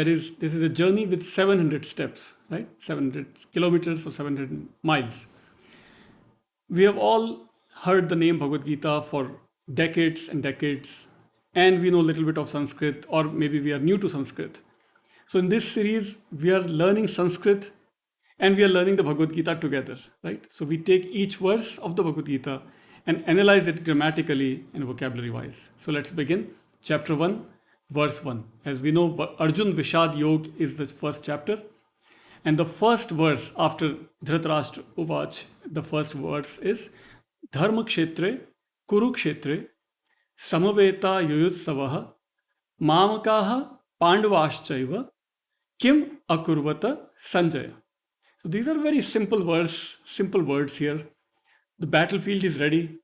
this is a journey with 700 steps, right? 700 kilometers or 700 miles. We have all heard the name Bhagavad Gita for decades and decades, and we know a little bit of Sanskrit, or maybe we are new to Sanskrit. So in this series, we are learning Sanskrit and we are learning the Bhagavad Gita together, right? So we take each verse of the Bhagavad Gita and analyze it grammatically and vocabulary wise. So let's begin. Chapter 1, verse 1. As we know, Arjun Vishad Yoga is the first chapter. And the first verse after Dhritarashtra Uvach, the first verse is Dharma Kshetre, Kurukshetre, Samaveta Yuyutsavaha, Mamakaha Pandavaschaiva, Kim Akurvata Sanjaya. So these are very simple words here. The battlefield is ready.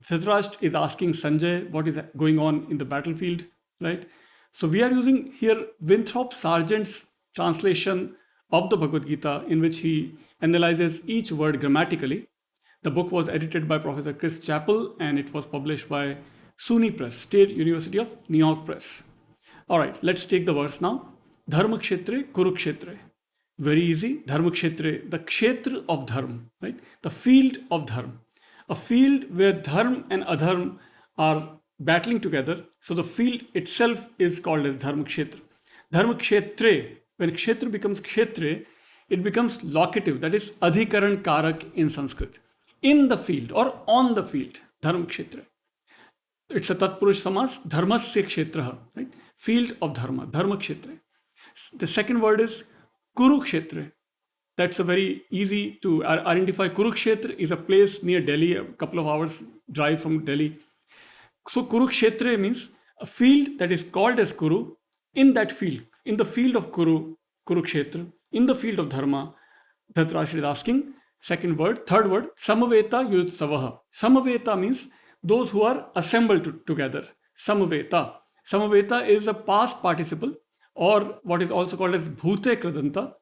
Dhritarashtra is asking Sanjay what is going on in the battlefield, right? So we are using here Winthrop Sargent's translation of the Bhagavad Gita, in which he analyzes each word grammatically. The book was edited by Professor Chris Chappell and it was published by SUNY Press, State University of New York Press. All right, let's take the verse now. Dharma Kshetre, Kurukshetre. Very easy. Dharma Kshetre, the Kshetra of Dharma, right? The field of Dharma. A field where Dharma and Adharma are battling together. So the field itself is called as Dharma Kshetra. Dharma Kshetre, when Kshetra becomes Kshetre, it becomes locative, that is Adhikaran Karak in Sanskrit. In the field or on the field, Dharma Kshetra. It's a Tatpurush Samas, Dharmasya Kshetraha, right? Field of Dharma, Dharma Kshetra. The second word is Kurukshetra. That's a very easy to identify. Kurukshetra is a place near Delhi, a couple of hours drive from Delhi. So Kurukshetra means a field that is called as Kuru. In that field, in the field of Kurukshetra, in the field of Dharma, Dhritarashtra is asking. Second word, third word, Samaveta Yutsavaha. Samaveta means those who are assembled together. Samaveta. Samaveta is a past participle, or what is also called as Bhute Kradanta.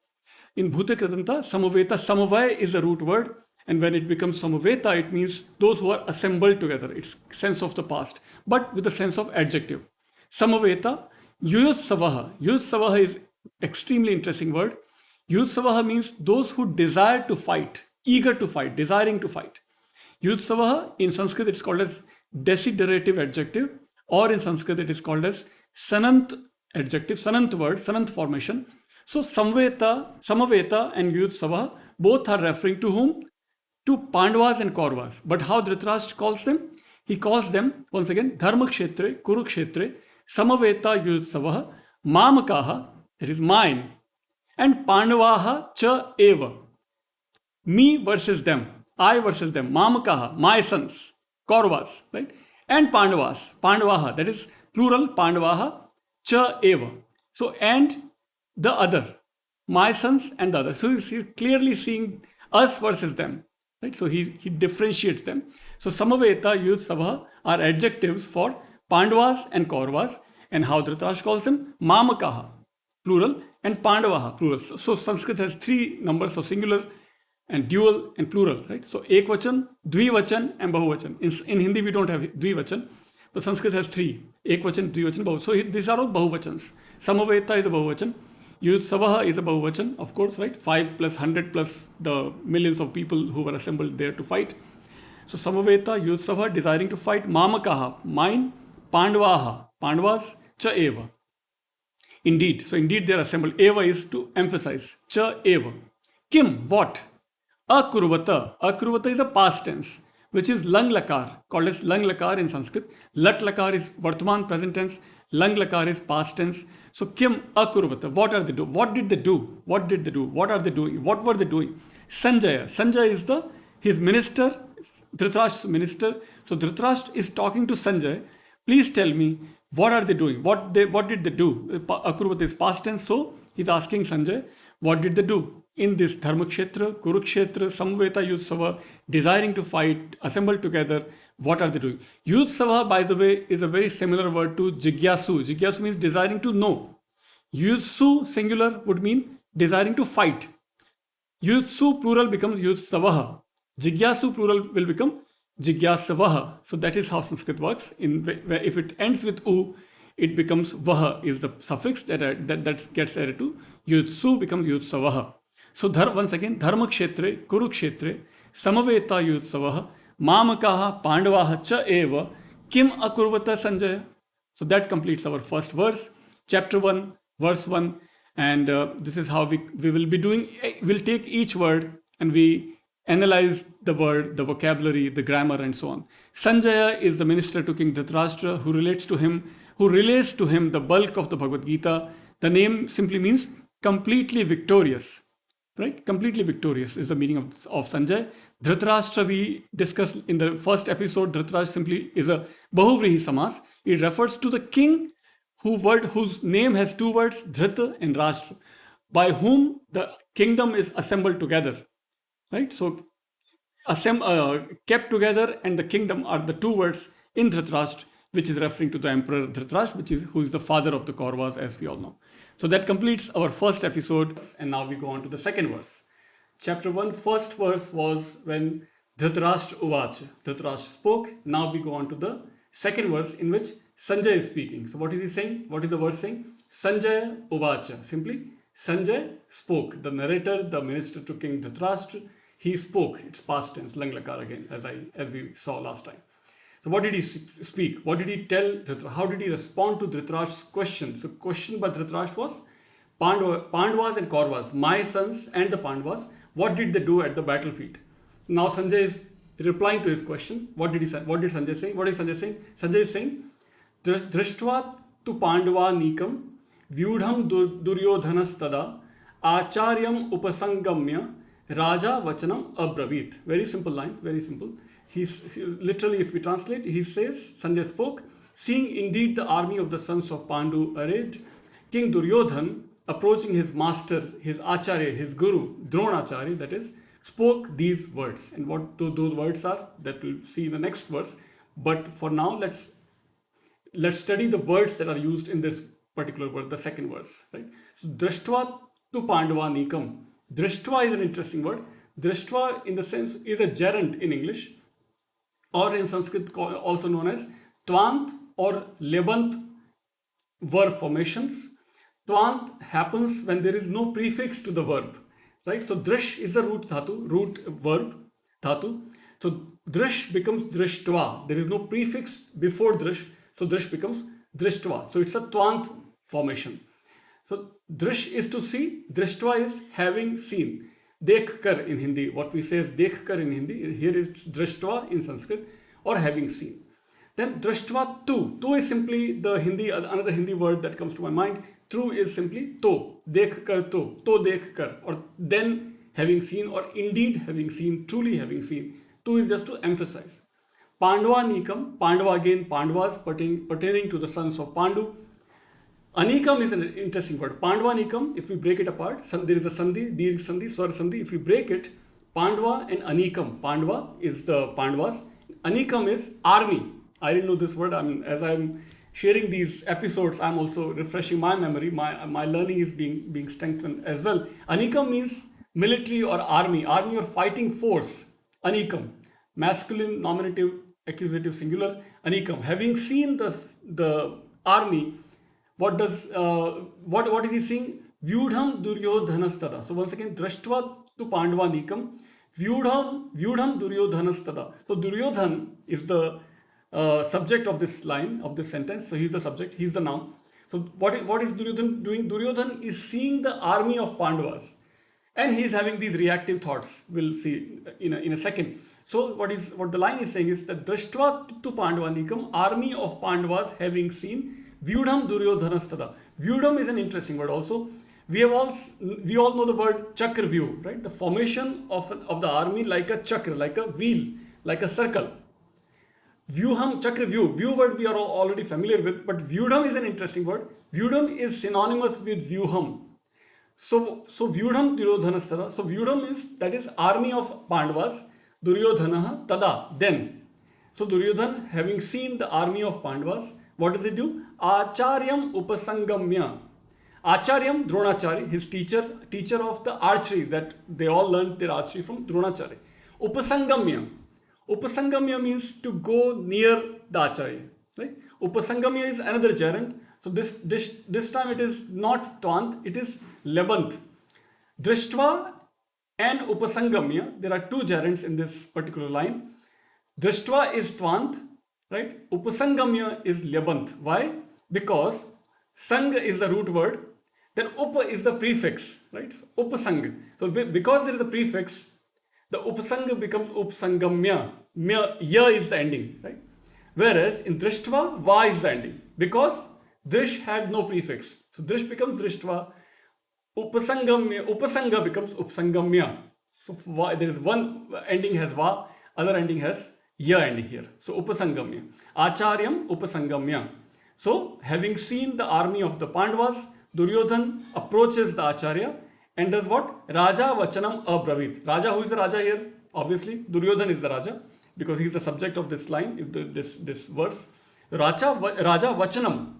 In Bhute Kradanta, Samaveta, Samavaya is a root word, and when it becomes Samaveta, it means those who are assembled together. It's sense of the past, but with a sense of adjective. Samaveta, Yutsavaha. Yutsavaha is extremely interesting word. Yutsavaha means those who desire to fight, eager to fight, desiring to fight. Yutsavaha, in Sanskrit it's called as desiderative adjective, or in Sanskrit it is called as Sanant adjective, Sanant word, Sanant formation. So Samaveta and Yutsavaha both are referring to whom? To Pandavas and Kauravas. But how Dhritarashtra calls them? He calls them, once again, Dharma Kshetre, Kurukshetre, Samaveta Yutsavaha, Mamakaha, that is mine, and Pandavaha cha eva. Me versus them, I versus them, Mamakaha, my sons, Kauravas, right? And Pandavas, Pandavaha, that is plural, Pandavaha cha eva. So, and the other, my sons and the other. So he's clearly seeing us versus them, right? So he differentiates them. So Samaveta, Yutsavaha are adjectives for Pandavas and Kauravas, and how Dhritarashtra calls them? Mamakaha, plural, and Pandavaha, plural. So Sanskrit has three numbers, so singular and dual and plural, right? So Ekvachan, Dvivachan, and Bahuvachan. In Hindi we don't have Dvivachan, but Sanskrit has three: Ekvachan, Dvivachan, Bahuvachan. So these are all Bahuvachans. Samaveta is a Bahuvachan. Yutsavaha is a Bahuvachan, of course, right? 5 plus 100 plus the millions of people who were assembled there to fight. So Samaveta, Yutsavaha, desiring to fight. Mamakaha, mine. Pandavaha, Pandavas, cha eva. Indeed, so indeed they are assembled. Eva is to emphasize. Cha eva. Kim, what? Akurvata. Akurvata is a past tense, which is lang lakar, called as lang lakar in Sanskrit. Lat lakar is Vartman present tense. Lang lakar is past tense. So Kim Akurvata. What are they doing? What did they do? What did they do? What are they doing? What were they doing? Sanjaya. Sanjaya is his minister, Dhritarashtra's minister. So Dhritarashtra is talking to Sanjay. Please tell me, what are they doing? What did they do? Akurvata is past tense. So he's asking Sanjay, what did they do? In this Dharma Kshetra, Kurukshetra, Samveta Yutsava, desiring to fight, assembled together, what are they doing? Yutsava, by the way, is a very similar word to Jigyasu. Jigyasu means desiring to know. Yutsu, singular, would mean desiring to fight. Yutsu, plural, becomes Yutsavaha. Jigyasu, plural, will become Jigyasavaha. So that is how Sanskrit works. If it ends with U, it becomes vaha is the suffix that gets added to yutsu becomes yutsavaha. So once again, dharma kshetre, kurukshetre, samaveta yutsavaha, mamakaha pandavaha cha eva, kim akurvata sanjaya. So that completes our first verse, chapter 1, verse 1. And this is how we will be doing. We'll take each word and we analyze the word, the vocabulary, the grammar, and so on. Sanjaya is the minister to King Dhritarashtra who relates to him the bulk of the Bhagavad Gita. The name simply means completely victorious. Right? Completely victorious is the meaning of Sanjay. Dhritarashtra we discussed in the first episode. Dhritarashtra simply is a Bahuvrihi Samas. It refers to the king whose name has two words, Dhrita and Rashtra, by whom the kingdom is assembled together. Right? So kept together and the kingdom are the two words in Dhritarashtra, which is referring to the emperor Dhritarashtra, who is the father of the Kauravas, as we all know. So that completes our first episode, and now we go on to the second verse. Chapter 1, first verse was when Dhritarashtra Uvacha, Dhritarashtra spoke. Now we go on to the second verse in which Sanjay is speaking. So what is he saying? What is the verse saying? Sanjay Uvacha. Simply, Sanjay spoke. The narrator, the minister to King Dhritarashtra, he spoke. It's past tense, lang lakar again, as we saw last time. So what did he speak? What did he tell Dhritarashtra? How did he respond to Dhritarashtra's question? So question by Dhritarashtra was, Pandavas and Kauravas, my sons and the Pandavas, what did they do at the battlefield? Now Sanjay is replying to his question. What did Sanjay say? What is Sanjay saying? Sanjay is saying, Drishtva tu Pandava nikam vyudham duryodhanas tada acharyam upasangamya raja vachanam abravit. Very simple lines, very simple. Literally, if we translate, he says, Sanjay spoke, seeing indeed the army of the sons of Pandu arrayed, King Duryodhan, approaching his master, his acharya, his guru, Dronacharya, that is, spoke these words. And what those words are, that we'll see in the next verse. But for now, let's study the words that are used in this particular verse, the second verse. Right? So, Drishtva tu Pandava nikam. Drishtva is an interesting word. Drishtva, in the sense, is a gerund in English, or in Sanskrit also known as Twant or Lebant verb formations. Twant happens when there is no prefix to the verb, right? So drish is a root verb dhatu. So drish becomes drishtva. There is no prefix before drish, so drish becomes drishtva. So it's a Twant formation. So drish is to see, drishtva is having seen. Dekh kar in Hindi, what we say is dekh kar in Hindi, here it's drishtva in Sanskrit, or having seen. Then drishtva tu. Tu is simply the Hindi, another Hindi word that comes to my mind. Tu is simply to, dekh kar to dekh kar, or then having seen, or indeed having seen, truly having seen. Tu is just to emphasize. Pandava nikam, Pandava again, Pandavas pertaining to the sons of Pandu. Anikam is an interesting word. Pandava Nikam, if we break it apart, there is a Sandhi, Dirgh Sandhi, Swar Sandhi. If we break it, Pandava and Anikam. Pandava is the Pandavas. Anikam is army. I didn't know this word. I mean, as I'm sharing these episodes, I'm also refreshing my memory. My learning is being strengthened as well. Anikam means military or army or fighting force. Anikam. Masculine, nominative, accusative, singular. Anikam. Having seen the army, what is he saying? Vyudham duryodhanastada. So once again, drashtva tu Pandava nikam. Vyudham duryodhanastada. So Duryodhan is the subject of this line, of this sentence. So he's the subject, he's the noun. So what is Duryodhan doing? Duryodhan is seeing the army of Pandavas. And he's having these reactive thoughts. We'll see in a second. So what the line is saying is that drashtva tu Pandava nikam, army of Pandavas having seen, Vyudham Duryodhanastada. Vyudham is an interesting word also. We all know the word chakra view, right? The formation of the army like a chakra, like a wheel, like a circle. Vyuham, chakra view. View word we are already familiar with, but Vyudham is an interesting word. Vyudham is synonymous with Vyuham. So Vyudham Duryodhanastada. So Vyudham is army of Pandavas. Duryodhanaha tada, then. So Duryodhan, having seen the army of Pandavas, what does he do? Acharyam upasangamya. Acharyam, Dronacharya, his teacher of the archery, that they all learned their archery from Dronacharya. Upasangamya. Upasangamya means to go near the Acharya. Right? Upasangamya is another gerund. So this time it is not Tvant, it is Lebant. Drishtva and Upasangamya, there are two gerunds in this particular line. Drishtva is Tvant, right? Upasangamya is Lebant. Why? Because Sang is the root word, then Upa is the prefix, right? So, Upasang. So because there is a prefix, the Upasanga becomes Upasangamya. Ya is the ending, right? Whereas in Drishtva, Va is the ending. Because Drish had no prefix. So Drish becomes Drishtva. Upasanga becomes Upasangamya. So there is one ending has Va, other ending has Ya ending here. So Upasangamya. Acharyam Upasangamya. So having seen the army of the Pandavas, Duryodhan approaches the Acharya and does what? Raja Vachanam Abravit. Raja, who is the Raja here? Obviously, Duryodhan is the Raja because he is the subject of this line, this verse. Raja Vachanam,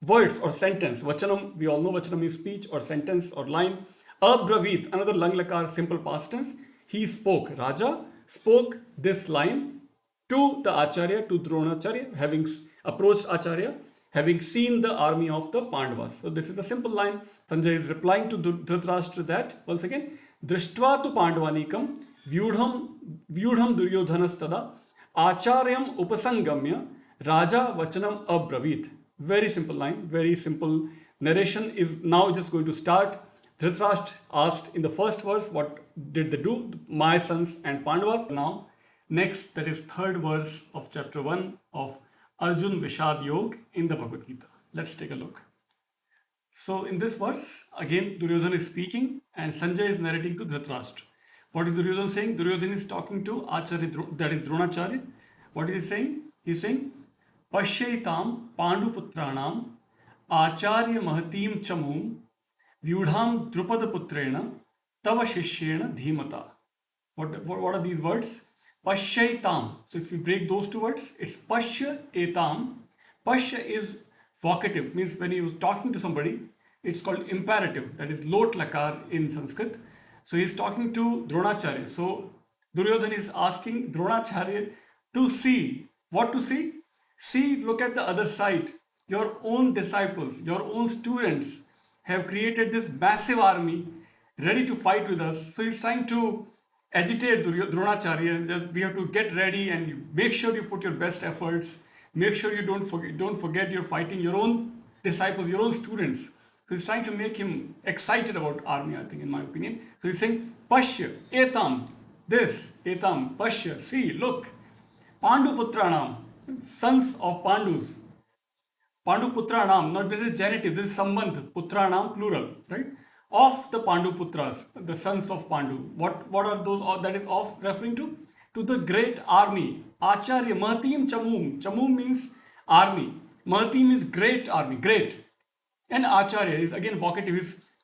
words or sentence. Vachanam, we all know Vachanam is speech or sentence or line. Abravit, another lang lakar, simple past tense. He spoke. Raja spoke this line to the Acharya, to Dronacharya, having approached Acharya, having seen the army of the Pandavas. So this is a simple line. Sanjay is replying to Dhritarashtra that, once again, Drishtva tu Pandavanikam, Vyudham Duryodhanastada, Acharyam Upasangamya, Raja Vachanam Abravit. Very simple line, very simple narration is now just going to start. Dhritarashtra asked in the first verse, what did they do? My sons and Pandavas. Now, next, that is third verse of chapter 1 of Arjun Vishad Yog in the Bhagavad Gita. Let's take a look. So in this verse, again, Duryodhan is speaking and Sanjay is narrating to Dhritarashtra. What is Duryodhan saying? Duryodhan is talking to Acharya, that is Dronacharya. What is he saying? He is saying, Pashyaitam Panduputranam Acharya Mahatim Chamum Vyudham Drupadaputrena Tava Shishyena Dhimata. What are these words? Pashyaitam. So if we break those two words, it's Pashya Etam. Pashya is vocative, means when you're talking to somebody, it's called imperative. That is lot lakar in Sanskrit. So he's talking to Dronacharya. So Duryodhan is asking Dronacharya to see. What to see? See, look at the other side. Your own disciples, your own students have created this massive army ready to fight with us. So he's trying to agitate Dronacharya. We have to get ready and make sure you put your best efforts. Make sure you don't forget you're fighting your own disciples, your own students. So he's trying to make him excited about army, I think, in my opinion. So he's saying, Pashya, Etam, this, Etam, Pashya, see, look, Pandu Putranam, sons of Pandus. Pandu Putranam, not this is genitive, this is Sambandh, Putranam, plural, right? Of the Pandu Putras, the sons of Pandu. What are those that is of referring to? To the great army. Acharya, Mahatim Chamum. Chamum means army. Mahatim is great army, great. And Acharya is again vocative, is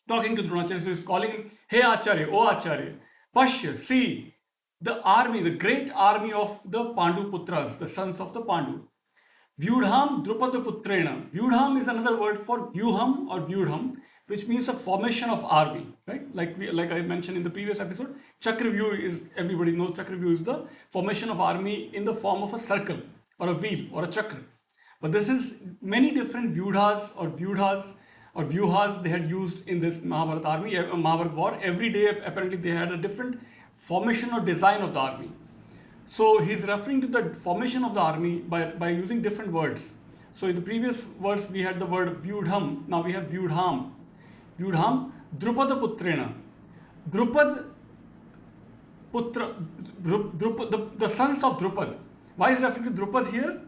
talking to Dronacharya, so he's calling him, hey Acharya, oh Acharya. Pashya, see, the army, the great army of the Pandu Putras, the sons of the Pandu. Vyudham Drupada Putrena. Vyudham is another word for Vyuham or Vyudham, which means a formation of army, right? Like I mentioned in the previous episode, Chakravyuh is, everybody knows Chakravyuh is the formation of army in the form of a circle or a wheel or a chakra. But this is many different Vyudhas or Vyuhas they had used in this Mahabharata army, Mahabharata war. Every day apparently they had a different formation or design of the army. So he's referring to the formation of the army by using different words. So in the previous verse we had the word Vyudham, now we have Vyudham. Vyudham Drupada Putrena. Drupad Putra, the sons of Drupad. Why is referring to Drupad here?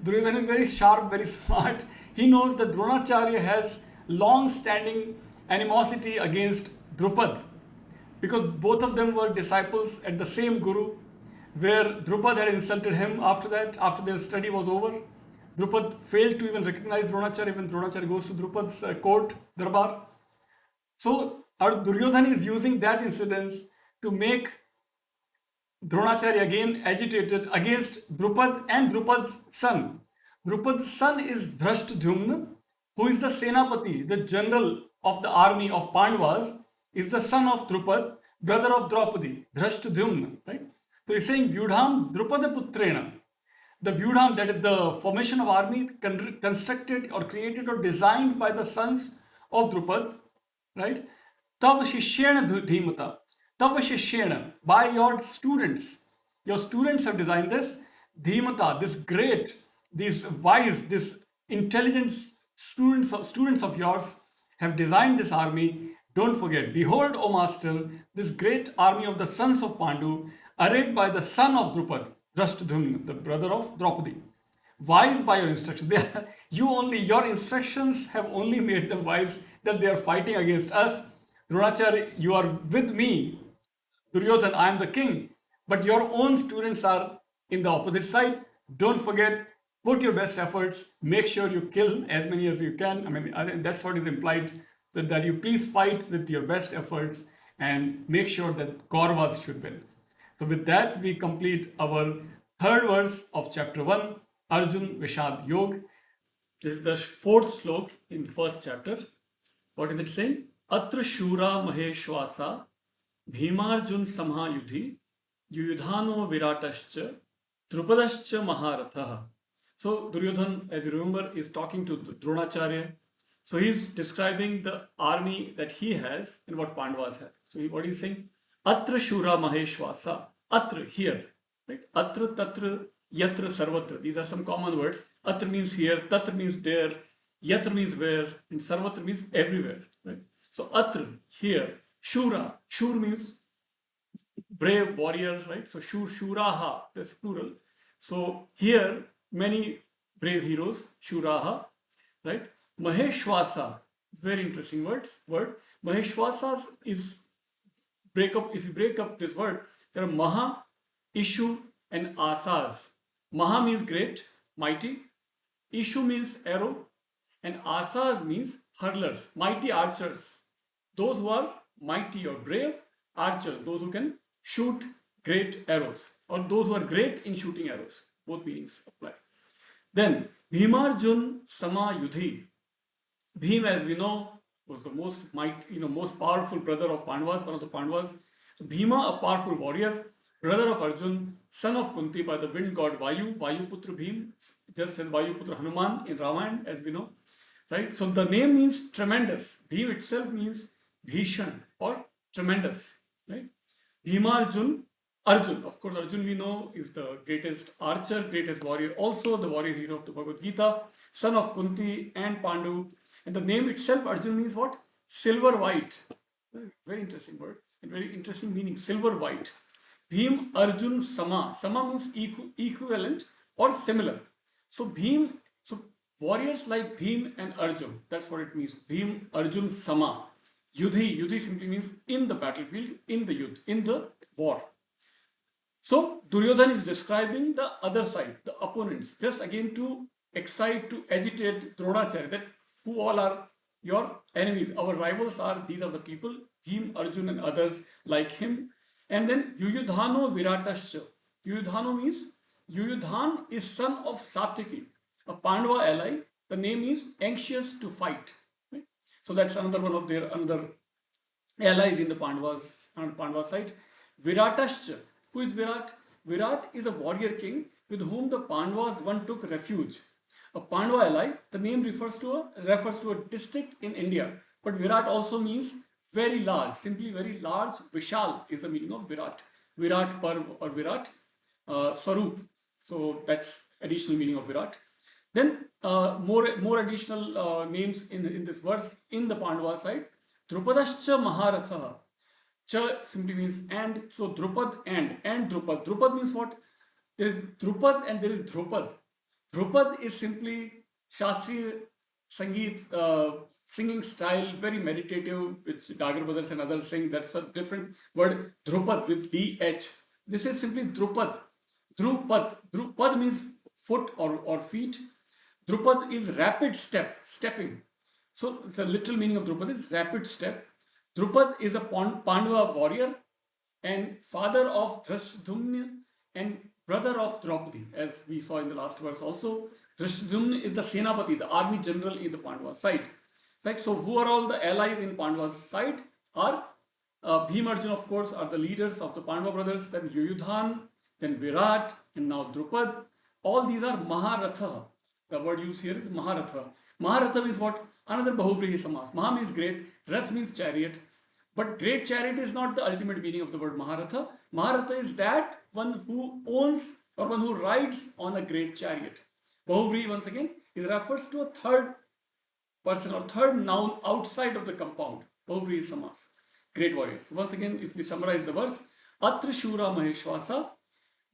Duryodhana is very sharp, very smart. He knows that Dronacharya has long-standing animosity against Drupad because both of them were disciples at the same guru, where Drupad had insulted him after that, after their study was over. Drupad failed to even recognize Dronacharya when Dronacharya goes to Drupad's court, Darbar. So Duryodhana is using that incident to make Dronacharya again agitated against Drupad and Drupad's son. Drupad's son is Dhrashtadyumna, who is the Senapati, the general of the army of Pandavas, is the son of Drupad, brother of Draupadi, Dhrashtadyumna, right? So he's saying Vyudham Drupada Putrena. the Vyudham, that is the formation of army constructed or created or designed by the sons of Drupad, right? Tav Shishyena Dhimata. Tav Shishyena, by your students. Your students have designed this. Dhimata, this great, these wise, this intelligent students of yours have designed this army. Don't forget, behold, O master, this great army of the sons of Pandu, arrayed by the son of Drupad, Drashtadhumna, the brother of Draupadi. Wise by your instructions. Your instructions have only made them wise that they are fighting against us. Dronacharya, you are with me. Duryodhan, I am the king. But your own students are in the opposite side. Don't forget, put your best efforts. Make sure you kill as many as you can. I think that's what is implied. That you please fight with your best efforts and make sure that Kauravas should win. So with that, we complete our third verse of chapter 1, Arjun Vishad Yog. This is the fourth slok in first chapter. What is it saying? Atra Shura Maheshwasa Bhimarjun Samhayudhi Yudhano Viratascha Drupadascha Maharatha. So Duryodhan, as you remember, is talking to Dronacharya. So he's describing the army that he has and what Pandavas have. So what is he saying? Atra Shura Maheshwasa. Atra, here. Right? Atra, Tatra, Yatra, Sarvatra. These are some common words. Atra means here, Tatra means there, Yatra means where, and Sarvatra means everywhere. Right? So Atra, here. Shura. Shur means brave warrior, right? So Shur, Shuraha, that's plural. So here, many brave heroes, Shuraha, right? Maheshwasa, very interesting word. Maheshwasa is if you break up this word, there are Maha, Ishu, and Asas. Maha means great, mighty. Ishu means arrow, and Asas means hurlers, mighty archers. Those who are mighty or brave archers, those who can shoot great arrows, or those who are great in shooting arrows. Both meanings apply. Then Bhimarjun Samayudhi. Bhim, as we know, was the most powerful brother of Pandavas, one of the Pandavas. So Bhima, a powerful warrior, brother of Arjun, son of Kunti by the wind god Vayu, Vayuputra Bhim, just as Vayuputra Hanuman in Ramayana, as we know. Right? So the name means tremendous. Bhim itself means Bhishan or tremendous. Right? Bhimarjun, Arjun. Of course, Arjun we know is the greatest archer, greatest warrior, also the warrior hero of the Bhagavad Gita, son of Kunti and Pandu. And the name itself, Arjun, means what? Silver white. Very interesting word and very interesting meaning. Silver white. Bhim, Arjun, Sama. Sama means equivalent or similar. So Bhim, so warriors like Bhim and Arjun, that's what it means. Bhim, Arjun, Sama. Yudhi. Yudhi simply means in the battlefield, in the yudh, in the war. So Duryodhan is describing the other side, the opponents, just again to excite, to agitate Dronacharya, that who all are your enemies. Our rivals are, these are the people, Bhim, Arjun and others like him. And then Yuyudhano Viratascha. Yuyudhano means, Yuyudhan is son of Satyaki, a Pandava ally. The name is anxious to fight. Right? So that's another one of their another allies in the Pandavas, on Pandava side. Viratascha. Who is Virat? Virat is a warrior king with whom the Pandavas one took refuge. A Pandava ally, the name refers to a district in India. But Virat also means very large, simply very large. Vishal is the meaning of Virat. Virat Parv or Virat Swarup. So that's additional meaning of Virat. Then more additional names in this verse in the Pandava side. Drupadascha Maharatha. Cha simply means and. So Drupad and Drupad. Drupad means what? There is Drupad and there is Drupad. Drupad is simply Shastriya Sangeet singing style, very meditative, which Dagar brothers and others sing. That's a different word. Drupad with DH. This is simply Drupad. Drupad. Drupad means foot or feet. Drupad is rapid stepping. So the literal meaning of Drupad is rapid step. Drupad is a Pandava warrior and father of Drashdyumna and brother of Draupadi, as we saw in the last verse also. Drashdyumna is the Senapati, the army general in the Pandava side. Right? So who are all the allies in Pandava's side? Are Bhim, Arjun, of course, are the leaders of the Pandava brothers, then Yuyudhan, then Virat, and now Drupad. All these are Maharatha. The word used here is Maharatha. Maharatha means what? Another Bahuvrihi Samas. Maha means great, Rath means chariot. But great chariot is not the ultimate meaning of the word Maharatha. Maharatha is that one who owns or one who rides on a great chariot. Bahuvrihi, once again, it refers to a third person or third noun outside of the compound. Bahuvrihi Samas. Great warriors. Once again, if we summarize the verse, Atra Shura Maheshwasa.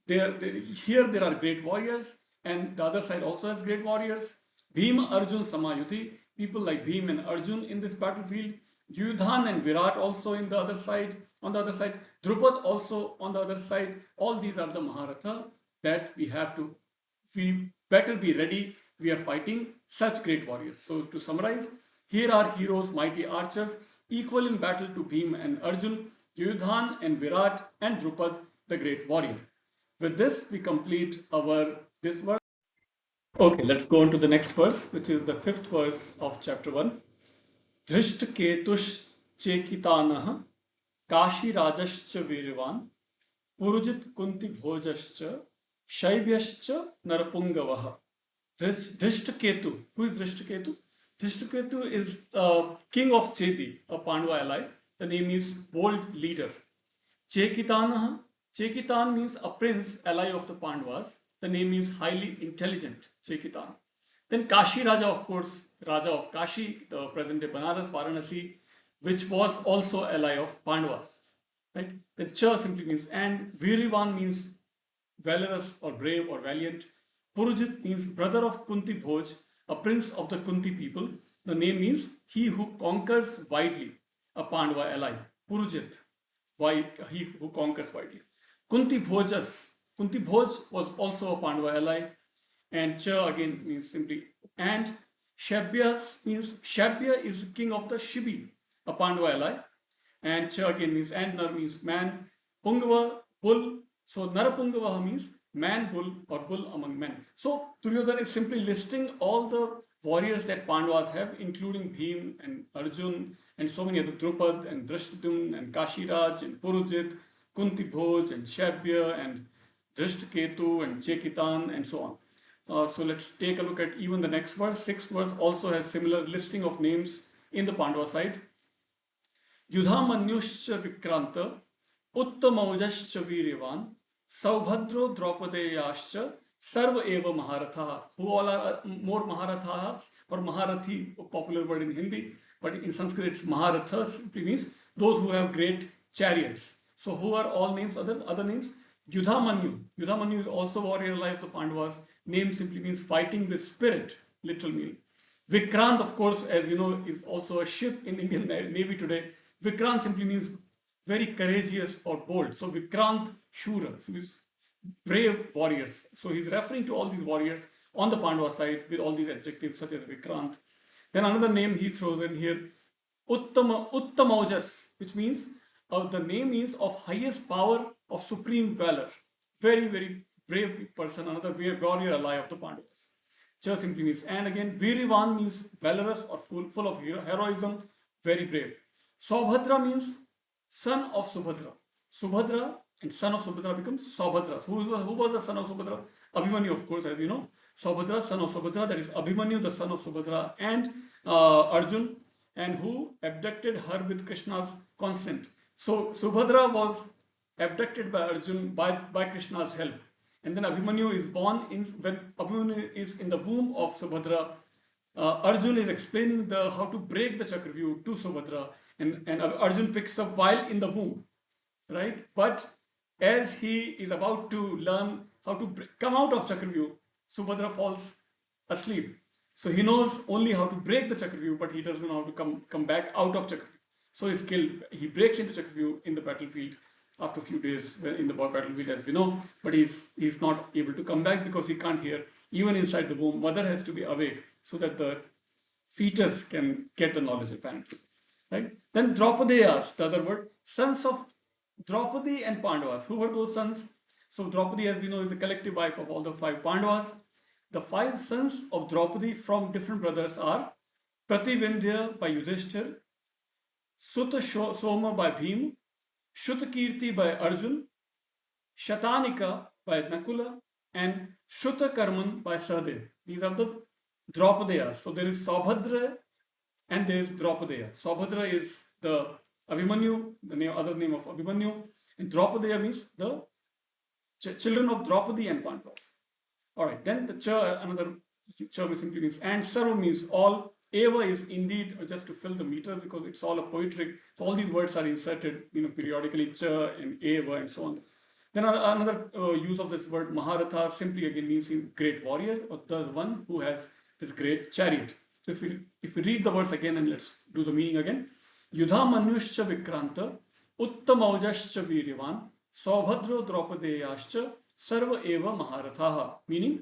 Here there are great warriors, and the other side also has great warriors. Bhima, Arjun, Samayuti, people like Bhim and Arjun in this battlefield. Yudhan and Virat also in the other side. On the other side, Drupad also on the other side. All these are the Maharatha that we better be ready. We are fighting such great warriors. So to summarize, here are heroes, mighty archers, equal in battle to Bhim and Arjun, Yudhan and Virat, and Drupad, the great warrior. With this, we complete this verse. Okay, let's go on to the next verse, which is the 5th verse of chapter 1. Dhrishtaketush chekitanah Kashi Rajascha Virvan Purujit Kunti Bhojascha Shaibhyascha Narapungavaha. Dhrishtaketu. Who is Dhrishtaketu? Dhrishtaketu is king of Cheti, a Pandava ally. The name is bold leader. Chekitanah. Chekitan means a prince, ally of the Pandavas. The name is highly intelligent, Chekitan. Then Kashi Raja, of course, Raja of Kashi, the present day Banaras, Varanasi, which was also ally of Pandavas. Right? Then Cha simply means and. Virivan means valorous or brave or valiant. Purujit means brother of Kunti Bhoj, a prince of the Kunti people. The name means he who conquers widely, a Pandava ally. Purujit, he who conquers widely. Kunti Bhojas. Kunti Bhoj was also a Pandava ally. And Cha again means simply and. Shabhyas means Shabhya is king of the Shibi, a Pandava ally. And Cha again means and. Nar means man. Pungava, bull. So Narapungavaha means man, bull, or bull among men. So Duryodhana is simply listing all the warriors that Pandavas have, including Bhim and Arjun and so many other, Drupad and Drishtadyumna and Kashiraj and Purujit, Kunti Bhoj and Shabhya and Drishtaketu and Chekitan and so on. So let's take a look at even the next verse. 6th verse also has similar listing of names in the Pandava side. Yudhamanyuscha Vikranta Uttamaujascha Viryavan Saubhadro Draupadeyascha Sarva Eva Maharatha. Who all are more Maharathas or Maharathi, a popular word in Hindi, but in Sanskrit it's Maharathas, simply means those who have great chariots. So who are all names, other names? Yudhamanyu. Yudhamanyu is also warrior ally of the Pandavas. Name simply means fighting with spirit, literal meaning. Vikrant, of course, as we know, is also a ship in Indian Navy today. Vikrant simply means very courageous or bold. So Vikrant Shura, so means brave warriors. So he's referring to all these warriors on the Pandava side with all these adjectives such as Vikrant. Then another name he throws in here, Uttamaujas, which means the name means of highest power, of supreme valor. Very, very brave person, another warrior ally of the Pandavas. Cha simply means and again. Virivan means valorous or full of heroism, very brave. Saubhadra means son of Subhadra. Subhadra and son of Subhadra becomes Saubhadra. Who was the son of Subhadra? Abhimanyu, of course, as you know. Saubhadra, son of Subhadra, that is Abhimanyu, the son of Subhadra, and Arjun, and who abducted her with Krishna's consent. So Subhadra was abducted by Arjun by Krishna's help. And then Abhimanyu is born when Abhimanyu is in the womb of Subhadra. Arjun is explaining how to break the Chakravyuh to Subhadra, and Arjun picks up while in the womb, right? But as he is about to learn how to come out of Chakravyuh, Subhadra falls asleep. So he knows only how to break the Chakravyuh, but he doesn't know how to come back out of Chakravyuh. So he's killed. He breaks into Chakravyuh in the battlefield after a few days in the battlefield, as we know, but he's not able to come back because he can't hear. Even inside the womb, mother has to be awake so that the fetus can get the knowledge, apparently. Right? Then Draupadeyas, the other word, sons of Draupadi and Pandavas. Who were those sons? So Draupadi, as we know, is the collective wife of all the 5 Pandavas. The 5 sons of Draupadi from different brothers are Prativindya by Yudhishthir, Sutta Soma by Bhim, Shrutakirti by Arjun, Shatanika by Nakula, and Shuta Karman by Sahadev. These are the Draupadeyas. So there is Saubhadra and there is Draupadeya. Saubhadra is the Abhimanyu, the other name of Abhimanyu, and Draupadeya means the children of Draupadi and Pandavas. Alright, then the Cha, another Cha simply means, and Sarva means all. Eva is indeed just to fill the meter because it's all a poetic. So all these words are inserted, periodically, Cha and Eva and so on. Then another use of this word Maharatha simply again means great warrior, or the one who has this great chariot. So if we read the words again and let's do the meaning again. Yudha Manyuscha Vikranta Uttamaujascha Viryavan Saubhadro Draupadeyascha Sarva Eva Maharathaha. Meaning,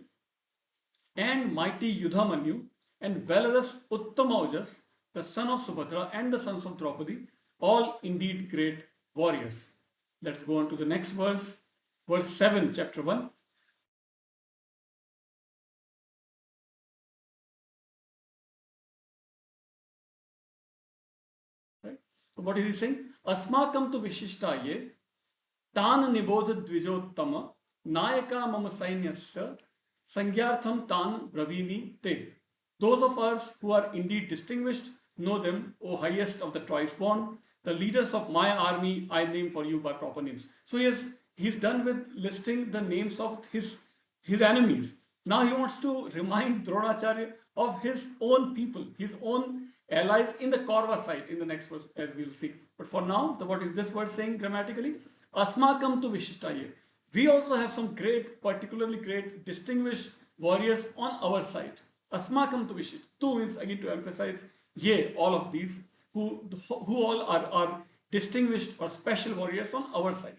and mighty Yudhamanyu and valorous Uttamaujas, the son of Subhadra and the sons of Draupadi, all indeed great warriors. Let's go on to the next verse, verse 7, chapter 1. Right? So what is he saying? Asmakam tu vishishtaye tan nibodha dvijottama nayaka mama sainyasya sangyartham tan bravimi te. Those of us who are indeed distinguished, know them, O highest of the twice born. The leaders of my army I name for you by proper names. So he's done with listing the names of his enemies. Now he wants to remind Dronacharya of his own people, his own allies in the Kaurava side in the next verse, as we'll see. But for now, what is this word saying grammatically? Asmakam tu vishishtaye. We also have some great, particularly great, distinguished warriors on our side. Asmakam tu vishit. Tu is again to emphasize ye, all of these who all are distinguished or special warriors on our side.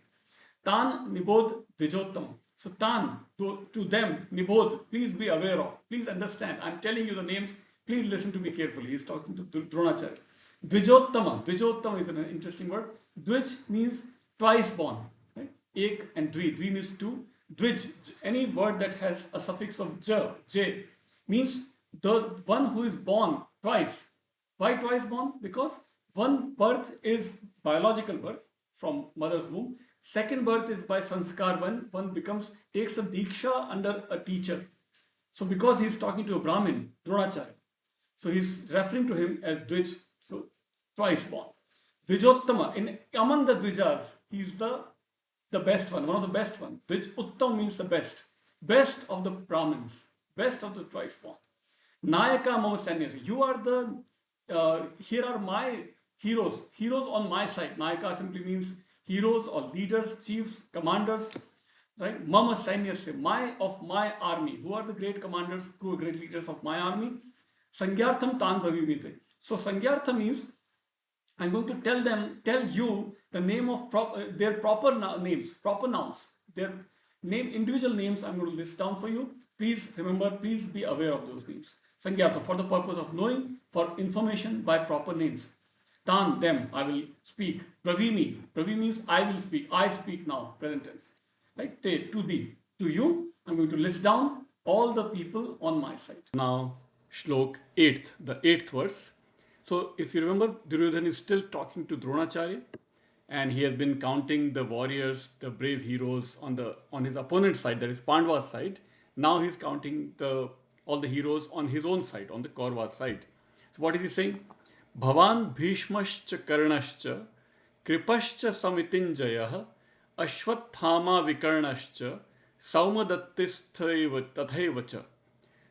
Tan nibodh dvijottam. So tan to them, nibodh, please be aware of, please understand. I'm telling you the names, please listen to me carefully. He's talking to Dronacharya. Dvijottama. Dvijottama is an interesting word. Dvij means twice born. Right? Ek and dvi. Dvi means two. Dvij, any word that has a suffix of j, means the one who is born twice. Why twice born? Because one birth is biological birth from mother's womb. Second birth is by sanskar, one takes a diksha under a teacher. So because he's talking to a Brahmin, Dronacharya, so he's referring to him as Dvij, so twice born. Dvijottama, among the Dvijas, he's the best one, one of the best ones. Dvij Uttam means the best. Best of the Brahmins, best of the twice born. Nayaka mama sanyas. You are here are my heroes on my side. Nayaka simply means heroes or leaders, chiefs, commanders, right? Mama sainyasya, of my army. Who are the great commanders, who are great leaders of my army? Sangyartham tan bravimite. So sangyartha means I'm going to tell you the name of their proper names, proper nouns, their individual names I'm going to list down for you. Please remember, please be aware of those names. Sangyartha, for the purpose of knowing, for information by proper names. Tan, them, I will speak. Bravimi, Bravi means I will speak. I speak now, present tense. Right? Te, to thee, to you, I'm going to list down all the people on my side. Now, Shlok 8th, the 8th verse. So, if you remember, Duryodhana is still talking to Dronacharya, and he has been counting the warriors, the brave heroes on his opponent's side, that is Pandava's side. Now he's counting all the heroes on his own side, on the Kaurava's side. So what is he saying? Bhavan Bhishmascha Karnascha Kripascha Samitinjayah Ashwathama Vikarnascha Saumadattisthaiva Tathaivacha.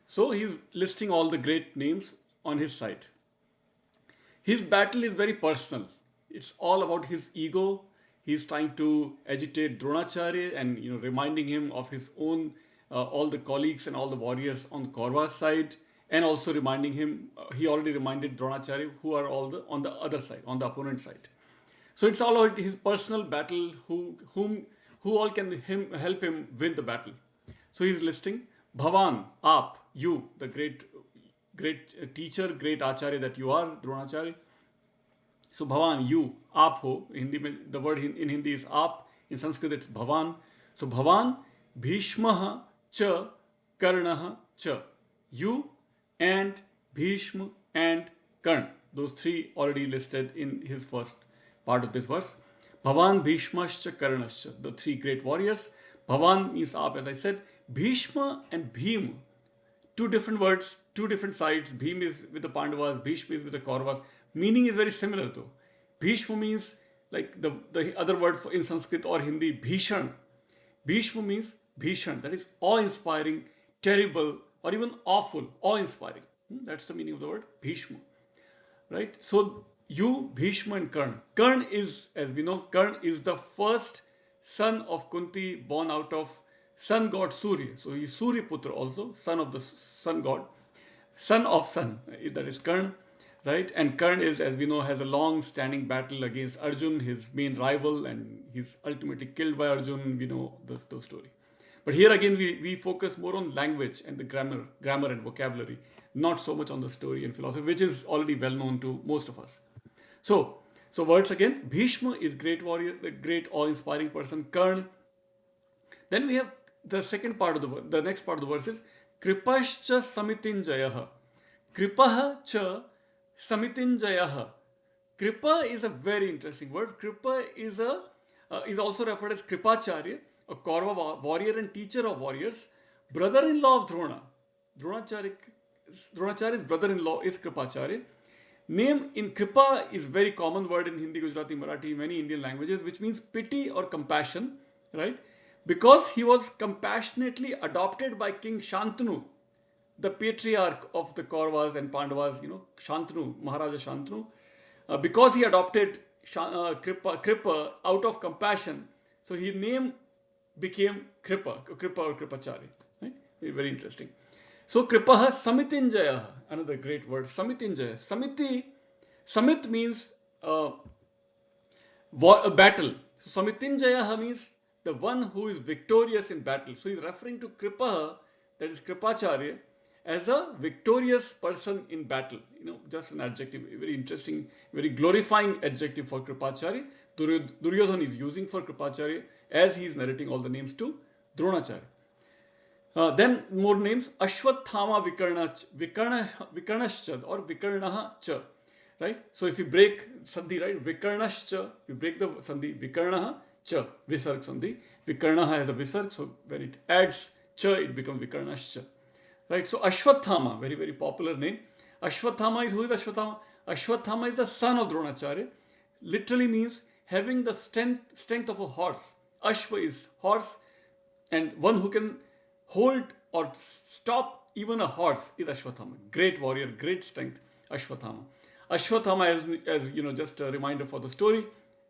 So he's listing all the great names on his side. His battle is very personal. It's all about his ego. He's trying to agitate Dronacharya and reminding him of his own all the colleagues and all the warriors on Kaurava's side, and also reminding him, he already reminded Dronacharya who are all on the other side, on the opponent side. So it's all about his personal battle, who all can help him win the battle. So he's listing Bhavan, Aap, you, the great teacher, great acharya that you are, Dronacharya. So Bhavan, you, Aap ho. Hindi, the word in Hindi is Aap. In Sanskrit it's Bhavan. So Bhavan, Bhishmaha cha Karnaha cha. You and Bhishma and Karna. Those three already listed in his first part of this verse. Bhavan Bhishmascha Karnascha. The three great warriors. Bhavan means aap, as I said. Bhishma and Bhim, two different words, two different sides. Bhim is with the Pandavas, Bhishma is with the Kauravas. Meaning is very similar though. Bhishma means like the other word for in Sanskrit or Hindi, Bhishan. Bhishma means Bhishan, that is awe-inspiring, terrible, or even awful, awe-inspiring. That's the meaning of the word Bhishma. Right? So you, Bhishma and Karna. Karna is, as we know, Karna is the first son of Kunti, born out of sun god Surya. So he is Surya Putra also, son of the sun god, son of sun. That is Karna, right? And Karna is, as we know, has a long-standing battle against Arjun, his main rival, and he's ultimately killed by Arjun. We know the story. But here again, we focus more on language and the grammar and vocabulary, not so much on the story and philosophy, which is already well known to most of us. So words again. Bhishma is great warrior, the great awe-inspiring person. Karna. Then we have the second part of the word. The next part of the verse is Kripascha Samitinjayaha. Kripaha cha Samitinjayaha. Kripa is a very interesting word. Kripa is also referred as Kripacharya, a Kaurava warrior and teacher of warriors, brother-in-law of Drona. Dronacharya's brother-in-law is Kripacharya. Name in Kripa is very common word in Hindi, Gujarati, Marathi, many Indian languages, which means pity or compassion, right? Because he was compassionately adopted by King Shantanu, the patriarch of the Kauravas and Pandavas, Shantanu, Maharaja Shantanu. Because he adopted Kripa out of compassion, so his name became Kripa or Kripacharya. Right? Very interesting. So Kripaha Samitinjaya, another great word, Samitinjaya. Samit means a battle. So Samitinjaya means the one who is victorious in battle. So he's referring to Kripaha, that is Kripacharya, as a victorious person in battle. Just an adjective, very interesting, very glorifying adjective for Kripacharya. Duryodhana is using for Kripacharya as he is narrating all the names to Dronacharya. Then more names, Ashwathama Vikarnashcha or Vikarnaha cha. Right? So if you break Sandhi, right, Vikarnashcha, you break the Sandhi, Vikarnaha cha, Visarg Sandhi. Vikarnaha has a Visarg, so when it adds cha, it becomes Vikarnashcha. Right? So Ashwathama, very, very popular name. Ashwathama is, who is Ashwathama? Ashwathama is the son of Dronacharya. Literally means having the strength of a horse. Ashwa is horse, and one who can hold or stop even a horse is Ashwathama. Great warrior, great strength, Ashwathama. Ashwathama, as just a reminder for the story,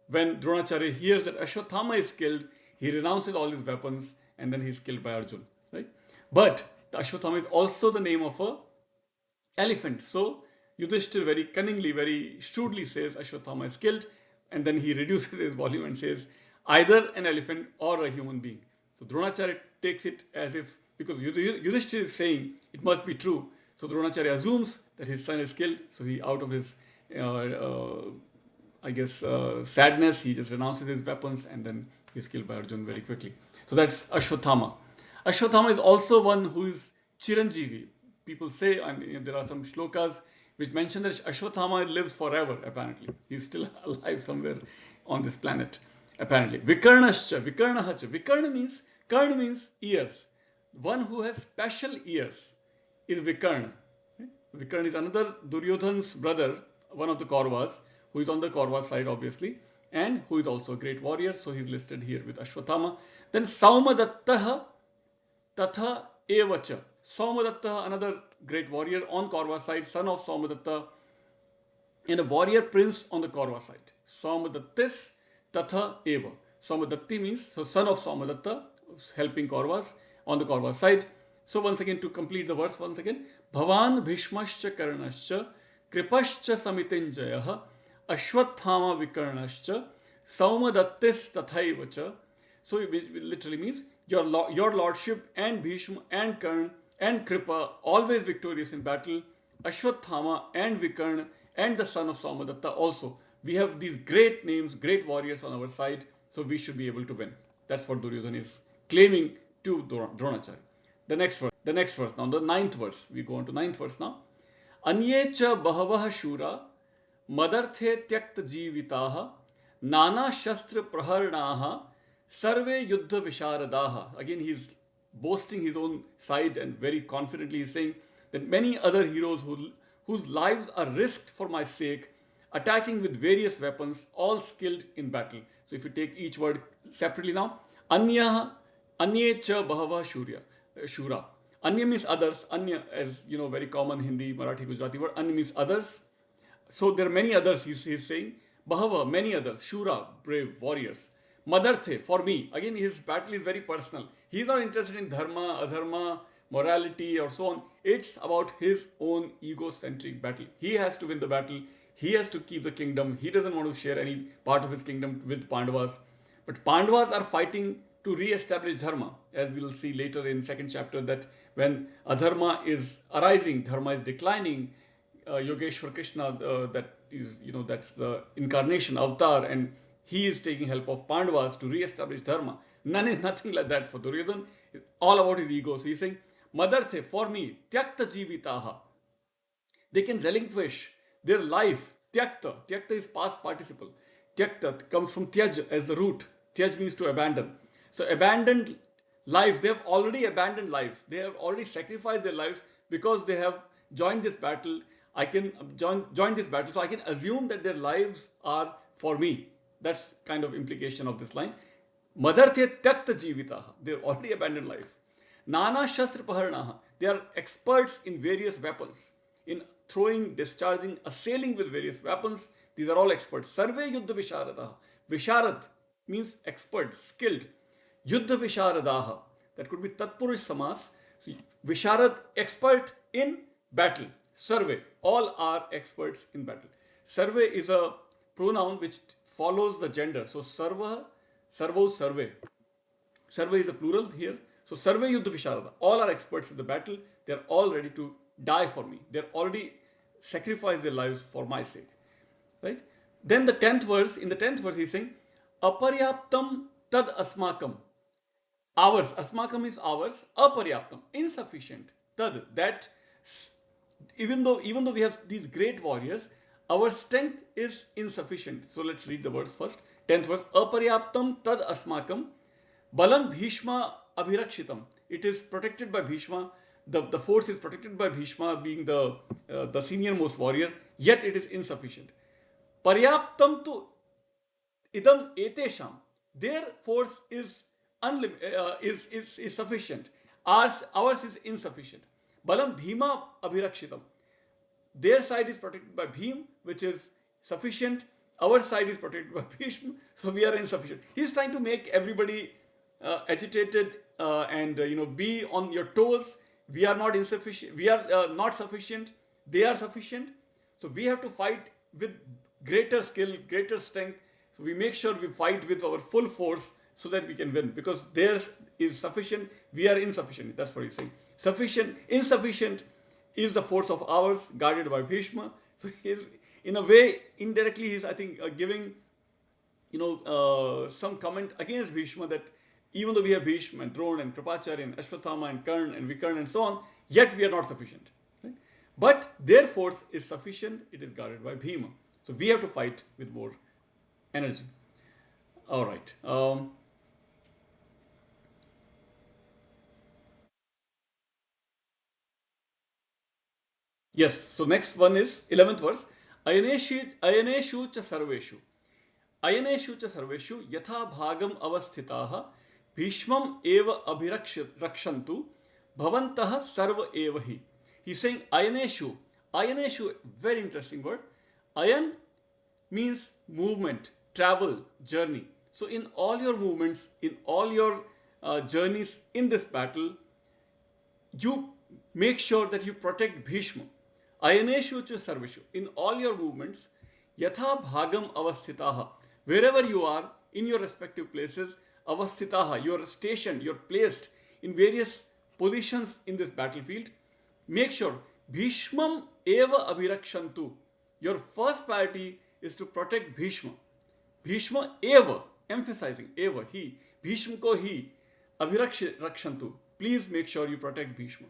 when Dronacharya hears that Ashwathama is killed, he renounces all his weapons and then he's killed by Arjun. Right? But the Ashwathama is also the name of a elephant. So Yudhishthir very cunningly, very shrewdly says Ashwathama is killed, and then he reduces his volume and says either an elephant or a human being. So Dronacharya takes it as if, because Yudhishthir is saying it must be true. So Dronacharya assumes that his son is killed. So he, out of his, sadness, he just renounces his weapons and then he's killed by Arjun very quickly. So that's Ashwathama. Ashwathama is also one who is Chiranjeevi. People say, there are some shlokas which mention that Ashwathama lives forever, apparently. He's still alive somewhere on this planet, apparently. Vikarnascha, Vikarnahacha. Karna means ears. One who has special ears is Vikarna. Vikarna is another Duryodhana's brother, one of the Kauravas, who is on the Kaurava side, obviously, and who is also a great warrior. So he's listed here with Ashwathama. Then Saumadattaha Tatha Evacha. Saumadatta, another great warrior on Kaurava side, son of Saumadatta, and a warrior prince on the Kaurava side. Saumadattis Tatha Eva. Saumadatti means, so son of Saumadatta, helping Kauravas on the Kaurava side. So once again, to complete the verse, once again, Bhavan Bhishmascha Karnascha Kripascha Samitinjayaha Ashwathama Vikarnascha Saumadattis Tathaivacha. So it literally means your lordship and Bhishma and Karna and Kripa, always victorious in battle, Ashwathama and Vikarna and the son of Saumadatta also. We have these great names, great warriors on our side, so we should be able to win. That's what Duryodhana is claiming to Dronacharya. The next verse, now the ninth verse. We go on to ninth verse now. Anyecha Bahavaha Shura Madarthe Tyakta Jivitaha Nana Shastra Praharnaha Sarve yuddha visharadaha. Again, he's boasting his own side and very confidently he's saying that many other heroes whose lives are risked for my sake, attaching with various weapons, all skilled in battle. So if you take each word separately now, Anya, Anye cha bahava shura. Anya means others. Anya, as you know, very common Hindi, Marathi, Gujarati word. Anya means others. So there are many others, he's saying. Bahava, many others. Shura, brave warriors. Madarthe, for me. Again, his battle is very personal. He's not interested in dharma, adharma, morality, or so on. It's about his own egocentric battle. He has to win the battle. He has to keep the kingdom. He doesn't want to share any part of his kingdom with Pandavas. But Pandavas are fighting to re-establish dharma, as we will see later in second chapter, that when adharma is arising, dharma is declining. Yogeshwar Krishna, that is, that's the incarnation, avatar, and he is taking help of Pandavas to re-establish dharma. Nothing like that for Duryodhan. It's all about his ego. So he's saying, Madarthe, for me, tyakta jivitaha. They can relinquish their life. Tyakta. Tyakta is past participle. Tyakta comes from tyaj as the root. Tyaj means to abandon. So abandoned lives, they have already abandoned lives. They have already sacrificed their lives because they have joined this battle. I can join this battle, so I can assume that their lives are for me. That's kind of implication of this line. Madarthe tyakta jivitaha. They have already abandoned life. Nana shastra paharnaha. They are experts in various weapons. In throwing, discharging, assailing with various weapons. These are all experts. Sarve yuddha visharadaha. Visharad means expert, skilled. Yuddha visharadaha. That could be tatpurush samas. So, visharad, expert in battle. Sarve, all are experts in battle. Sarve is a pronoun which follows the gender. So sarva, sarvo, sarve. Sarve is a plural here. So sarve yuddha visharada. All are experts in the battle. They are all ready to die for me. They are already sacrificed their lives for my sake. Right? Then the 10th verse, in the 10th verse he's saying, Aparyaptam tad asmakam. Ours, asmakam is ours, aparyaptam, insufficient. Tad, that even though we have these great warriors, our strength is insufficient. So let's read the verse first. 10th verse. Aparyaptam tad asmakam balam bhishma abhirakshitam. It is protected by Bhishma. The force is protected by Bhishma, being the senior most warrior, yet it is insufficient. Paryaptam tu idam etesham. Their force is sufficient. Ours is insufficient. Balam bhima abhirakshitam. Their side is protected by Bhim, which is sufficient. Our side is protected by Bhishma, so we are insufficient. He's trying to make everybody agitated and be on your toes. We are not insufficient. We are not sufficient. They are sufficient. So we have to fight with greater skill, greater strength. So we make sure we fight with our full force so that we can win. Because theirs is sufficient, we are insufficient. That's what he's saying. Sufficient, insufficient is the force of ours, guarded by Bhishma. So he's, in a way, indirectly, he's, I think, giving, some comment against Bhishma, that even though we have Bhishma and Drona and Kripacharya and Ashwathama and Karn and Vikarn and so on, yet we are not sufficient. Right? But their force is sufficient, it is guarded by Bhima. So we have to fight with more energy. All right. Yes, so next one is 11th verse. Ayaneshu cha sarveshu. Ayaneshu cha sarveshu yatha bhagam avasthitaha bhishmam eva abhirakshantu bhavantaha sarva eva hi. He's saying ayaneshu. Ayaneshu, very interesting word. Ayan means movement, travel, journey. So in all your movements, in all your journeys in this battle, you make sure that you protect Bhishma. Ayaneshu cha sarveshu. In all your movements, yatha bhagam avasthitaha. Wherever you are, in your respective places, avasthitaha, you're stationed, you're placed in various positions in this battlefield. Make sure Bhishmam eva abhirakshantu. Your first priority is to protect Bhishma. Bhishma eva, emphasizing eva, he. Bhishma ko he. Abhirakshantu. Please make sure you protect Bhishma.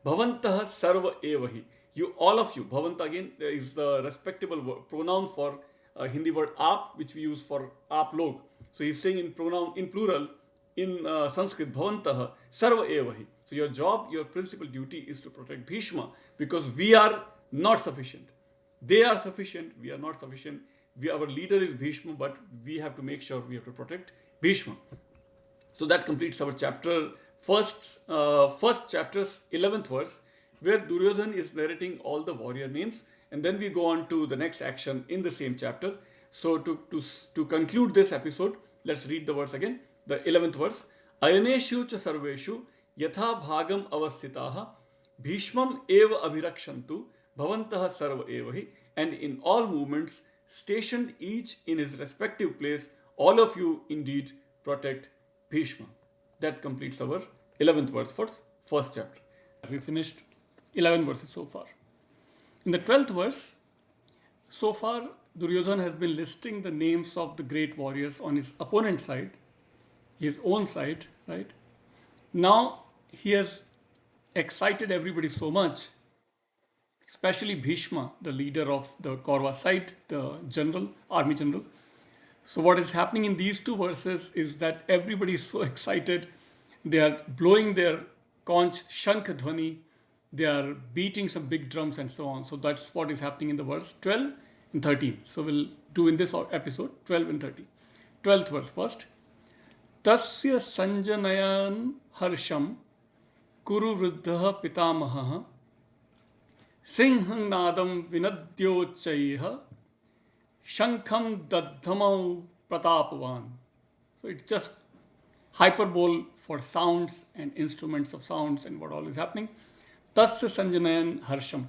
Bhavantaha sarva eva hi. You, all of you. Bhavanta again is the respectable pronoun for Hindi word aap, which we use for aap log. So he's saying in pronoun, in plural, in Sanskrit, bhavantah sarva evahi. So your job, your principal duty is to protect Bhishma, because we are not sufficient. They are sufficient, we are not sufficient. Our leader is Bhishma, but we have to make sure we have to protect Bhishma. So that completes our chapter, first chapter's 11th verse, where Duryodhan is narrating all the warrior names, and then we go on to the next action in the same chapter. So to conclude this episode, let's read the verse again. The 11th verse. Ayaneshu cha sarveshu yatha bhagam avasthitaha bhishmam eva abhirakshantu bhavantah sarva evahi. And in all movements, stationed each in his respective place, all of you indeed protect Bhishma. That completes our 11th verse for first chapter. We finished 11 verses so far. In the 12th verse, so far Duryodhan has been listing the names of the great warriors on his opponent's side, his own side, right? Now he has excited everybody so much, especially Bhishma, the leader of the Kaurava side, the general, army general. So what is happening in these two verses is that everybody is so excited. They are blowing their conch, shankh dhvani. They are beating some big drums and so on. So that's what is happening in the verse 12 and 13. So we'll do in this episode 12 and 13. 12th verse first. Tasya sanjanayan harsham kuru vruddha pitamaha singhang nadam vinadyochaiha shankham daddhamau pratapavan. So it's just hyperbole for sounds and instruments of sounds and what all is happening. Tasya sanjanayan harsham,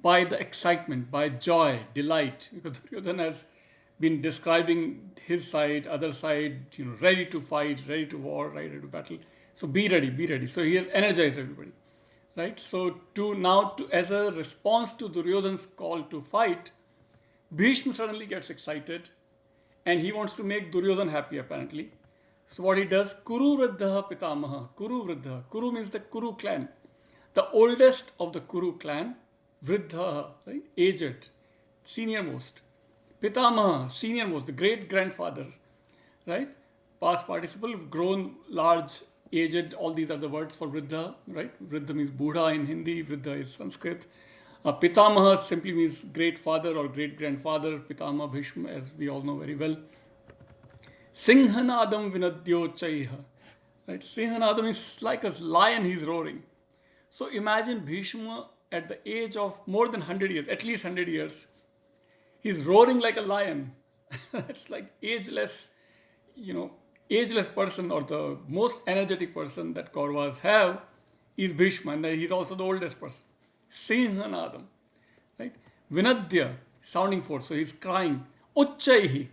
by the excitement, by joy, delight, because Duryodhana has been describing his side, other side, ready to fight, ready to war, ready to battle. So be ready, be ready. So he has energized everybody, right? So as a response to Duryodhana's call to fight, Bhishma suddenly gets excited and he wants to make Duryodhana happy apparently. So what he does, Kuru Vruddha Pitamaha, Kuru Vruddha. Kuru means the Kuru clan. The oldest of the Kuru clan, Vruddha, right? Aged, seniormost. Pitamaha, seniormost, the great grandfather, right? Past participle, grown, large, aged, all these are the words for Vruddha, right? Vruddha means Buddha in Hindi, Vruddha is Sanskrit. Pitamaha simply means great father or great grandfather, Pitamaha Bhishma, as we all know very well. Singhanadam vinadyo chaiha, right? Singhanadam is like a lion, he's roaring. So imagine Bhishma at the age of more than 100 years, at least 100 years. He's roaring like a lion. It's like ageless person or the most energetic person that Kauravas have is Bhishma, and he's also the oldest person. Singhanadam, right? Vinadya, sounding forth. So he's crying. Uchchaihi.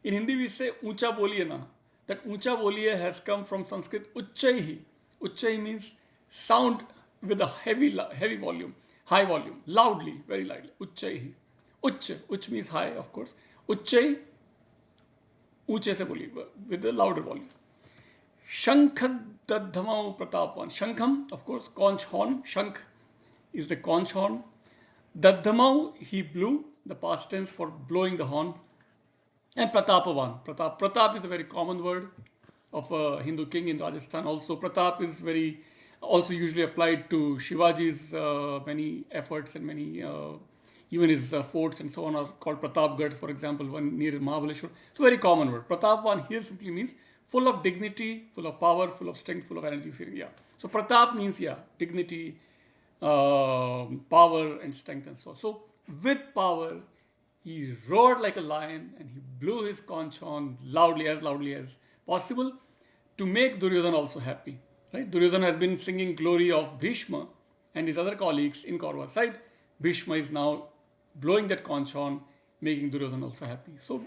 In Hindi we say Ucha boliye na. That Ucha boliye has come from Sanskrit Uchchaihi. Uchchai means sound with a heavy volume, high volume, loudly, very loudly. Uchchaihi. Uch means high, of course. Uchchai, Uche se boliye, with a louder volume. Shankhad daddhamau pratapvan. Shankham, of course, conch horn. Shankh is the conch horn. Daddhamau, he blew, the past tense for blowing the horn. And Pratapavan. Pratap is a very common word of a Hindu king in Rajasthan. Also, Pratap is also usually applied to Shivaji's many efforts and many, even his forts and so on are called Pratapgarh, for example, one near Mahabaleshwar. It's a very common word. Pratapavan here simply means full of dignity, full of power, full of strength, full of energy. Yeah. So Pratap means, dignity, power and strength and so on. So with power, he roared like a lion and he blew his conch horn loudly as possible to make Duryodhana also happy. Right? Duryodhana has been singing glory of Bhishma and his other colleagues in Kaurava's side. Bhishma is now blowing that conch horn, making Duryodhana also happy. So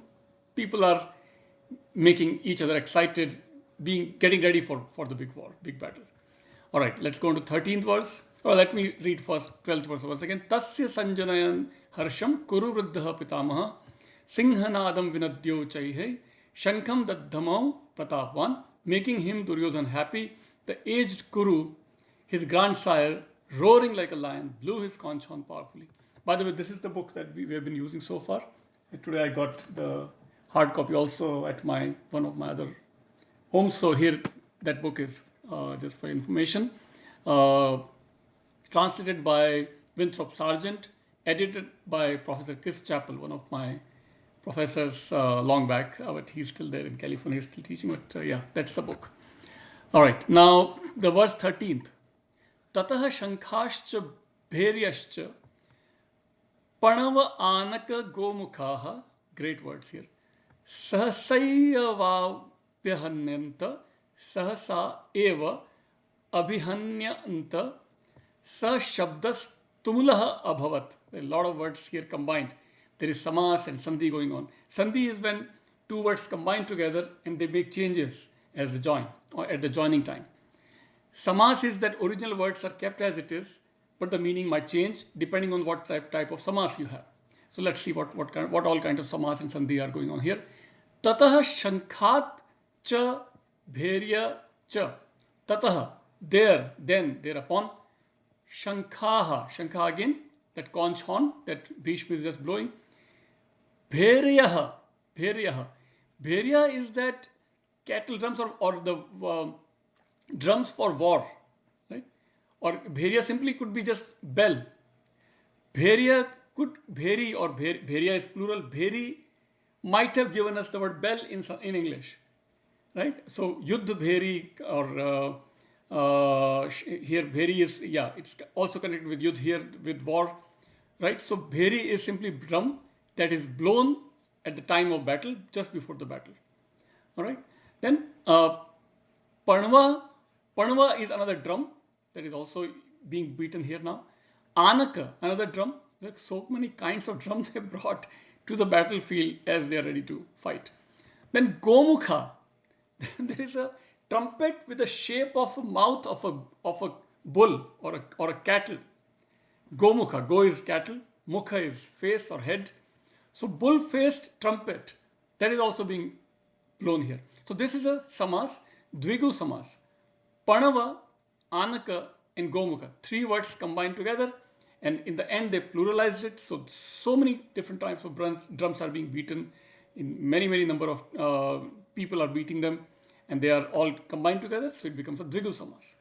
people are making each other excited, getting ready for the big war, big battle. All right, let's go on to 13th verse. Or let me read first 12th verse once again. Tasya sanjanayan harsham kuru vruddha pitamaha singhanadam vinadyo chaihe shankham daddhamau pratapvan, making him Duryodhana happy. The aged Kuru, his grandsire, roaring like a lion, blew his conch horn powerfully. By the way, this is the book that we have been using so far. Today I got the hard copy also at one of my other homes. So here, that book is just for information. Translated by Winthrop Sargent, edited by Professor Chris Chappell, one of my professors long back, but he's still there in California, he's still teaching, but yeah, that's the book. All right, now the verse 13th. Tataha shankhascha bheryascha panava anaka gomukhaha, great words here, sahasayavabhyahanyanta sahasa eva abhihanyanta sa shabdas tumulaha abhavat. There are a lot of words here combined. There is samas and sandhi going on. Sandhi is when two words combine together and they make changes as they join or at the joining time. Samas is that original words are kept as it is, but the meaning might change depending on what type of samas you have. So let's see what all kinds of samas and sandhi are going on here. Tataha shankhat cha bherya cha. Tataha, there, then, thereupon. Shankhaha, shankha again, that conch horn that Bhishma is just blowing. Bheryaha, bheryaha. Bherya is that cattle drums or the drums for war, right? Or bherya simply could be just bell. Bherya could, bheri or bherya is plural. Bheri might have given us the word bell in English, right? So yuddh bheri or here bheri is, yeah, it's also connected with yuddh here with war, right? So bheri is simply drum that is blown at the time of battle, just before the battle. All right. Then panva is another drum that is also being beaten here now. Anaka, another drum. There's so many kinds of drums they brought to the battlefield as they are ready to fight. Then gomukha, there is a trumpet with the shape of a mouth of a bull or a cattle. Gomukha, go is cattle, mukha is face or head. So bull-faced trumpet, that is also being blown here. So this is a samas, dvigu samas. Panava, anaka, and gomukha. Three words combined together, and in the end they pluralized it. So many different types of drums are being beaten. In many number of people are beating them, and they are all combined together. So it becomes a dvigu samas.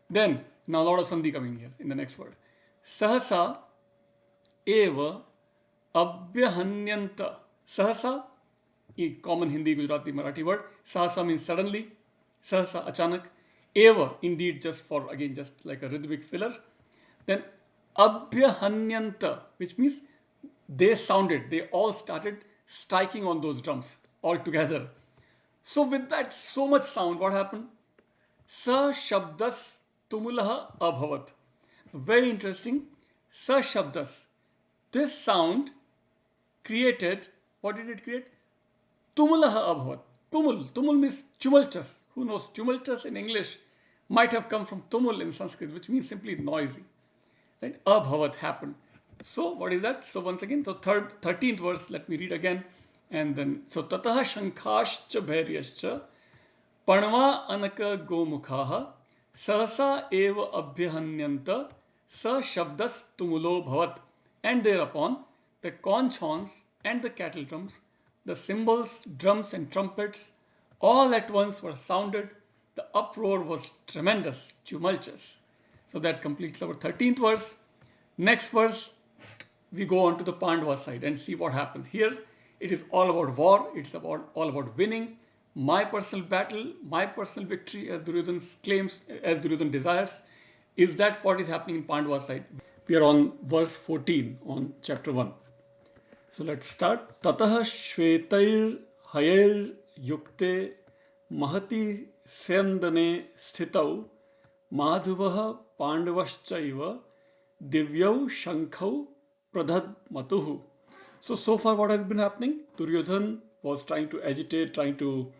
Then now a lot of sandhi coming here in the next word. Sahasa eva abhyahanyanta. Sahasa, a common Hindi, Gujarati, Marathi word. Sahasa means suddenly. Sahasa, achanak. Eva, indeed, just like a rhythmic filler. Then abhyahanyanta, which means they all started striking on those drums all together. So with that so much sound, what happened? Sa shabdas tumulaha abhavat. Very interesting. Sa shabdas. This sound created, what did it create? Tumulaha abhavat. Tumul means tumultuous. Who knows? Tumultuous in English might have come from tumul in Sanskrit, which means simply noisy. Right? Abhavat happened. So what is that? So once again, so 13th verse, let me read again. And then, so tataha shankhascha bhairyascha panva anaka gomukhaha sahasa eva abhyahanyanta sa shabdas tumulo bhavat. And thereupon, the conch horns and the cattle drums, the cymbals, drums and trumpets, all at once were sounded. The uproar was tremendous, tumultuous. So that completes our 13th verse. Next verse, we go on to the Pandava side and see what happens. Here, it is all about war. It's all about winning. My personal battle, my personal victory, as Duryodhan claims, as Duryodhan desires. Is that what is happening in Pandava side? We are on verse 14 on chapter 1. So let's start. Tataha shvetair hayair yukte mahati sendane sthitau madhuvaha pandavaschaiva divyau shankhau pradhad matuhu. So far what has been happening? Duryodhan was trying to agitate, trying to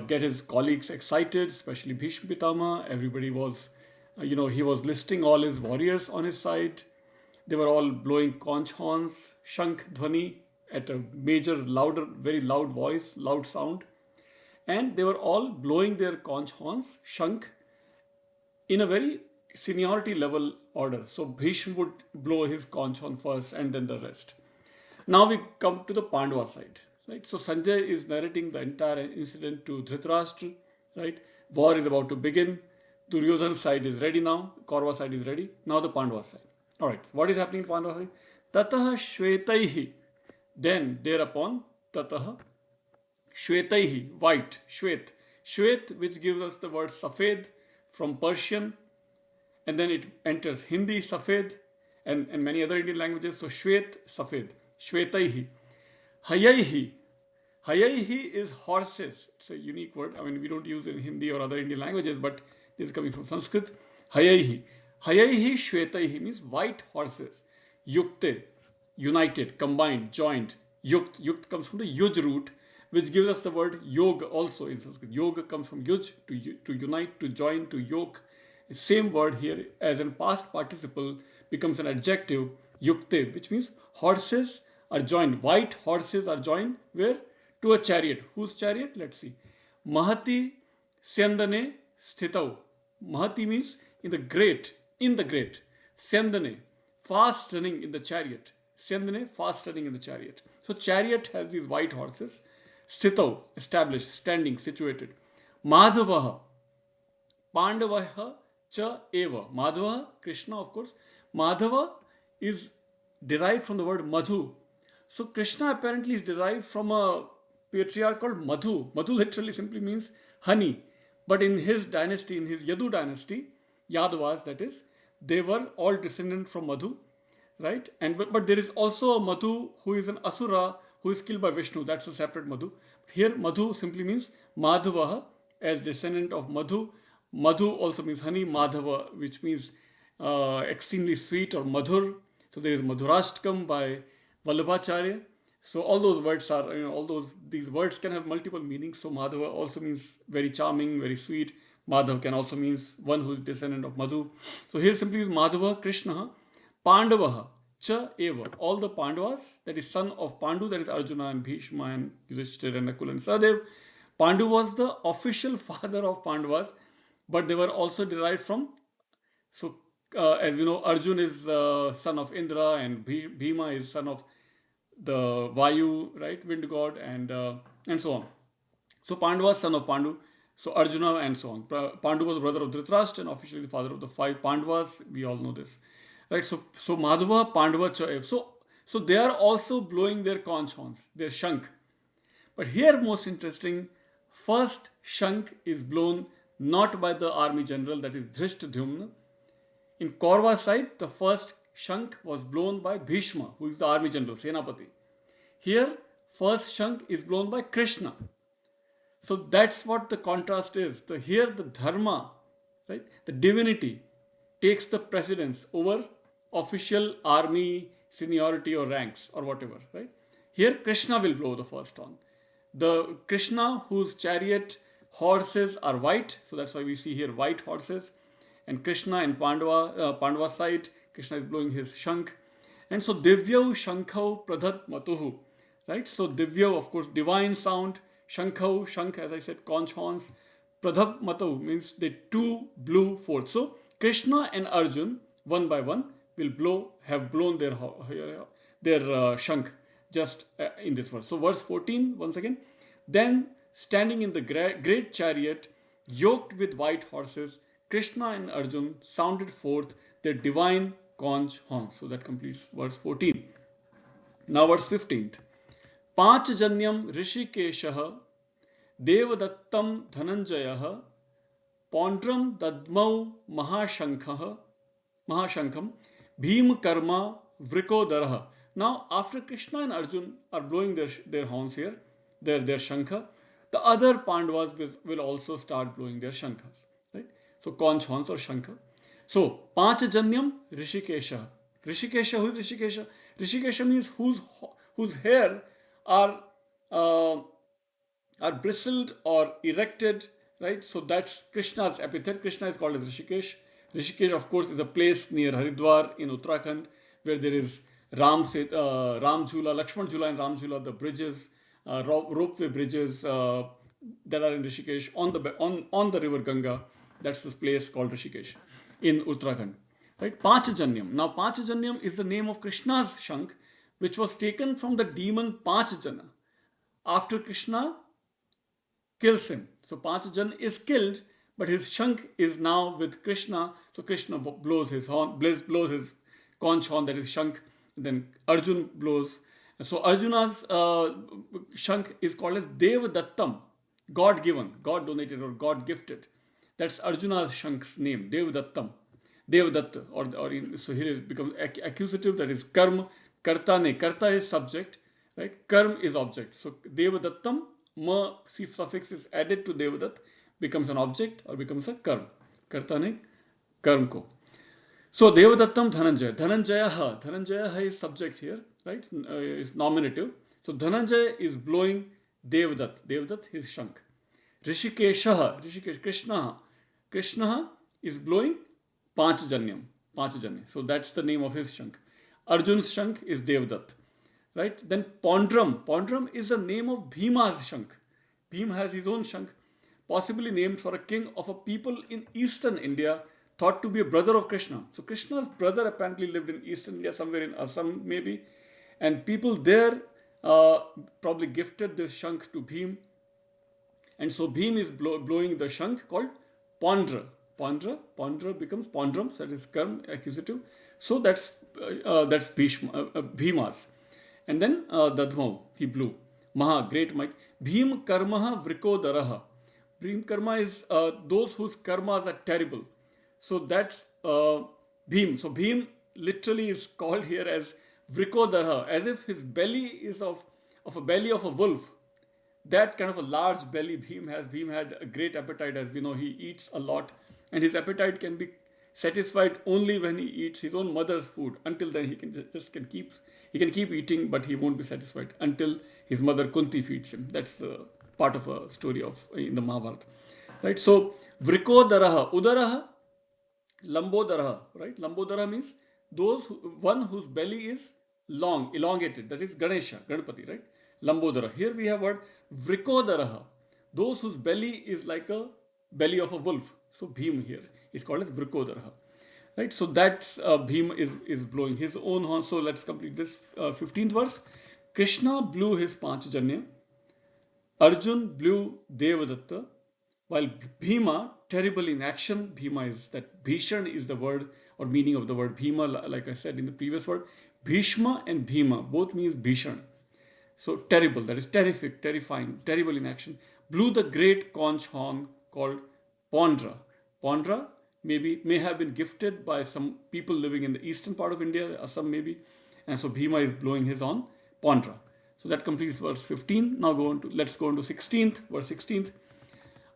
get his colleagues excited, especially Bhishma Pitama. Everybody was, he was listing all his warriors on his side. They were all blowing conch horns, shankh dhvani, at a major, louder, very loud voice, loud sound. And they were all blowing their conch horns, shankh, in a very seniority level order. So Bhishma would blow his conch horn first and then the rest. Now we come to the Pandava side. right? So Sanjay is narrating the entire incident to Dhritarashtra, right? War is about to begin. Duryodhana's side is ready now. Kaurava side is ready. Now the Pandava side. All right. What is happening in Pandava side? Tataha shvetaihi. Then thereupon, tataha shvetaihi, white, shvet. Shvet, which gives us the word safed from Persian, and then it enters Hindi, safed, and many other Indian languages. So shvet, safed, shvetaihi. Hayaihi. Hayaihi is horses. It's a unique word. I mean, we don't use it in Hindi or other Indian languages, but this is coming from Sanskrit. Hayaihi. Hayaihi shvetaihi means white horses. Yukte, united, combined, joined. Yukt. Yukt comes from the yuj root, which gives us the word yog also in Sanskrit. Yoga comes from yuj, to unite, to join, to yoke. The same word here as in past participle becomes an adjective, yukte, which means horses are joined. White horses are joined where? To a chariot. Whose chariot? Let's see. Mahati Syandane Sthitau. Mahati means in the great. Syandane, fast running in the chariot. Syandane, fast running in the chariot. So chariot has these white horses. Sthitau, established, standing, situated. Madhavaha, Pandavaha cha eva. Madhava, Krishna, of course. Madhava is derived from the word Madhu. So Krishna apparently is derived from a patriarch called Madhu. Madhu literally simply means honey. But in his dynasty, in his Yadu dynasty, Yadavas that is, they were all descendant from Madhu, right? And but there is also a Madhu who is an Asura who is killed by Vishnu. That's a separate Madhu. Here Madhu simply means Madhavaha as descendant of Madhu. Madhu also means honey, Madhava, which means extremely sweet or Madhur. So there is Madhurashtakam by Vallabhacharya. So all those words are, these words can have multiple meanings. So Madhava also means very charming, very sweet. Madhav can also means one who is descendant of Madhu. So here simply is Madhava, Krishna, Pandavaha, cha eva. All the Pandavas, that is son of Pandu, that is Arjuna and Bhishma and Yudhishthira and Nakul and Sahadev. Pandu was the official father of Pandavas, but they were also derived from, so as we know, Arjun is son of Indra and Bhima is son of the Vayu, right, wind god, and so on. So Pandu was son of Pandu, so Arjuna and so on. Pandu was the brother of Dhritarashtra and officially the father of the 5 Pandavas. We all know this, right? So Madhava, Pandava, Chaev. So they are also blowing their conch horns, their shank. But here, most interesting, first shank is blown not by the army general, that is Dhrishtadyumna. In Kaurva side, the first shank was blown by Bhishma, who is the army general, Senapati. Here, first shank is blown by Krishna. So that's what the contrast is. Here the dharma, right, the divinity takes the precedence over official army seniority or ranks or whatever, right? Here Krishna will blow the first horn. The Krishna whose chariot horses are white, so that's why we see here white horses. And Krishna in Pandava side, Krishna is blowing his shank. And so Divyau Shankau Pradhat Matuhu, right? So Divyau, of course, divine sound. Shankau, shank, as I said, conch horns. Pradhat Matuhu means they two blew forth. So Krishna and Arjun, one by one, have blown their shank just in this verse. So verse 14, once again. Then standing in the great chariot, yoked with white horses, Krishna and Arjun sounded forth their divine conch horns. So that completes verse 14. Now verse 15th. Panchajanyam Rishikeshah Devadattam Dhananjayah Pondram Dadmau Mahashankham Bhim Karma Vrikodaraha. Now after Krishna and Arjun are blowing their horns here, their shankha, the other Pandavas will also start blowing their shankhas. Right? So conch horns or shankha. So Panchajanyam Rishikesha. Rishikesha, who is Rishikesha? Rishikesha means whose hair are bristled or erected, right? So that's Krishna's epithet. Krishna is called as Rishikesh. Rishikesh, of course, is a place near Haridwar in Uttarakhand where there is Ram Jhula, Lakshman Jhula and Ram Jhula, the bridges, ropeway bridges that are in Rishikesh on the river Ganga. That's this place called Rishikesh in Uttarakhand. Right? Panchajanyam. Now Panchajanyam is the name of Krishna's shank, which was taken from the demon Panchajana. after Krishna kills him. So Panchajan is killed, but his shank is now with Krishna. So Krishna blows his horn, blows his conch horn, that is shank. Then Arjun blows. So Arjuna's shank is called as Deva Dattam, God given, God donated or God gifted. That's Arjuna's shank's name, Deva Dattam. Devadatta, so here it becomes accusative, that is karma, kartane. Karta is subject, right? Karm is object. So Devadattam, ma suffix is added to Devadatt, becomes an object or becomes a karm. Kartane, karm ko. So Devadattam Dhananjaya. Dhananjaya is subject here, right? Is nominative. So Dhananjaya is blowing Devadatt. Devadatt, his shank. Rishikesh, Krishna is blowing Panchajanyam. So that's the name of his shank. Arjun's shank is Devadatt. Right? Then Pondram is the name of Bhima's shank. Bhima has his own shank, possibly named for a king of a people in eastern India, thought to be a brother of Krishna. So Krishna's brother apparently lived in eastern India, somewhere in Assam maybe. And people there probably gifted this shank to Bhim. And so Bhim is blowing the shank called Pondra. Pondra becomes Pondram, that is karm, accusative. So that's Bhima's. And then Dadmau, he blew. Maha, great Mike. Bhim karmaha vrikodaraha. Bhim karma is those whose karmas are terrible. So that's Bhim. So Bhim literally is called here as vrikodaraha, as if his belly is of a belly of a wolf. That kind of a large belly Bhim has. Bhim had a great appetite, as we know. He eats a lot, and his appetite can be satisfied only when he eats his own mother's food. Until then, he can keep eating, but he won't be satisfied until his mother Kunti feeds him. That's part of a story in the Mahabharata, right? So vrikodaraha, udaraha, lambodaraha, right? Lambodaraha means one whose belly is long, elongated. That is Ganesha, Ganpati, right? Lambodara. Here we have word vrikodaraha, those whose belly is like a belly of a wolf. So Bhim here is called as vrikodaraha, right? So that's Bhim is blowing his own horn. So let's complete this 15th verse. Krishna blew his Panchajanya, Arjun blew Devadatta, while Bhima, terrible in action. Bhima is that Bhishan is the word or meaning of the word Bhima, like I said in the previous word. Bhishma and Bhima both means Bhishan. So terrible, that is terrific, terrifying, terrible in action. Blew the great conch horn called Pondra. Pondra may have been gifted by some people living in the eastern part of India, Assam maybe. And so Bhima is blowing his horn, Pondra. So that completes verse 15. Now let's go on to 16th, verse 16th.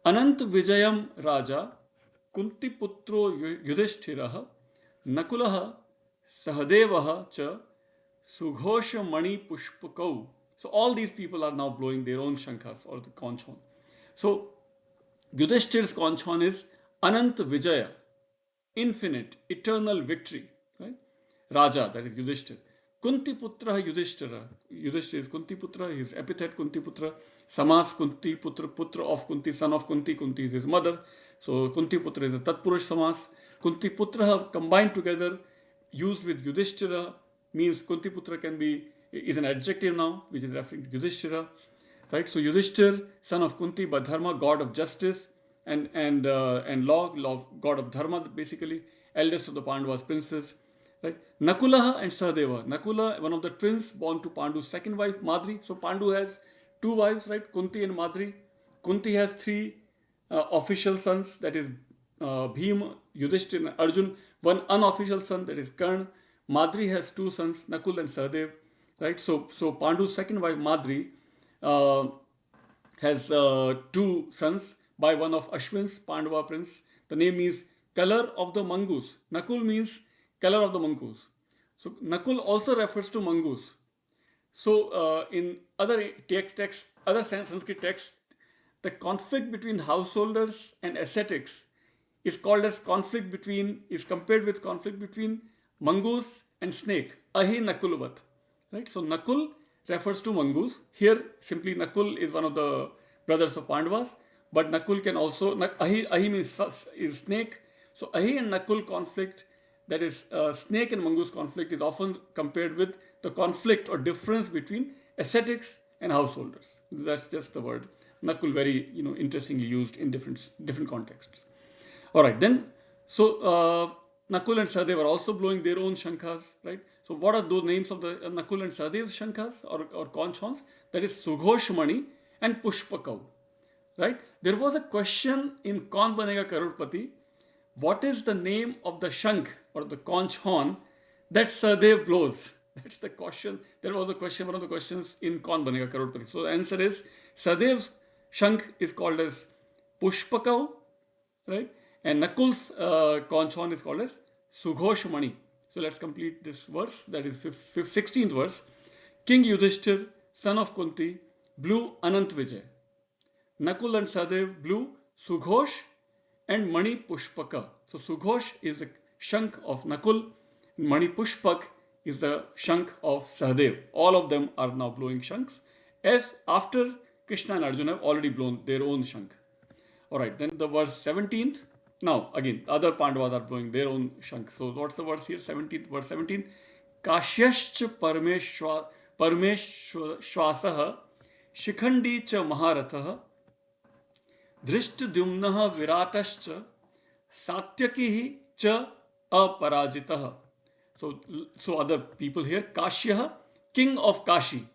Anant Vijayam Raja Kunti Putro Yudhishthiraha Nakulaha Sahadevaha Cha Sughosha Mani Pushpakau. So all these people are now blowing their own shankhas or the conch horn. So Yudhishthir's conch horn is Anant Vijaya, infinite, eternal victory, right? Raja, that is Yudhishthir. Kunti Putra Yudhishthira. Yudhishthir is Kunti Putra, his epithet Kunti Putra. Samas Kunti Putra of Kunti, son of Kunti. Kunti is his mother. So Kunti Putra is a Tatpurush Samas. Kunti Putra have combined together, used with Yudhishthira, means Kunti Putra is an adjective now, which is referring to Yudhishthira, right? So Yudhishthir, son of Kunti, but Dharma, god of justice and law, god of Dharma, basically, eldest of the Pandavas, princes, right? Nakulaha and Sahadeva. Nakula, one of the twins born to Pandu's second wife, Madri. So Pandu has two wives, right? Kunti and Madri. Kunti has three official sons, that is Bhima, Yudhishthir, and Arjun. One unofficial son, that is Karna. Madri has two sons, Nakul and Sahadev. Right, so Pandu's second wife Madri has two sons by one of Ashwin's Pandava prince. The name means color of the mongoose. Nakul means color of the mongoose. So Nakul also refers to mongoose. So in other texts, other Sanskrit texts, the conflict between householders and ascetics is compared with conflict between mongoose and snake. Ahi Nakuluvat. Right? So Nakul refers to mongoose. Here simply Nakul is one of the brothers of Pandavas, but Nakul can also, Ahi means is snake. So Ahi and Nakul conflict, that is snake and mongoose conflict, is often compared with the conflict or difference between ascetics and householders. That's just the word. Nakul, very interestingly used in different contexts. All right, then, so Nakul and Sahadev are also blowing their own shankhas, right? So what are those names of the Nakul and Sahadev shankhas or conch horns? That is Sughoshmani and Pushpakau, right? There was a question in Kaun Banega Karorpati, what is the name of the shankh or the conch horn that Sahadev blows? That's the question. That was the question, one of the questions in Kaun Banega Karorpati. So the answer is Sahadev's shankh is called as Pushpakau, right? And Nakul's conch horn is called as Sughoshmani. So let's complete this verse. That is 16th verse. King Yudhishthir, son of Kunti, blew Anant Vijay. Nakul and Sahadev blew Sughosh and Mani Pushpaka. So Sughosh is the shankh of Nakul, Mani Pushpak is the shankh of Sahadev. All of them are now blowing shankhs, as after Krishna and Arjuna have already blown their own shankh. Alright, then the verse 17th. Now again, other Pandavas are blowing their own shankh. So what's the verse here? 17th, verse 17. Kashyascha Parmeshwasaha Shikhandi cha Maharatha Drishtdyumnah Viratascha Satyaki cha Aparajitah. So other people here. Kashya, king of Kashi,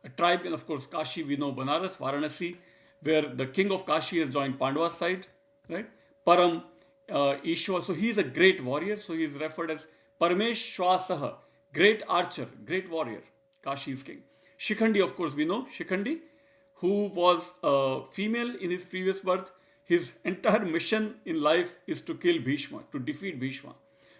a tribe, and of course Kashi, we know Banaras, Varanasi, where the king of Kashi has joined Pandava's side, right? Param Ishwa, so he is a great warrior, so he is referred as Parameshwasaha, great archer, great warrior, Kashi's king. Shikhandi, of course, we know Shikhandi, who was a female in his previous birth. His entire mission in life is to kill Bhishma, to defeat Bhishma.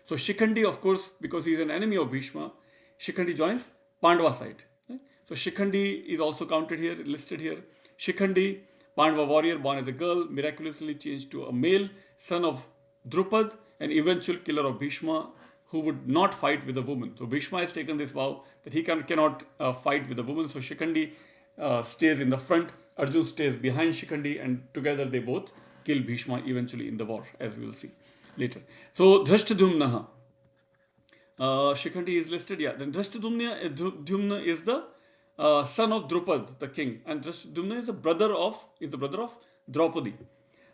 So Shikhandi, of course, because he is an enemy of Bhishma, Shikhandi joins Pandava side. Right? So Shikhandi is also counted here, listed here. Shikhandi, Pandava warrior, born as a girl, miraculously changed to a male, son of Drupad, and eventual killer of Bhishma, who would not fight with a woman. So Bhishma has taken this vow that he cannot fight with a woman. So Shikhandi stays in the front, Arjun stays behind Shikhandi, and together they both kill Bhishma eventually in the war, as we will see later. So Drishtdyumna, Shikhandi is listed. Yeah, then Drishtdyumna is the son of Drupad, the king, and Drishtdyumna is the brother of Draupadi,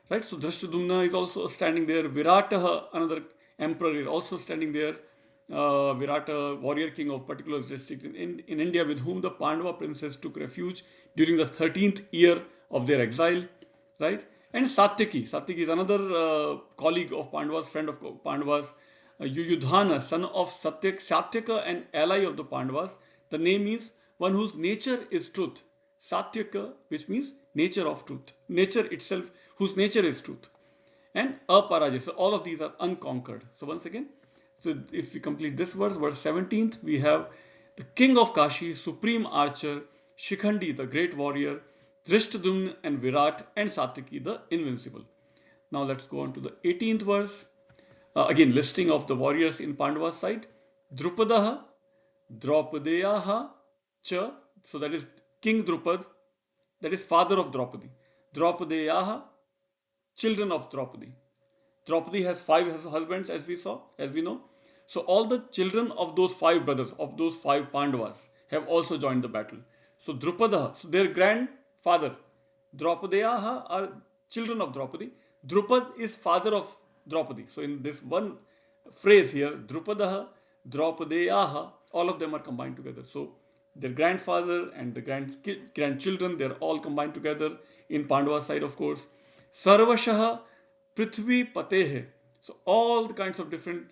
right? So Drishtdyumna is also standing there. Virataha, another emperor, is also standing there. Virata, warrior king of particular district in India, with whom the Pandava princes took refuge during the 13th year of their exile, right? And Satyaki is another colleague of Pandavas, friend of Pandavas. Yuyudhana, son of Satyaka, an ally of the Pandavas. The name means one whose nature is truth. Satyaka, which means nature of truth. Nature itself, whose nature is truth. And Aparajay. So all of these are unconquered. So once again, so if we complete this verse 17th, we have the king of Kashi, supreme archer, Shikhandi, the great warrior, Drishtdyumna and Virat, and Satyaki, the invincible. Now let's go on to the 18th verse. Again, listing of the warriors in Pandava's side. Drupadaha, Draupadeyaha cha, so that is King Drupad, that is father of Draupadi. Draupadeyaha, children of Draupadi. Draupadi has 5 husbands, as we know. So all the children of those 5 brothers, of those 5 Pandavas, have also joined the battle. So Drupadaha, so their grandfather, Draupadeyaha are children of Draupadi. Drupad is father of Draupadi. So in this one phrase here, Drupadaha, Draupadeyaha, all of them are combined together. So their grandfather and the grandchildren, they're all combined together in Pandava side, of course. Sarvashaha Prithvi Patehe. So all the kinds of different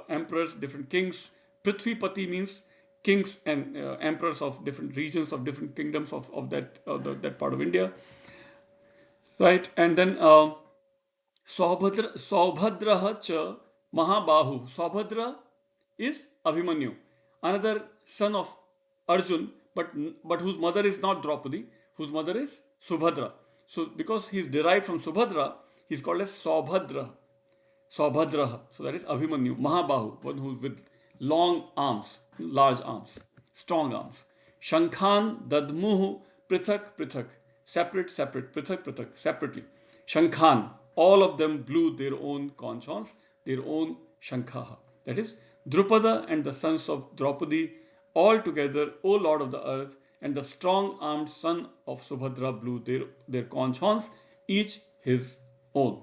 emperors, different kings. Prithvi Pati means kings and emperors of different regions, of different kingdoms of that part of India. Right? And then Saubhadraha cha Mahabahu. Saubhadra is Abhimanyu, another son of Arjun, but whose mother is not Draupadi, whose mother is Subhadra. So because he is derived from Subhadra, he is called as Saubhadraha. So that is Abhimanyu, Mahabahu, one who is with long arms, large arms, strong arms. Shankhan Dadmuhu Prithak, separate, Prithak, separately. Shankhan, all of them blew their own conch horns, their own Shankhaha. That is Drupada and the sons of Draupadi, all together, O Lord of the earth, and the strong-armed son of Subhadra blew their conch horns, each his own.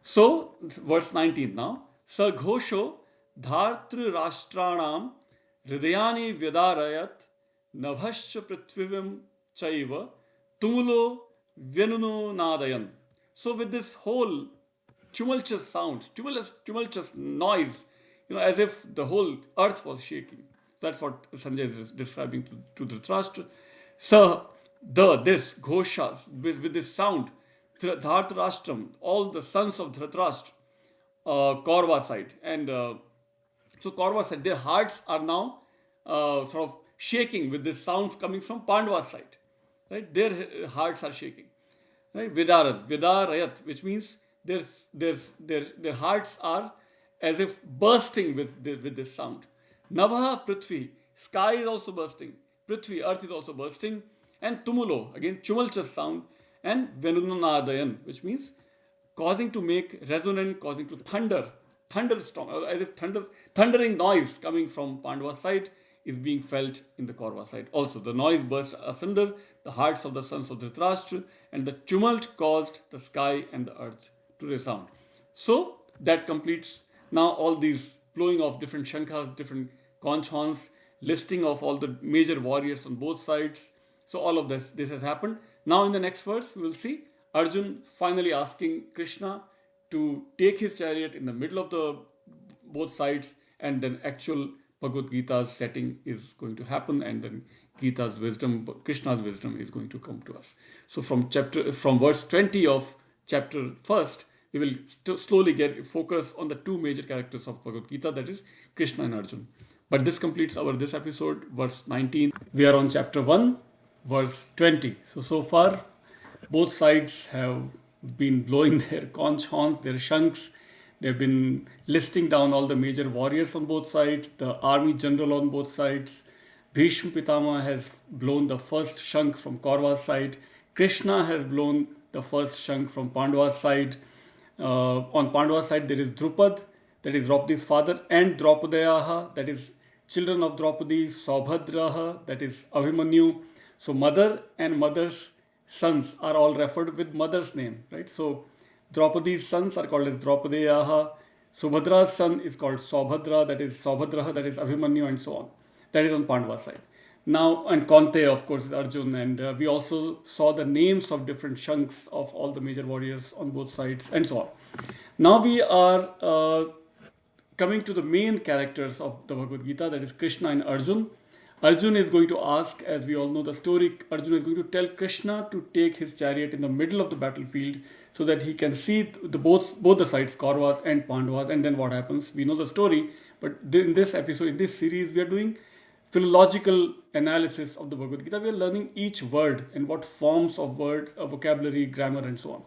So, verse 19 now. Saghosho dhartru rashtranam hridayani vyadarayat nabhasya prithvivim chaiva tumulo vyanuno nadayan. So, with this whole tumultuous sound, tumultuous noise, as if the whole earth was shaking. That's what Sanjay is describing to Dhritarashtra. So, this ghoshas, with this sound, Dhritarashtra, all the sons of Dhritarashtra, Kaurva side, and so Kaurva side, their hearts are now sort of shaking with this sound coming from Pandava side, right? Their hearts are shaking, right? Vidarayat, which means their hearts are as if bursting with this sound. Nabha Prithvi, sky is also bursting. Prithvi, earth is also bursting. And Tumulo, again, tumultuous sound. And Venunadayan, which means causing to make resonant, causing to thunderstorm, as if thundering noise coming from Pandava side is being felt in the Kaurva side. Also, the noise burst asunder the hearts of the sons of Dhritarashtra, and the tumult caused the sky and the earth to resound. So, that completes now all these blowing of different shankhas, different conch horns, listing of all the major warriors on both sides. So all of this has happened. Now in the next verse, we will see Arjun finally asking Krishna to take his chariot in the middle of the both sides, and then actual Bhagavad Gita's setting is going to happen, and then Gita's wisdom, Krishna's wisdom is going to come to us. So from verse 20 of chapter 1st, we will slowly get focus on the two major characters of Bhagavad Gita, that is Krishna and Arjun. But this completes this episode, verse 19. We are on chapter 1, verse 20. So far, both sides have been blowing their conch horns, their shanks. They've been listing down all the major warriors on both sides, the army general on both sides. Bhishma Pitama has blown the first shank from Kaurva's side. Krishna has blown the first shank from Pandava's side. On Pandava's side, there is Drupad, that is Draupadi's father, and Draupadayaha, that is children of Draupadi, Saubhadraha, that is Abhimanyu. So mother and mother's sons are all referred with mother's name, right? So Draupadi's sons are called as Draupadayaha. Subhadra's son is called Saubhadra, that is Saubhadraha, that is Abhimanyu, and so on. That is on Pandava's side. Now, and Kante, of course, is Arjun, and we also saw the names of different chunks of all the major warriors on both sides, and so on. Now we are coming to the main characters of the Bhagavad Gita, that is Krishna and Arjun. Arjun is going to ask, as we all know the story, Arjun is going to tell Krishna to take his chariot in the middle of the battlefield so that he can see both the sides, Kauravas and Pandavas, and then what happens. We know the story, but in this episode, in this series, we are doing philological analysis of the Bhagavad Gita. We are learning each word and what forms of words, vocabulary, grammar, and so on.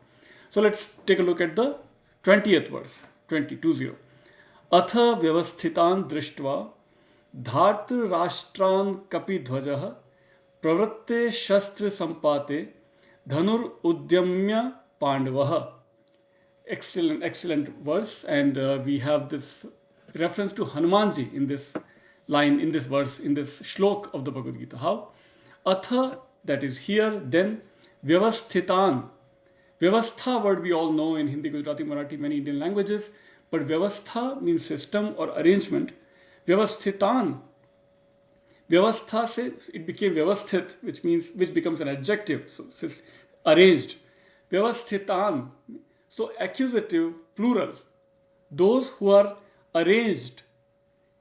So let's take a look at the 20th verse, 20. Atha vyavasthitan drishtva dhartr rashtran kapi dhvajah pravritte shastra sampate dhanur udyamya pandavah. Excellent verse, and we have this reference to Hanumanji in this line, in this verse, in this shlok of the Bhagavad Gita. How? Atha, that is here, then vyavasthitan. Vyavastha word we all know in Hindi, Gujarati, Marathi, many Indian languages, but vyavastha means system or arrangement. Vyavasthitan. Vyavastha se it became vyavasthit, which becomes an adjective. So arranged. Vyavasthitan. So accusative, plural. Those who are arranged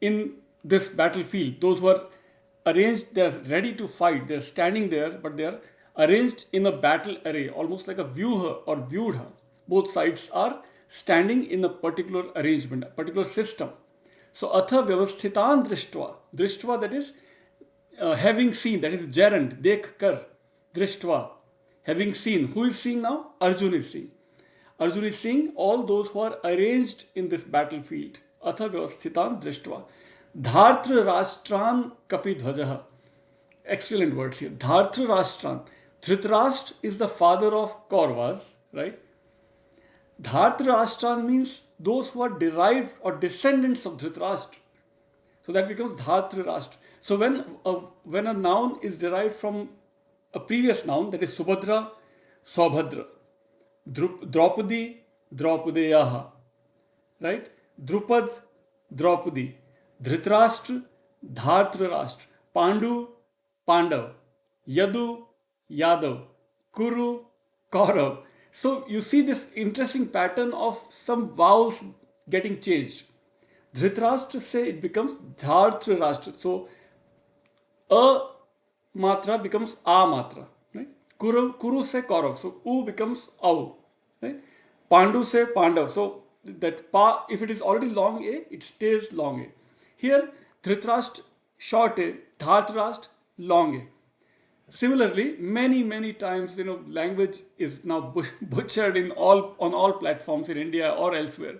in this battlefield, those who are arranged, they are ready to fight, they are standing there, but they are arranged in a battle array, almost like a vyuha or vyudha. Both sides are standing in a particular arrangement, a particular system. So atha vyavasthitan drishtva. Drishtva, that is having seen, that is gerund, dekh kar, drishtva. Having seen. Who is seeing now? Arjun is seeing. Arjun is seeing all those who are arranged in this battlefield. Atha vyavasthitan drishtva. Dhartra rashtran kapi dhvajah. Excellent words here. Dhartra rashtran. Dhritarashtra is the father of Kauravas, right? Dhartra rashtran means those who are derived or descendants of Dhritarashtra. So that becomes Dhatra Rashtra. So when a noun is derived from a previous noun, that is Subhadra, Saubhadra, Draupadi, Draupadeyaha, right? Drupad, Draupadi, Dhritarashtra, Dhartarashtra, Pandu, Pandav, Yadu, Yadav, Kuru, Kaurav. So you see this interesting pattern of some vowels getting changed. Dhritarashtra say it becomes Dhartarashtra. So a matra becomes a matra. Right? Kuru say Kaurav. So u becomes au. Right? Pandu say Pandav. So that pa, if it is already long a, it stays long a. Here Dhritarashtra short a, Dhartarashtra long a. Similarly, many times, language is now butchered on all platforms in India or elsewhere.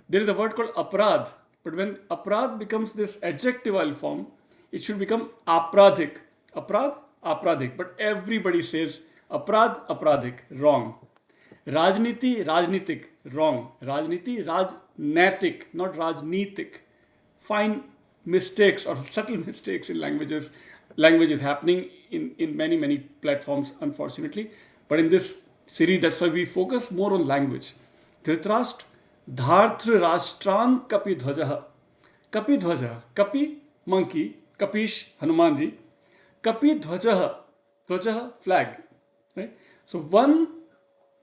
There is a word called aparadh, but when aparadh becomes this adjectival form, it should become apradhik. Aparadh, apradhik. But everybody says aparadh, apradhik. Wrong. Rajniti, rajnitik. Wrong. Rajniti, rajnaitik, not rajnitik. Fine mistakes or subtle mistakes in languages. Language is happening in many platforms, unfortunately. But in this series, that's why we focus more on language. Dhritarashtra, Dhartra Rashtran Kapi Dhwajaha. Kapi Dhwajaha. Kapi, monkey. Kapish, Hanumanji. Kapi Dhwajaha. Dhwajaha, flag. Right? So one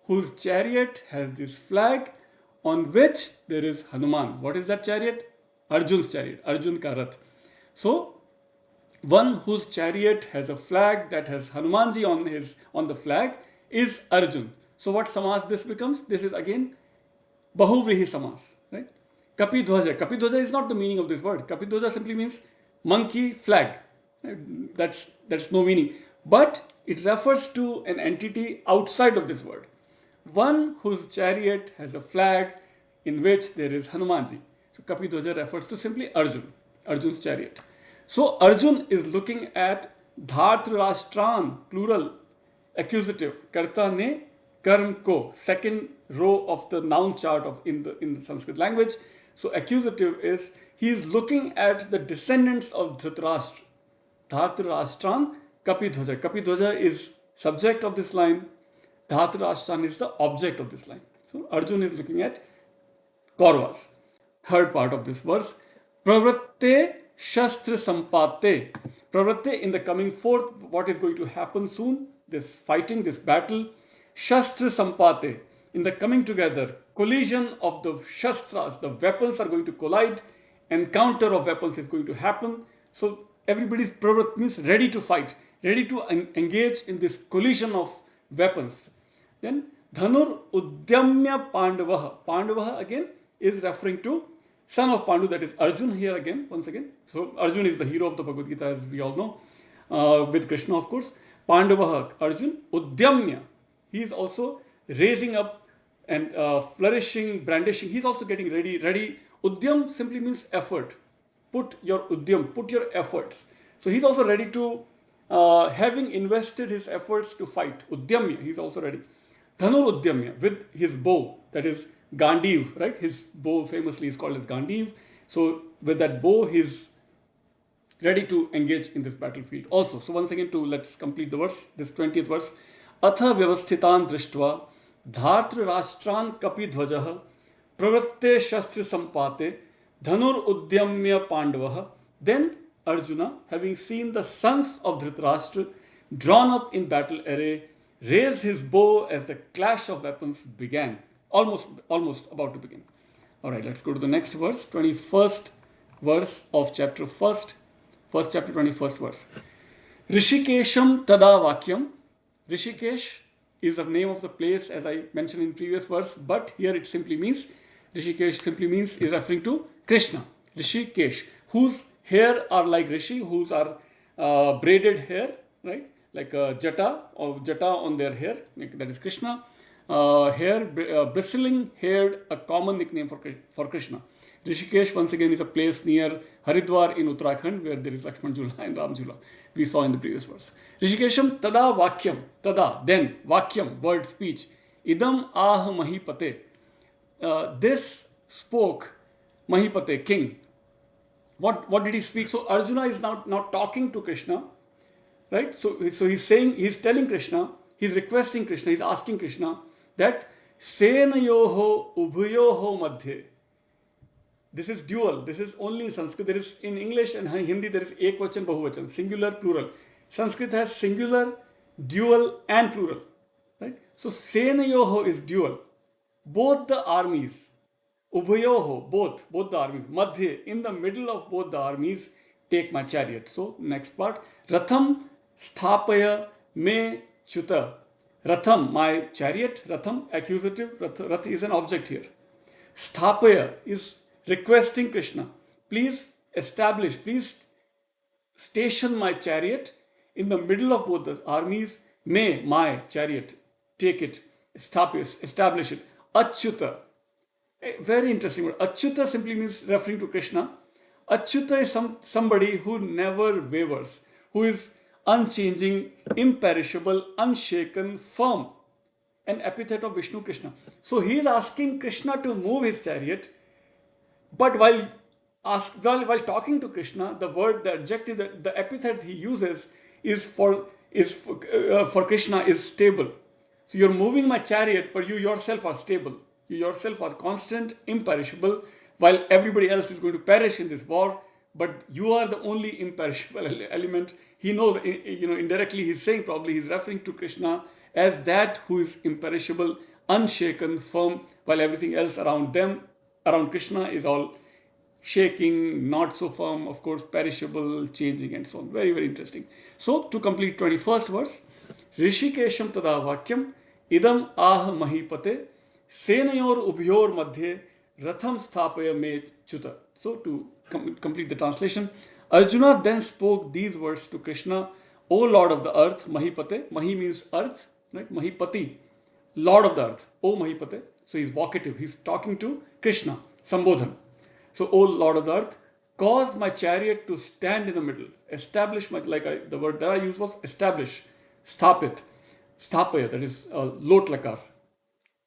whose chariot has this flag on which there is Hanuman. What is that chariot? Arjun's chariot. Arjun ka rath. So one whose chariot has a flag that has Hanumanji on the flag is Arjun. So what samas this becomes? This is again Bahuvrihi samas, right? Kapi Dhwaja. Kapi Dhwaja is not the meaning of this word. Kapi Dhwaja simply means monkey flag. Right? That's no meaning. But it refers to an entity outside of this word. One whose chariot has a flag in which there is Hanumanji. So Kapi Dhwaja refers to simply Arjun, Arjun's chariot. So Arjun is looking at Dhartarashtran, plural, accusative, karta ne karm ko, second row of the noun chart in the Sanskrit language. So accusative is, he is looking at the descendants of Dhritarashtra. Dhartarashtran, Kapi Dhwaja. Kapi Dhwaja is subject of this line. Dhartarashtran is the object of this line. So Arjun is looking at Kauravas. Third part of this verse. Pravratte Shastra Sampate. Pravratte, in the coming forth, what is going to happen soon? This fighting, this battle. Shastra Sampate. In the coming together, collision of the Shastras, the weapons are going to collide. Encounter of weapons is going to happen. So everybody's pravrat means ready to fight, ready to engage in this collision of weapons. Then Dhanur Udyamya Pandavaha. Pandavaha again is referring to son of Pandu, that is Arjun here again, once again. So Arjun is the hero of the Bhagavad Gita, as we all know, with Krishna, of course. Pandavaha, Arjun, Udyamya. He is also raising up and flourishing, brandishing. He's also getting ready. Udyam simply means effort. Put your udyam, put your efforts. So he's also ready to, having invested his efforts to fight. Udyamya, he's also ready. Dhanur Udyamya, with his bow, that is Gandiv, right? His bow famously is called as Gandiv. So with that bow, he's ready to engage in this battlefield also. So once again, let's complete the verse, this 20th verse. Atha vyavasthitan drishtva dhartra rashtran kapi dhvajah pravratte shastra sampate dhanur udyamya pandavaha. Then Arjuna, having seen the sons of Dhritarashtra drawn up in battle array, raised his bow as the clash of weapons began. Almost about to begin. All right, let's go to the next verse, 21st verse of chapter 1st chapter, 21st verse. Rishikesham tada vakyam. Rishikesh is the name of the place, as I mentioned in previous verse, but here it simply means, Rishikesh simply means, is referring to Krishna. Rishikesh, whose hair are like Rishi, whose are braided hair, right? Like a jata on their hair, that is Krishna. Hair, bristling haired, a common nickname for Krishna. Rishikesh, once again, is a place near Haridwar in Uttarakhand, where there is Lakshman Jhula and Ram Jhula. We saw in the previous verse. Rishikesham tada vakyam. Tada, then, vakyam, word, speech. Idam ah mahipate. This spoke Mahipate, king. What did he speak? So Arjuna is now talking to Krishna, right? So he's telling Krishna, he's requesting Krishna, he's asking Krishna that Senayoho Ubhuyoho Madhye. This is dual. This is only in Sanskrit. There is in English and Hindi there is ekvachan, bahuvachan, singular, plural. Sanskrit has singular, dual, and plural, right? So Senayoho is dual. Both the armies, Ubhayoho, both the armies, Madhye, in the middle of both the armies, take my chariot. So next part, Ratham Sthapaya Me Chuta. Ratham, my chariot. Ratham, accusative. Rath is an object here. Sthapaya is requesting Krishna, please please station my chariot in the middle of both the armies. May my chariot take it, establish it. Achyuta. A very interesting word. Achyuta simply means referring to Krishna. Achyuta is somebody who never wavers, who is unchanging, imperishable, unshaken, firm. An epithet of Vishnu Krishna. So he is asking Krishna to move his chariot, but while talking to Krishna, the adjective, the epithet he uses is for Krishna is stable. So you're moving my chariot, but you yourself are stable. You yourself are constant, imperishable, while everybody else is going to perish in this war. But you are the only imperishable element. He knows, indirectly he's saying, probably he's referring to Krishna as that who is imperishable, unshaken, firm, while everything else around Krishna is all shaking, not so firm, of course, perishable, changing, and so on. Very, very interesting. So, to complete 21st verse, Rishikesham tada vakyam idam ah mahipate senayor ubhyor madhye ratham sthapaya me chuta. So, to complete the translation, Arjuna then spoke these words to Krishna, O Lord of the earth, Mahipate. Mahi means earth, right? Mahipati, Lord of the earth, O Mahipate. So he's vocative, he's talking to Krishna, Sambodhan. So, O Lord of the earth, cause my chariot to stand in the middle. Establish the word that I used was establish, sthapit, sthapaya, that is lot lakar.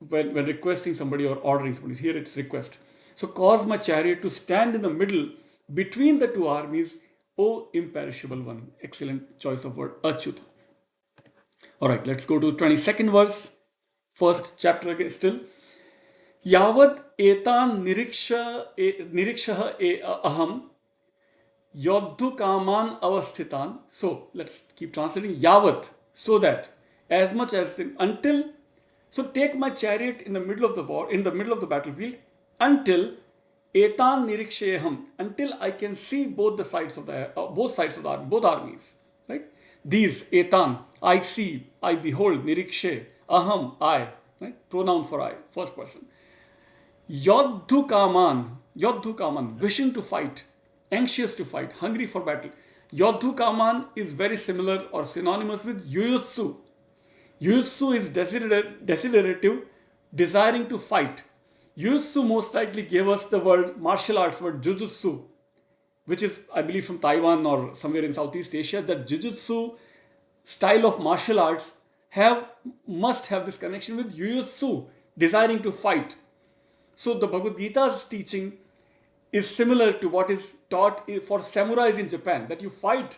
When requesting somebody or ordering somebody, here it's request. So, cause my chariot to stand in the middle between the two armies, O imperishable one. Excellent choice of word, achyuta. Alright, let's go to 22nd verse. First chapter again still. Yavad etan nirikshah aham yodhu kaman avasthitan. So let's keep translating. Yavat, so that, as much as until. So take my chariot in the middle of the war, in the middle of the battlefield, until etan niriksheham, until I can see both sides of the army, both armies. Right? These etan, I see, I behold, nirikshe, aham, I. Right? Pronoun for I, first person. Yodhu kaman, wishing to fight, anxious to fight, hungry for battle. Yodhu kaman is very similar or synonymous with yuyutsu. Yuyutsu is desiderative, desiring to fight. Yuyutsu most likely gave us the word martial arts word jujutsu, which is, I believe, from Taiwan or somewhere in Southeast Asia. That jujutsu style of martial arts must have this connection with yuyutsu, desiring to fight. So the Bhagavad Gita's teaching is similar to what is taught for samurais in Japan, that you fight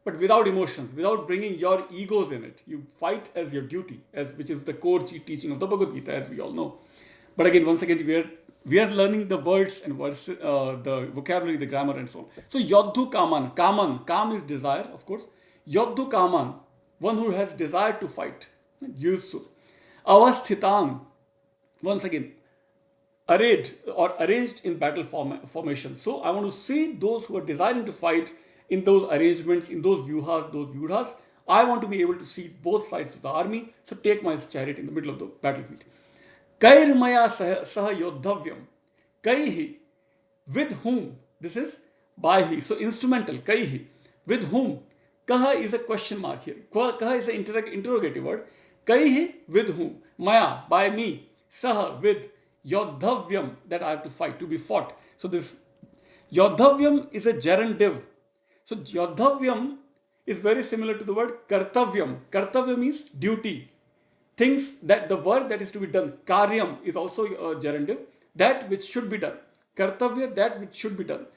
but without emotions, without bringing your egos in it. You fight as your duty, which is the core teaching of the Bhagavad Gita, as we all know. But again, once again, we are learning the words and the vocabulary, the grammar, and so on. So yodhu kaman, kam is desire, of course. Yodhu kaman, one who has desire to fight. Yutsu. Avasthitan, once again, arranged in battle formation. So I want to see those who are desiring to fight in those arrangements, in those vyuhas. I want to be able to see both sides of the army. So take my chariot in the middle of the battlefield. Kairmaya saha yodhavyam. Kaihi, with whom? This is by he. So instrumental, kaihi, with whom? Kaha is a question mark here. Kaha is an interrogative word. Kaihi, with whom? Maya, by me. Saha, with. Yodhavyam, that I have to fight, to be fought. So this Yodhavyam is a gerundive. So Yodhavyam is very similar to the word Kartavyam. Kartavya means duty. Things that the work that is to be done. Karyam is also a gerundive. That which should be done. Kartavya, that which should be done.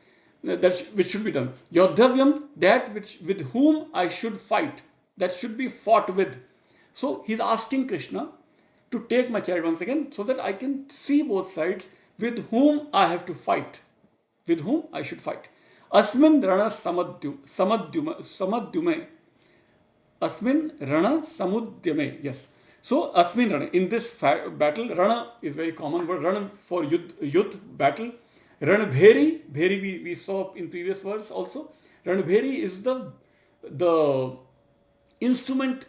which should be done. Yodhavyam, that which with whom I should fight, that should be fought with. So he's asking Krishna to take my chariot once again so that I can see both sides with whom I have to fight, with whom I should fight. Asmin rana samadyume. Asmin rana samudyame. Yes. So Asmin rana, in this battle, rana is very common word. Rana for yudh, battle. Ranbheri, bheri we saw in previous verse also. Ranbheri is the instrument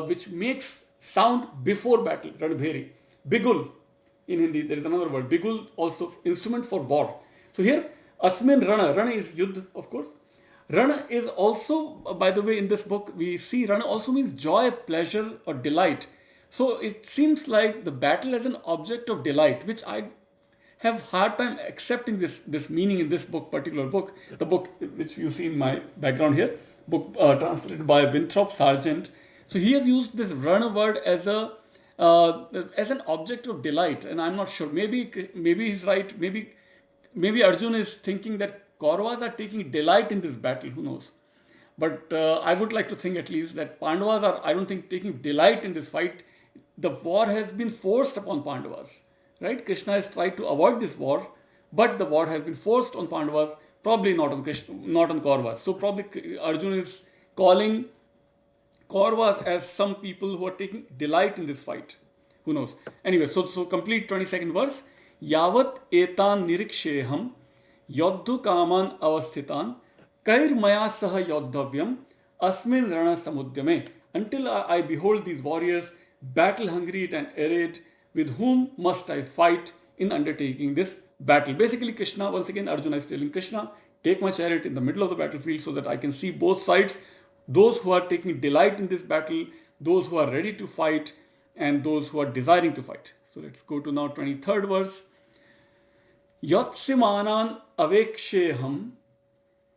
which makes sound before battle. Ranbheri. Bigul in Hindi, there is another word. Bigul also instrument for war. So here, Asmin Rana. Rana is Yudh, of course. Rana is also, by the way, in this book, we see Rana also means joy, pleasure, or delight. So it seems like the battle as an object of delight, which I have hard time accepting this meaning in this book, particular book, the book which you see in my background here, book translated by Winthrop Sargent. So he has used this Rana word as an object of delight, and I'm not sure. Maybe he's right. Maybe Arjun is thinking that Kauravas are taking delight in this battle. Who knows? But I would like to think at least that Pandavas are, I don't think, taking delight in this fight. The war has been forced upon Pandavas. Right? Krishna has tried to avoid this war, but the war has been forced on Pandavas, probably not on Krishna, not on Kauravas. So probably Arjun is calling Kauravas as some people who are taking delight in this fight. Who knows? Anyway, so complete 22nd verse. Yavat etan niriksheham yodhu kaman avasthitan kair maya saha yodhavyam asmin rana samudyame. Until I behold these warriors battle hungry and arrayed, with whom must I fight in undertaking this battle? Basically, Krishna, once again, Arjuna is telling Krishna, take my chariot in the middle of the battlefield so that I can see both sides, those who are taking delight in this battle, those who are ready to fight, and those who are desiring to fight. So let's go to now 23rd verse. Yatsimanan aveksheham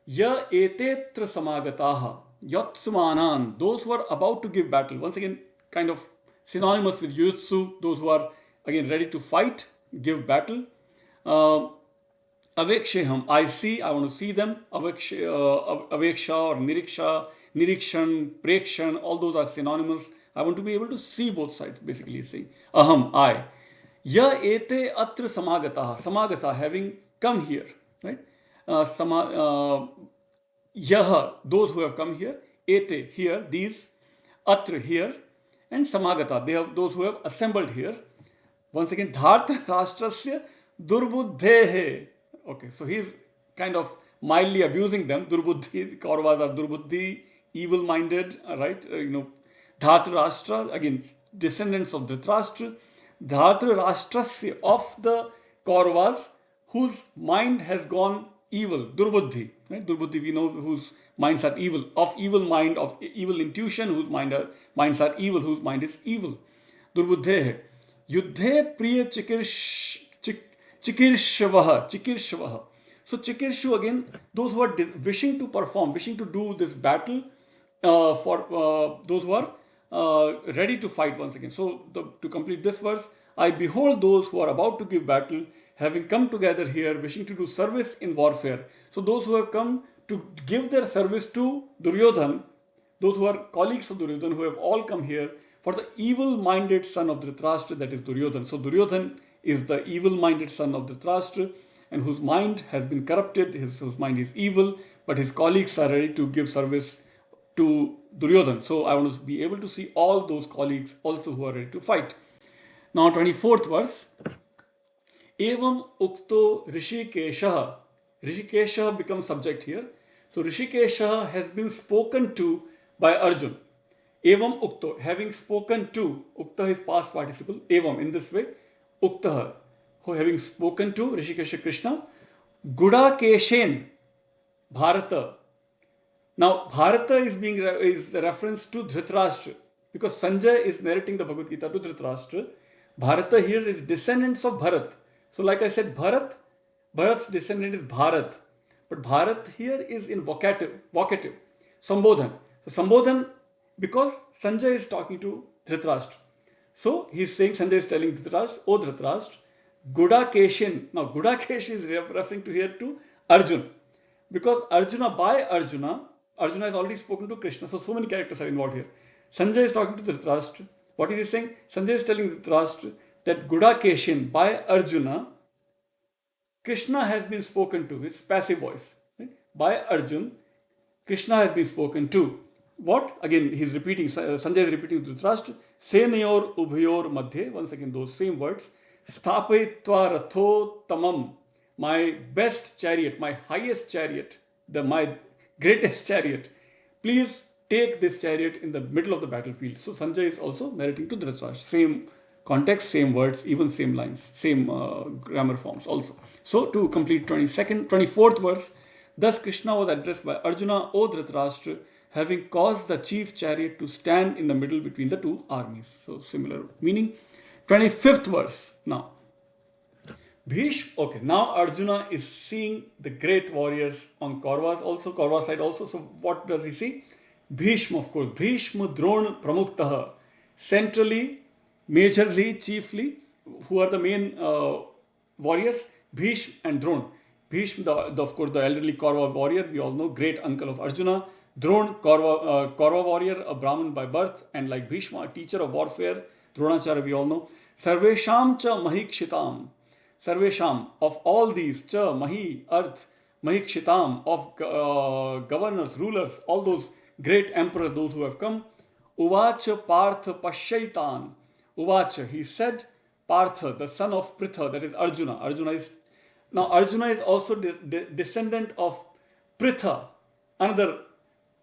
ya etetra samagataha. Yatsimanan, those who are about to give battle. Once again, kind of synonymous with Yutsu, those who are again ready to fight, give battle. Aveksheham, I want to see them. Aveksha or Niriksha, Nirikshan, Prekshan, all those are synonymous. I want to be able to see both sides, basically saying. Aham, I. Ya ete atra samagataha. Samagata, having come here. Right? Yaha, those who have come here. Ete, here, these. Atra, here. And samagata, they have those who have assembled here. Once again, dharta rashtrasya durbuddhehe. Okay, so he's kind of mildly abusing them. Durbuddhi, Kauravas are durbuddhi, evil-minded, right? Dharta rashtra, again, descendants of Dhritarashtra. Dharta rashtrasya, of the Kauravas, whose mind has gone evil, durbuddhi. Right? Durbuddhi, we know whose minds are evil, of evil mind, of evil intuition, whose minds are evil, whose mind is evil. Durbuddhehe. Yuddhe priya chikirshavaha. So chikirshu, again, those who are wishing to perform, wishing to do this battle for those who are ready to fight once again. So to complete this verse, I behold those who are about to give battle, having come together here, wishing to do service in warfare. So those who have come to give their service to Duryodhan, those who are colleagues of Duryodhan, who have all come here for the evil-minded son of Dhritarashtra, that is Duryodhan. So Duryodhan is the evil-minded son of Dhritarashtra, and whose mind has been corrupted, whose mind is evil, but his colleagues are ready to give service to Duryodhan. So I want to be able to see all those colleagues also who are ready to fight. Now 24th verse. Evam ukto Rishikesha. Rishikesha becomes subject here. So Rishikesha has been spoken to by Arjun. Evam ukto, having spoken to. Ukta is past participle. Evam, in this way. Uktaha, who having spoken to Rishikesha Krishna. Gudakeshen Bharata. Now Bharata is a reference to Dhritarashtra, because Sanjay is narrating the Bhagavad Gita to Dhritarashtra. Bharata here is descendants of Bharat. So like I said, Bharat's descendant is Bharat. But Bharat here is in vocative, Sambodhan. So Sambodhan, because Sanjay is talking to Dhritarashtra. So he's saying, Sanjay is telling Dhritarashtra, O Dhritarashtra, Gudakeshin. Now Gudakeshin is referring to here to Arjun. Because Arjuna, by Arjuna, Arjuna has already spoken to Krishna. So many characters are involved here. Sanjay is talking to Dhritarashtra. What is he saying? Sanjay is telling Dhritarashtra that Gudakeshin, by Arjuna, Krishna has been spoken to. It's passive voice. Right? By Arjun, Krishna has been spoken to. What? Again, he's repeating, Sanjay is repeating to Dhritarashtra. Senayor ubhayor madhye, once again, those same words. Sthapayitva ratho tamam. My best chariot, my highest chariot, my greatest chariot. Please take this chariot in the middle of the battlefield. So Sanjay is also narrating to Dhritarashtra. Same context, same words, even same lines, same grammar forms also. So to complete 24th verse, thus Krishna was addressed by Arjuna, O Dhritarashtra, having caused the chief chariot to stand in the middle between the two armies. So similar meaning. 25th verse now. Okay, now Arjuna is seeing the great warriors on Kaurva side also. So what does he see? Bhishma, of course. Bhishma, Drona, Pramuktaha. Centrally, majorly, chiefly, who are the main warriors? Bhishma and Drona. Bhishma, of course, the elderly Kaurva warrior, we all know, great uncle of Arjuna. Drona, Kaurva warrior, a Brahmin by birth, and like Bhishma, a teacher of warfare. Dronacharya, we all know. Sarvesham cha mahikshitam. Sarvesham, of all these, cha, mahi, earth, mahikshitam, of governors, rulers, all those great emperors, those who have come. Uvacha partha pashyaitan. Uvacha, he said, Partha, the son of Pritha, that is Arjuna. Arjuna is also descendant of Pritha, another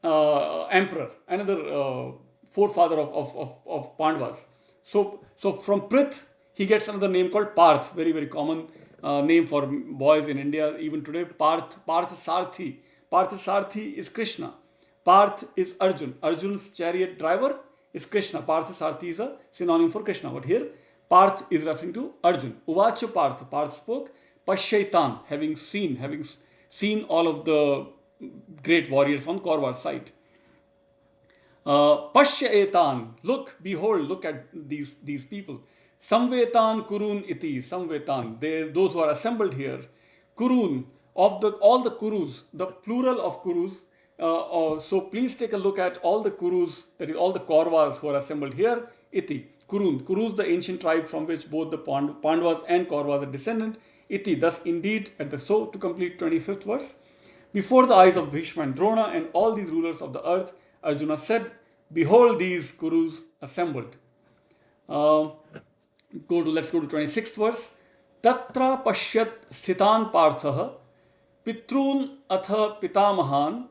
emperor, another forefather of Pandavas. So from Prith, he gets another name called Parth, very, very common name for boys in India even today. Parth Sarthi. Parth Sarthi is Krishna. Parth is Arjun. Arjun's chariot driver is Krishna. Parth Sarthi is a synonym for Krishna. But here, Parth is referring to Arjun. Uvacha Parth. Parth spoke. Pashyaitan, having seen all of the great warriors on Kaurva's side. Pashyaetan, behold, look at these people. Samvetan kurun iti, samvetan, those who are assembled here. Kurun, of all the kurus, the plural of kurus. So please take a look at all the kurus, that is all the Kauravas who are assembled here. Iti, kurun. Kurus, the ancient tribe from which both the Pandavas and Kauravas are descendant. Iti, thus indeed, to complete 25th verse. Before the eyes of Bhishma and Drona and all these rulers of the earth, Arjuna said, behold these kurus assembled. Let's go to 26th verse. Tatra pashyat sthitan parthaha pitrun atha pitamahan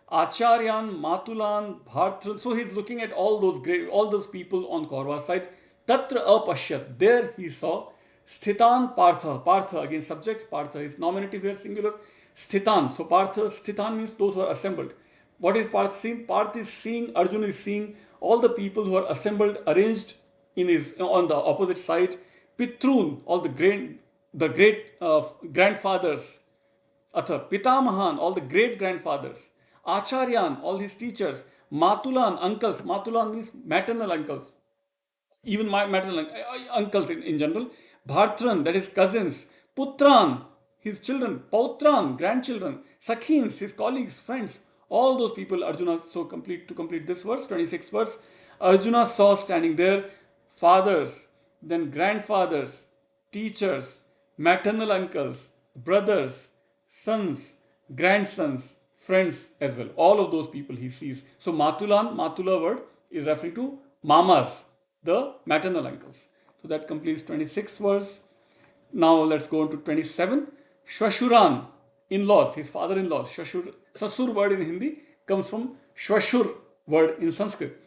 acharyan matulan bhartran. So he's looking at all those people on Kaurva's side. Tatra apashyat. There he saw sthitan partha. Partha, again subject. Partha is nominative here, singular. Sthitan. So Partha, sthitan means those who are assembled. What is Partha seeing? Partha is seeing, Arjuna is seeing all the people who are assembled, arranged on the opposite side. Pitrun, all the great grandfathers. Atha, Pitamahan, all the great grandfathers. Acharyan, all his teachers. Matulan, uncles. Matulan means maternal uncles. Even my maternal uncles in general. Bhartran, that is cousins. Putran, his children. Pautran, grandchildren. Sakhins, his colleagues, friends. All those people, Arjuna, to complete this verse, 26th verse, Arjuna saw standing there fathers, then grandfathers, teachers, maternal uncles, brothers, sons, grandsons, friends as well. All of those people he sees. So Matula word is referring to mamas, the maternal uncles. So that completes 26th verse. Now let's go on to 27. Shwashuran, in-laws, his father-in-laws. Sasur word in Hindi comes from Shwashur word in Sanskrit.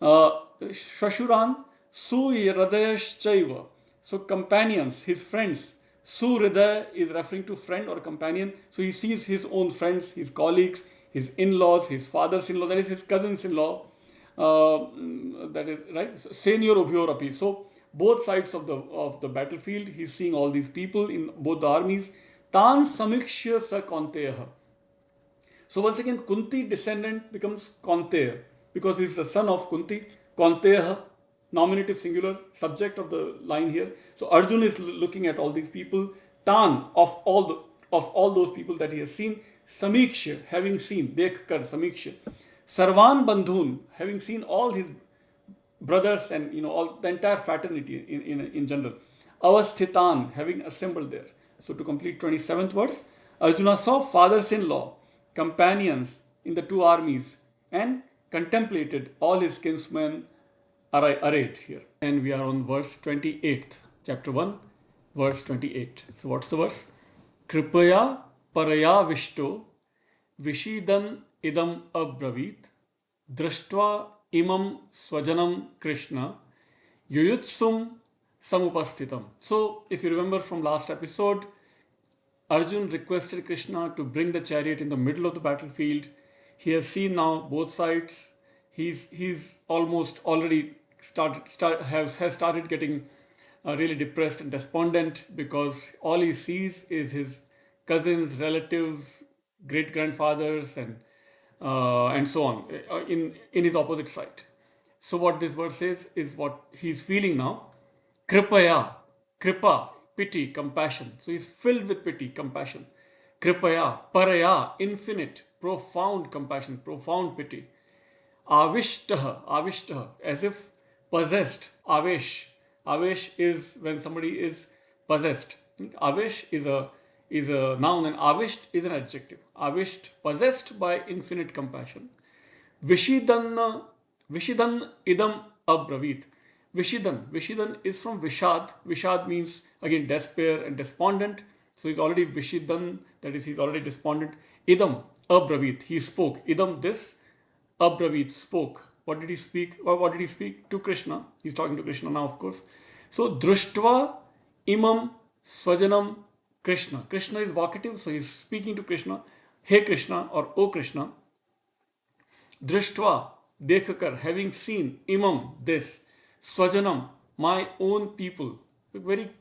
Shwashuran, Suhridayashchaiva. So companions, his friends. Suhridaya is referring to friend or companion. So he sees his own friends, his colleagues, his in-laws, his father's-in-law, that is his cousin's-in-law. That is right. Senior ubhyor api. So both sides of the battlefield, he's seeing all these people in both the armies. Tan samikshya sa Kaunteya. So once again, Kunti descendant becomes Kaunteya because he's the son of Kunti. Kaunteya, nominative singular, subject of the line here. So Arjun is looking at all these people. Tan, of all those people that he has seen. Samiksha, having seen, dekh kar, Samiksha. Sarvan Bandhun, having seen all his brothers and all the entire fraternity in general. Avasthitan, having assembled there. So to complete 27th verse, Arjuna saw fathers-in-law, companions in the two armies, and contemplated all his kinsmen arrayed here. And we are on verse 28th, chapter 1, verse 28. So what's the verse? Kripaya paraya vishto vishidan idam abravit drashtva imam swajanam Krishna yuyutsum samupasthitam. So if you remember from last episode, Arjun requested Krishna to bring the chariot in the middle of the battlefield. He has seen now both sides. He's almost already has started getting really depressed and despondent, because all he sees is his cousins, relatives, great grandfathers, and so on in his opposite side. So what this verse says is what he's feeling now. Kripaya, kripa, pity, compassion. So he's filled with pity, compassion. Kripaya, paraya, infinite, profound compassion, profound pity. Avishtaha, as if possessed. Avesh is when somebody is possessed. Avesh is a noun, and avisht is an adjective. Avisht, possessed by infinite compassion. Vishidan idam abravit. Vishidan is from Vishad. Vishad means again despair and despondent. So he's already Vishidan, that is, he's already despondent. Idam abravit, he spoke. Idam, this. Abravit, spoke. What did he speak? Or what did he speak? To Krishna. He's talking to Krishna now, of course. So drushtva imam swajanam Krishna. Krishna is vocative, so he's speaking to Krishna. Hey Krishna, or O Krishna. Drushtva, dekhakar, having seen, imam, this, swajanam, my own people. A very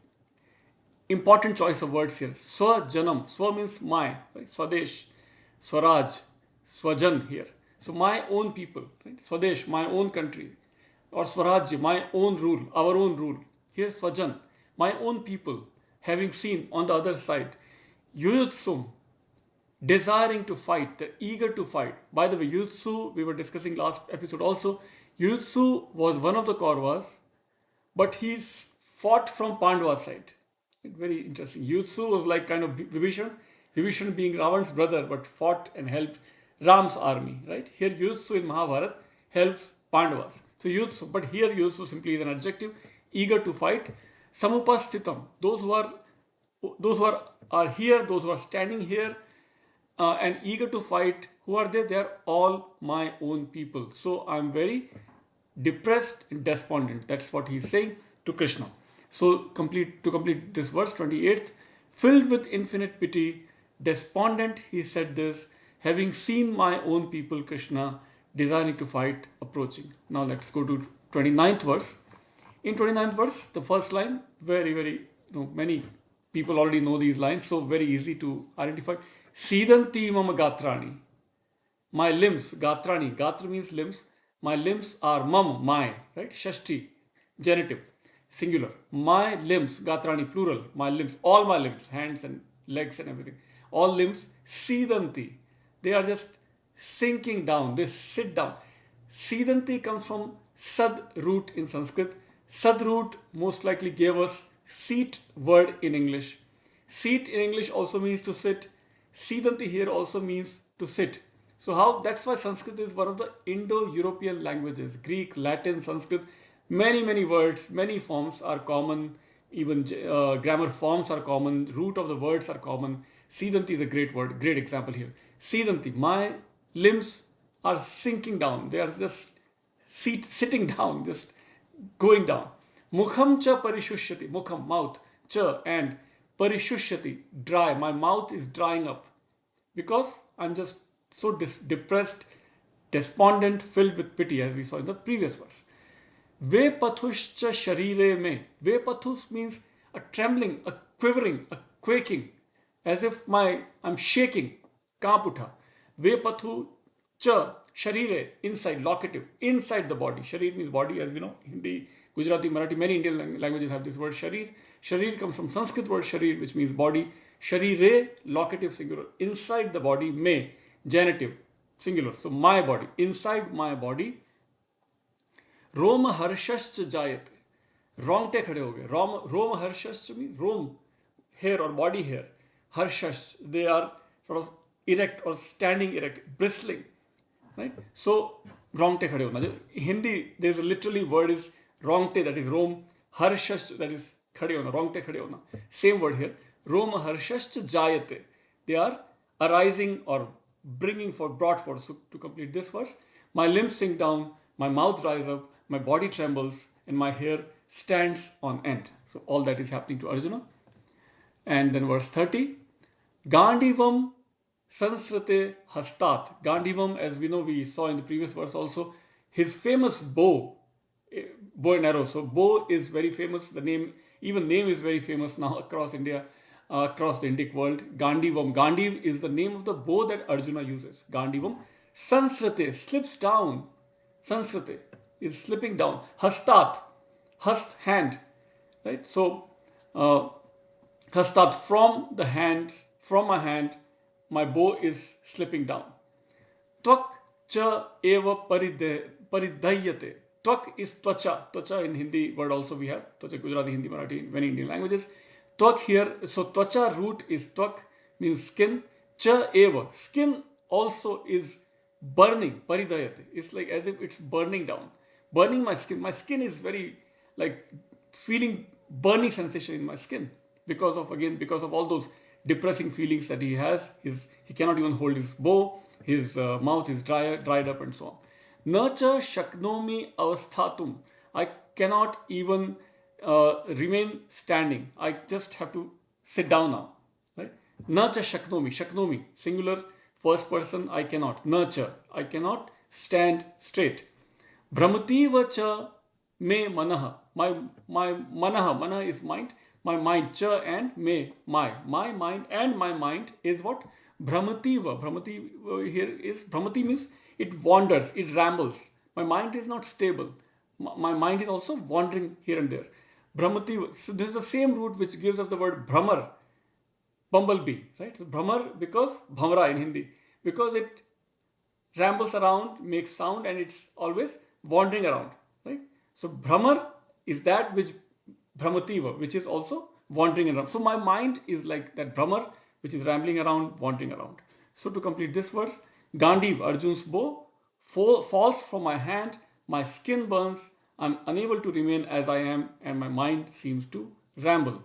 important choice of words here. Swajanam, swa means my, right? Swadesh, Swaraj, Swajan here. So my own people, right? Swadesh, my own country, or Swarajya, my own rule, our own rule. Here's Swajan, my own people, having seen on the other side. Yuyutsum, desiring to fight, they're eager to fight. By the way, Yuyutsu, we were discussing last episode also. Yuyutsu was one of the Kauravas, but he's fought from Pandava's side. Very interesting. Yuyutsu was like kind of Vibhishan being Ravan's brother, but fought and helped Ram's army, right? Here Yuyutsu in Mahabharata helps Pandavas. So Yuyutsu, but here Yuyutsu simply is an adjective, eager to fight. Samupasthitam, those who are here, those who are standing here and eager to fight, who are they? They are all my own people. So I'm very depressed and despondent. That's what he's saying to Krishna. So to complete this verse 28th, filled with infinite pity, despondent, he said this, having seen my own people, Krishna, desiring to fight, approaching. Now let's go to 29th verse. In 29th verse, the first line, very, many people already know these lines, so very easy to identify. Sidanti mama gatrani. My limbs, gatrani, gatra means limbs. My limbs are mam, my, right? Shashti, genitive, singular. My limbs, gatrani, plural. My limbs, all my limbs, hands and legs and everything. All limbs, sidanti. They are just sinking down. They sit down. Sidanti comes from sad root in Sanskrit. Sad root most likely gave us seat word in English. Seat in English also means to sit. Sidanti here also means to sit. So that's why Sanskrit is one of the Indo-European languages. Greek, Latin, Sanskrit, many words, many forms are common. Even grammar forms are common. Root of the words are common. Sidanti is a great word, great example here. Sidanti, my limbs are sinking down. They are just sitting down, just going down. Mukham cha parishushyati, mukham, mouth, cha, and parishushyati, dry. My mouth is drying up because I'm just so depressed, despondent, filled with pity, as we saw in the previous verse. Ve pathuscha sharire me. Ve pathus means a trembling, a quivering, a quaking, as if I'm shaking. Kamputha. Ve pathu cha Sharire, inside, locative, inside the body. Sharir means body, as we know. Hindi, Gujarati, Marathi, many Indian languages have this word sharir. Sharir comes from Sanskrit word sharir, which means body. Sharire, locative, singular. Inside the body, me, genitive, singular. So my body, inside my body. रोम हर्षश्च जायते, रोंगटे खड़े हो गए. रोम हर्षश्च mean रोम, hair or body hair. Harshas, they are sort of erect or standing erect, bristling, right? So रोंगटे खड़े होना. Hindi, there is a literally word is रोंगटे, that is Rome. हर्षश्च, that is खड़े होना, रोंगटे खड़े होना. Same word here. रोम हर्षश्च जायते, they are arising or brought forth. So to complete this verse, my limbs sink down, my mouth dries up, my body trembles, and my hair stands on end. So all that is happening to Arjuna. And then verse 30, Gandivam Sansrite Hastat. Gandivam, as we know, we saw in the previous verse also, his famous bow and arrow. So bow is very famous. The name is very famous now across India, across the Indic world. Gandivam. Gandiv is the name of the bow that Arjuna uses. Gandivam. Sansrite, slips down. Sansrite is slipping down. Hastat, hast, hand. Right? So, Hastat, from my hand, my bow is slipping down. Tvak cha eva paridhyate. Tvak is tvacha. Tvacha in Hindi word also we have. Tvacha, Gujarati, Hindi, Marathi, many Indian languages. Tvak here, so tvacha root is tvak, means skin. Cha eva, skin also is burning. Paridhyate. It's like as if it's burning down. Burning my skin. My skin is very like feeling burning sensation in my skin. Because of all those depressing feelings that he has. He cannot even hold his bow, his mouth is dried up and so on. Nacha shaknomi avasthatum. I cannot even remain standing. I just have to sit down now. Right? Nacha shaknomi, singular, first person, I cannot. Nacha, I cannot stand straight. Brahmati vacha me manaha. My manaha is mind. My mind, cha and me, my mind and my mind is what? Brahmativa. Brahmati here is, Brahmati means it wanders, it rambles. My mind is not stable. My mind is also wandering here and there. Brahmativa. So this is the same root which gives us the word Brahmar, bumblebee, right? So Brahmar, because Bhamra in Hindi, because it rambles around, makes sound, and it's always wandering around, right? So Brahmar is that which Brahmativa, which is also wandering around. So my mind is like that Brahmar, which is rambling around, wandering around. So to complete this verse, Gandiv, Arjun's bow, falls from my hand, my skin burns, I'm unable to remain as I am, and my mind seems to ramble.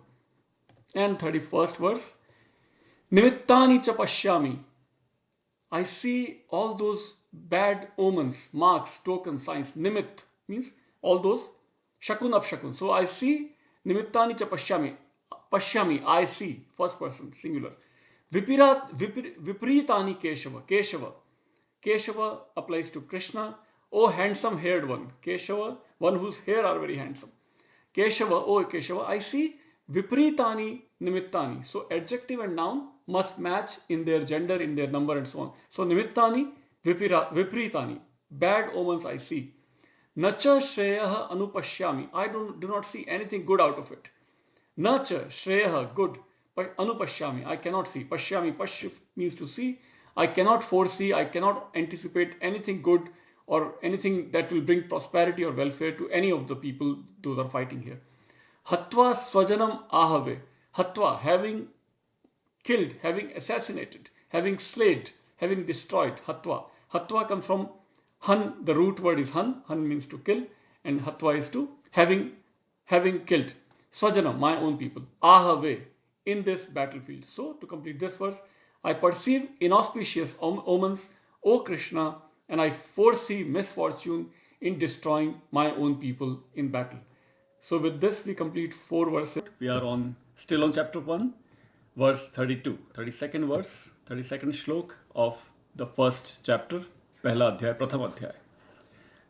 And 31st verse, Nimittani cha pashyami. I see all those bad omens, marks, tokens, signs. Nimit means all those shakun, apshakun. So I see Nimittani cha pashyami. Pashyami, I see. First person, singular. Viparitani Keshava. Keshava applies to Krishna. Oh, handsome haired one. Keshava, one whose hair are very handsome. Keshava, oh Keshava, I see Viparitani Nimittani. So adjective and noun must match in their gender, in their number and so on. So Nimittani, Viparitani. Bad omens I see. Nacha Shreyaha Anupashyami. I do not see anything good out of it. Nacha Shreyaha, good. But Anupashyami, I cannot see. Pashyami, Pashya means to see. I cannot foresee, I cannot anticipate anything good or anything that will bring prosperity or welfare to any of the people those are fighting here. Hatva Swajanam Ahave. Hatva, having killed, having assassinated, having slayed, having destroyed. Hatva. Hatva comes from Han, the root word is Han. Han means to kill, and Hatva is to having killed. Swajana, my own people. Ahave, in this battlefield. So, to complete this verse, I perceive inauspicious omens, O Krishna, and I foresee misfortune in destroying my own people in battle. So, with this, we complete 4 verses. We are still on chapter 1, verse 32, 32nd verse, 32nd shlok of the first chapter. Pehla adhyay, pratham adhyay.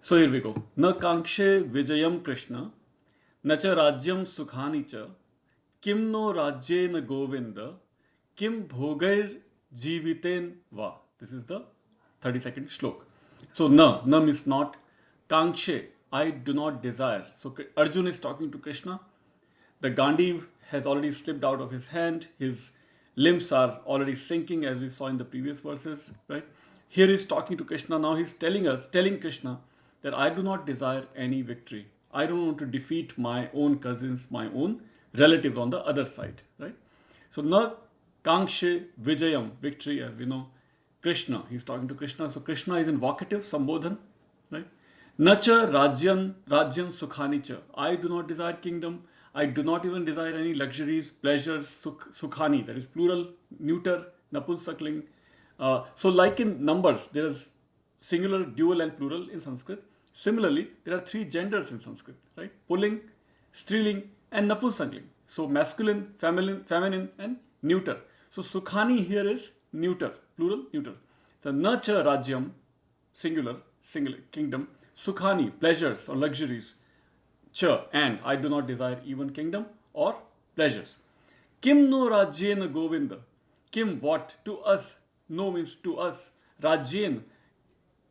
So here we go. Na kankshe vijayam Krishna, na cha rajyam sukhani cha, kim no rajye na govinda, kim bhogair jiviten va. This is the 32nd shlok. So na means not. Kankshe, I do not desire. So Arjun is talking to Krishna. The Gandhi has already slipped out of his hand. His limbs are already sinking, as we saw in the previous verses, right? Here he's talking to Krishna. Now he's telling Krishna that I do not desire any victory. I don't want to defeat my own cousins, my own relatives on the other side, right? So na kankshe vijayam, victory, as we know. Krishna, he's talking to Krishna. So Krishna is in vocative, sambodhan, right? Nacha rajyan sukhani. I do not desire kingdom. I do not even desire any luxuries, pleasures, sukhani, that is plural, neuter, napumsakling. So like in numbers, there is singular, dual and plural in Sanskrit. Similarly, there are three genders in Sanskrit, right? Pulling, striling and napumsakling. So masculine, feminine and neuter. So sukhani here is neuter, plural, neuter. So nacha rajyam, singular, kingdom, sukhani, pleasures or luxuries, cha, and I do not desire even kingdom or pleasures. Kim no rajyena govinda. Kim, what? To us. No means to us. Rajyen,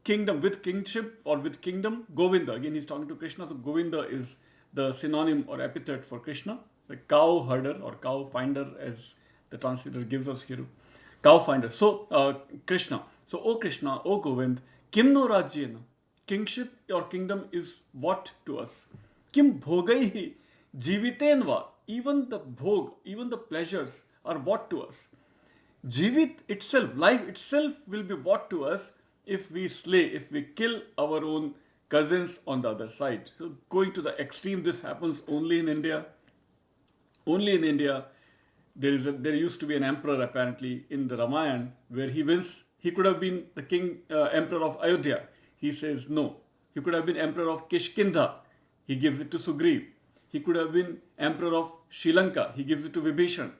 kingdom, with kingship or with kingdom. Govinda, again he's talking to Krishna. So Govinda is the synonym or epithet for Krishna. The cow herder or cow finder, as the translator gives us here. Cow finder. So Krishna. So O Krishna, O Govind, kim no rajyena. Kingship or kingdom is what to us? Kim bhogaihi jivitenva. Even the bhog, even the pleasures are what to us? Jivit itself, life itself will be what to us if we slay, if we kill our own cousins on the other side. So going to the extreme, this happens only in India. Only in India, there used to be an emperor apparently in the Ramayana where he wins. He could have been the king, emperor of Ayodhya. He says no. He could have been emperor of Kishkindha. He gives it to Sugriv. He could have been emperor of Sri Lanka. He gives it to Vibhishan.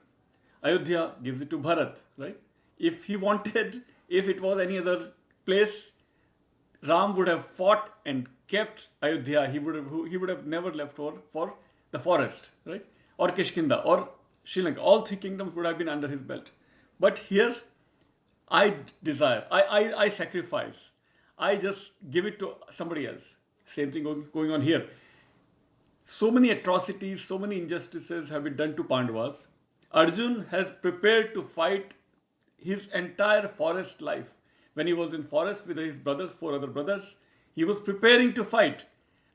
Ayodhya gives it to Bharat, right? If he wanted, if it was any other place, Ram would have fought and kept Ayodhya. He would have never left for the forest, right? Or Kishkinda or Sri Lanka. All three kingdoms would have been under his belt. But here, I desire, I sacrifice. I just give it to somebody else. Same thing going on here. So many atrocities, so many injustices have been done to Pandavas. Arjun has prepared to fight his entire forest life. When he was in forest with his brothers, 4 other brothers, he was preparing to fight.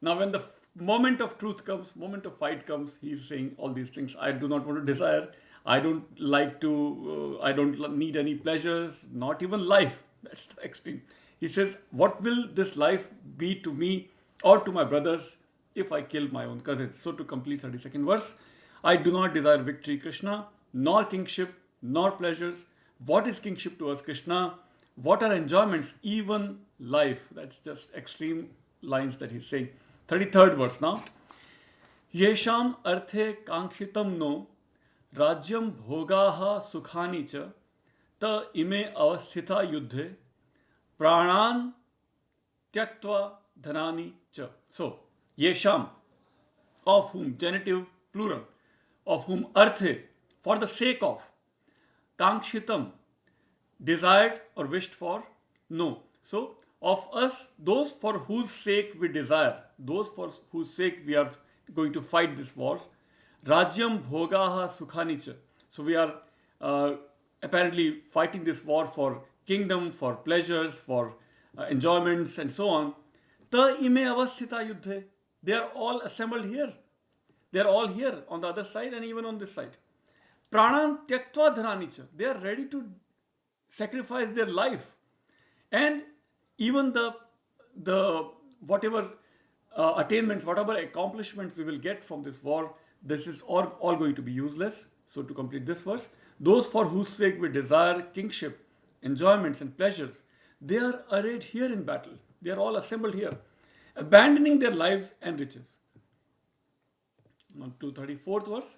Now when the moment of truth comes, moment of fight comes, he is saying all these things. I do not want to desire. I don't like to, I don't need any pleasures, not even life. That's the extreme. He says, what will this life be to me or to my brothers if I kill my own cousins? So to complete 32nd verse, I do not desire victory, Krishna, nor kingship, nor pleasures. What is kingship to us, Krishna? What are enjoyments, even life? That's just extreme lines that he's saying. 33rd verse now. Yesham arthe kankshitam no rajyam bhogaha sukhani cha ta ime avasthita yuddhe pranan tyaktva dhanani cha. So, yesham, of whom, genitive plural, of whom arthe, for the sake of, kankshitam, desired or wished for, no. So, of us, those for whose sake we desire, those for whose sake we are going to fight this war, rajyam bhogaha sukhanicha. So, we are apparently fighting this war for kingdom, for pleasures, for enjoyments and so on. Ta ime avasthita yuddhe. They are all assembled here. They are all here on the other side and even on this side. Pranan tyaktva dhananicha. They are ready to sacrifice their life. And even the whatever attainments, whatever accomplishments we will get from this war, this is all going to be useless. So to complete this verse, those for whose sake we desire kingship, enjoyments and pleasures, they are arrayed here in battle. They are all assembled here, abandoning their lives and riches. Now to 34th verse.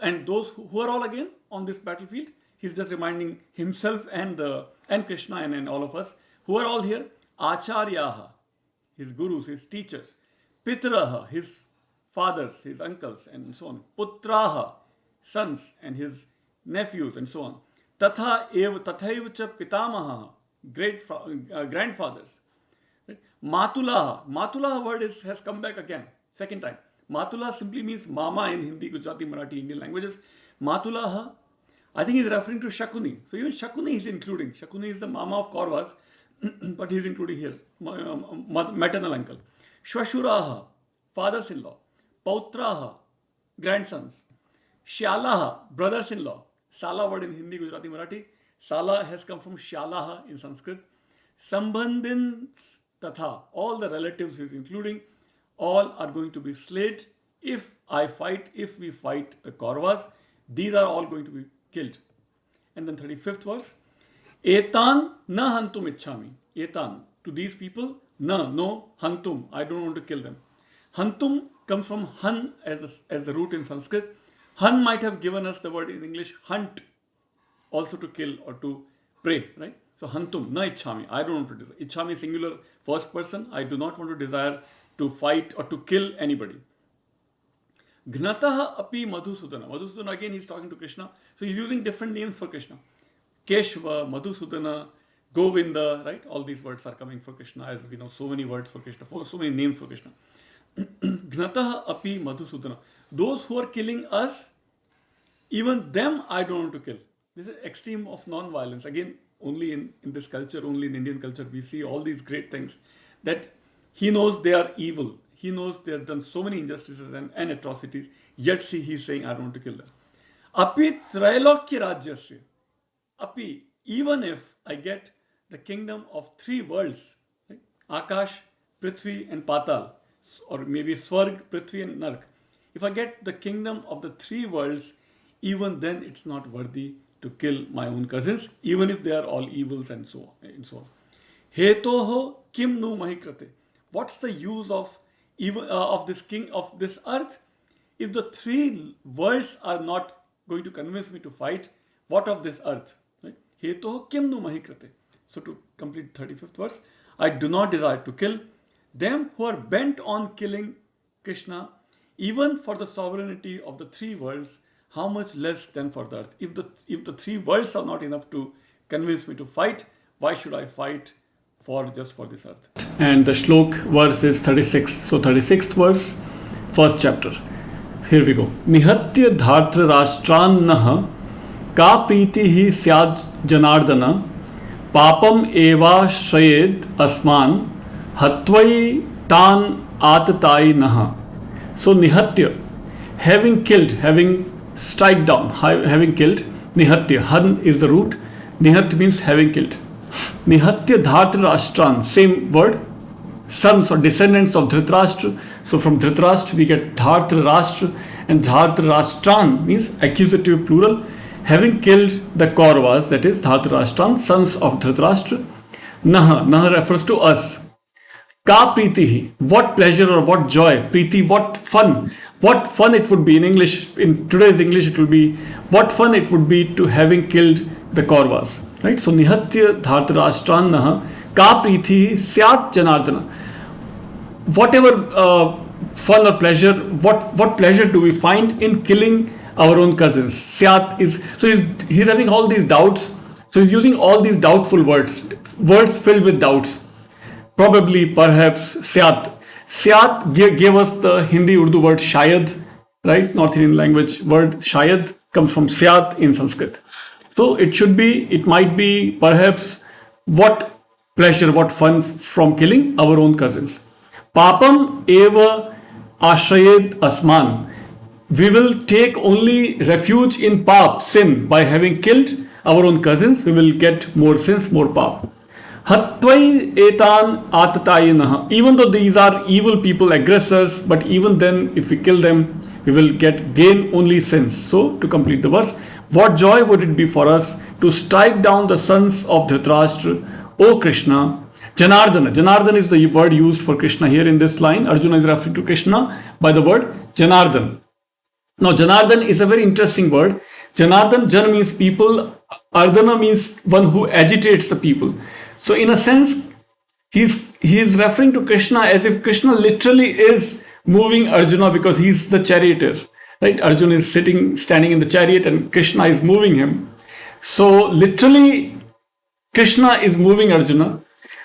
And those who are all again on this battlefield, he's just reminding himself and Krishna and all of us, who are all here. Acharyaha, his gurus, his teachers. Pitraha, his fathers, his uncles and so on. Putraha, sons and his nephews and so on. Tathaivacha pitamaha, great grandfathers. Matulaha. Matulaha word has come back again, second time. Matula simply means mama in Hindi, Gujarati, Marathi, Indian languages. Matulaha, I think he's referring to Shakuni. So even Shakuni he's including. Shakuni is the mama of Kauravas, but he's including here, maternal uncle. Shwashuraha, fathers-in-law. Pautraha, grandsons. Shyalaha, brothers-in-law. Sala word in Hindi, Gujarati, Marathi. Sala has come from Shyalaha in Sanskrit. Sambandhins tatha, all the relatives is including, all are going to be slayed if we fight the Kauravas. These are all going to be killed. And then 35th verse. Etan na hantum ichhami. Etan, to these people, no, hantum, I don't want to kill them. Hantum comes from han as the root in Sanskrit. Han might have given us the word in English hunt, also to kill or to prey, right? So hantum, na ichhami, I don't want to desire. Ichhami singular, first person, I do not want to desire to fight or to kill anybody. Gnataha api Madhusudana. Madhusudana, again he's talking to Krishna. So he's using different names for Krishna. Keshava, Madhusudana, Govinda, right? All these words are coming for Krishna, as we know, so many words for Krishna, so many names for Krishna. Gnataha api Madhusudana. Those who are killing us, even them I don't want to kill. This is extreme of non-violence. Again, only in this culture, only in Indian culture, we see all these great things. That he knows they are evil. He knows they have done so many injustices and atrocities. Yet he's saying, I don't want to kill them. Api Trailokya Rajyasya. Api, even if I get the kingdom of three worlds, right? Akash, Prithvi and Patal, or maybe Swarg, Prithvi and Nark. If I get the kingdom of the three worlds, even then it's not worthy to kill my own cousins, even if they are all evils and so on. Hetoho kim nu mahikrate. What's the use of this king of this earth? If the three worlds are not going to convince me to fight, what of this earth? Right? Hetoho kim nu mahikrate. So to complete 35th verse, I do not desire to kill them who are bent on killing Krishna, even for the sovereignty of the three worlds. How much less than for the earth? If the three worlds are not enough to convince me to fight, why should I fight just for this earth? And the shlok verse is 36. So 36th verse, first chapter. Here we go. Nihatya dhartra rashtrannah ka priti hi syad janardana papam eva shrayed asman hatvai tan atatai naha. So nihatya, having killed, having strike down, having killed. Nihatya, han is the root. Nihatya means having killed. Nihatya Dhritarashtra, same word, sons or descendants of Dhritarashtra. So from Dhritarashtra we get Dhritarashtra, and Dhritarashtra means accusative plural. Having killed the Kauravas, that is Dhritarashtra, sons of Dhritarashtra. Naha refers to us. Ka pritihi, what pleasure or what joy. Priti, what fun. What fun it would be in English, in today's English it will be, what fun it would be to having killed the Kauravas. Right? So Nihatya Dhritarashtranaha ka priti syat janardana. Whatever fun or pleasure, what pleasure do we find in killing our own cousins? Syat is, so he's having all these doubts. So he's using all these doubtful words filled with doubts. Probably, perhaps, Syat. Syat gave us the Hindi Urdu word Shayad, right? North Indian language word Shayad comes from Syat in Sanskrit. So it might be, perhaps, what pleasure, what fun from killing our own cousins. Papam eva ashrayed asman. We will take only refuge in pap, sin. By having killed our own cousins, we will get more sins, more pap. Hatvai etan atatayinaha. Even though these are evil people, aggressors, but even then, if we kill them, we will gain only sins. So, to complete the verse, what joy would it be for us to strike down the sons of Dhritarashtra, O Krishna, Janardana. Janardana is the word used for Krishna here in this line. Arjuna is referring to Krishna by the word Janardana. Now, Janardana is a very interesting word. Janardana, Jan means people, Ardana means one who agitates the people. So in a sense, he is referring to Krishna as if Krishna literally is moving Arjuna because he's the charioteer. Right? Arjuna is standing in the chariot and Krishna is moving him. So literally, Krishna is moving Arjuna.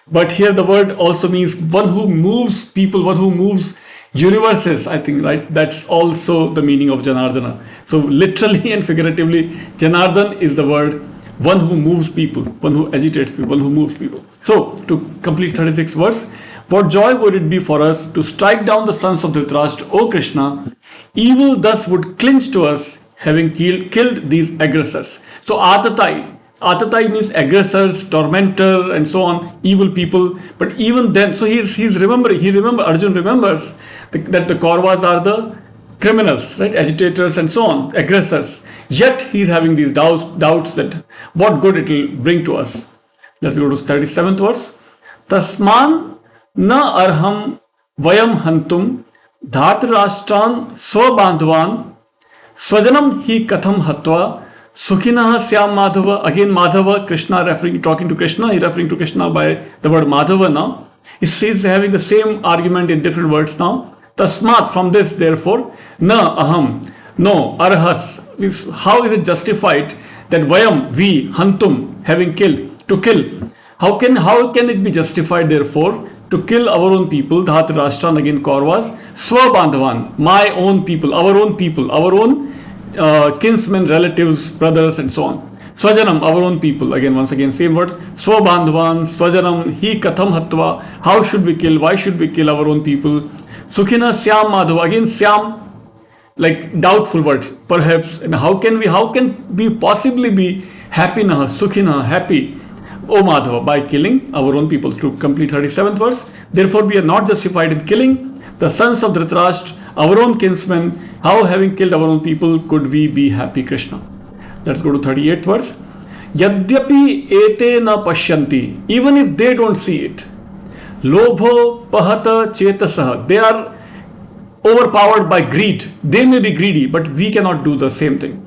But here the word also means one who moves people, one who moves universes, I think, right? That's also the meaning of Janardana. So literally and figuratively, Janardhan is the word one who moves people, one who agitates people, one who moves people. So to complete 36 verse, what joy would it be for us to strike down the sons of Dhritarashtra, O Krishna, evil thus would clinch to us, having killed these aggressors. So Atatai means aggressors, tormentor, and so on, evil people. But even then, so Arjun remembers that the Kauravas are the criminals, right? Agitators and so on, aggressors. Yet he's having these doubts that what good it will bring to us. Let's go to 37th verse. Tasman na arham vayam hantum dhartarashtran swabandhavan swajanam hi katham hatva Sukhinaha Syam Madhava. Again Madhava, Krishna talking to Krishna, he's referring to Krishna by the word Madhava now. He's having the same argument in different words now. Tasmat, from this therefore, na aham, no, arhas. How is it justified that vayam, we, hantum, having killed, to kill. How can it be justified therefore to kill our own people, Dhritarashtra, again Kauravas, Swabandhavan, my own people, our own kinsmen, relatives, brothers, and so on. Swajanam, our own people. Once again, same words. Swabandhavan, Swajanam, hi katham hatva. How should we kill? Why should we kill our own people? Sukhina Syam Madhava. Again, Syam, like doubtful word, perhaps. And how can we possibly be happy na, Sukhina, happy, O Madhava, by killing our own people? To complete 37th verse. Therefore, we are not justified in killing the sons of Dhritarashtra, our own kinsmen. How, having killed our own people, could we be happy, Krishna? Let's go to 38th verse. Yadyapi ete na pashyanti. Even if they don't see it. Lobho pahata chetasaha. They are overpowered by greed. They may be greedy, but we cannot do the same thing.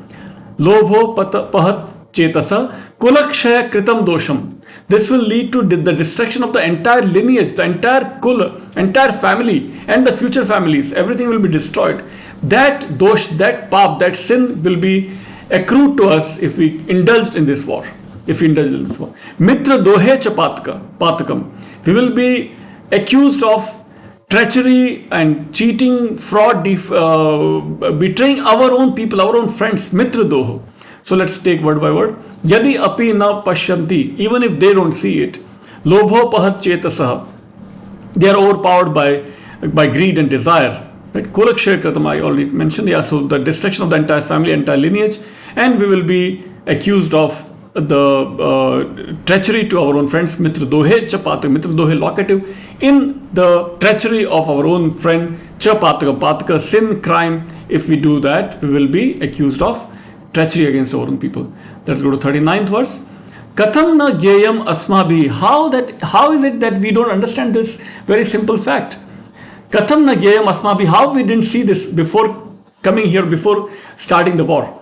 Lobho pahat chetasa kulakshaya kritam dosham. This will lead to the destruction of the entire lineage, the entire kula, entire family, and the future families. Everything will be destroyed. That dosh, that pap, that sin will be accrued to us if we indulged in this war. Mitra dohe cha patakam. We will be accused of treachery and cheating, fraud, betraying our own people, our own friends. Mitra doho. So let's take word by word. Yadi api na pashyanti. Even if they don't see it. Lobho pahat chetasaha. They are overpowered by greed and desire. Right? Kulakshaya kratam, I already mentioned. Yeah, so the destruction of the entire family, entire lineage. And we will be accused of the treachery to our own friends. Mitra dohe chapatak. Mitra dohe locative. In the treachery of our own friend. Chapataka. Pataka, sin, crime. If we do that, we will be accused of treachery against our own people. Let's go to 39th verse. Katham na gyayam asmabhi. How is it that we don't understand this very simple fact? Katham na gyayam asmabhi. How we didn't see this before coming here, before starting the war?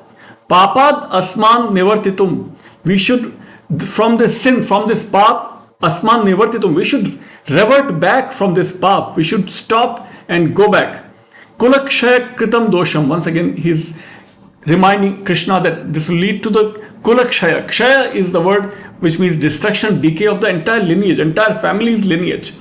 Papad asman nivartitum. We should, from this sin, from this pap, asman nivartitum, we should revert back from this pap. We should stop and go back. Kulakshaya kritam dosham. Once again, he's reminding Krishna that this will lead to the kulakshaya. Kshaya is the word which means destruction, decay of the entire lineage, entire family's lineage.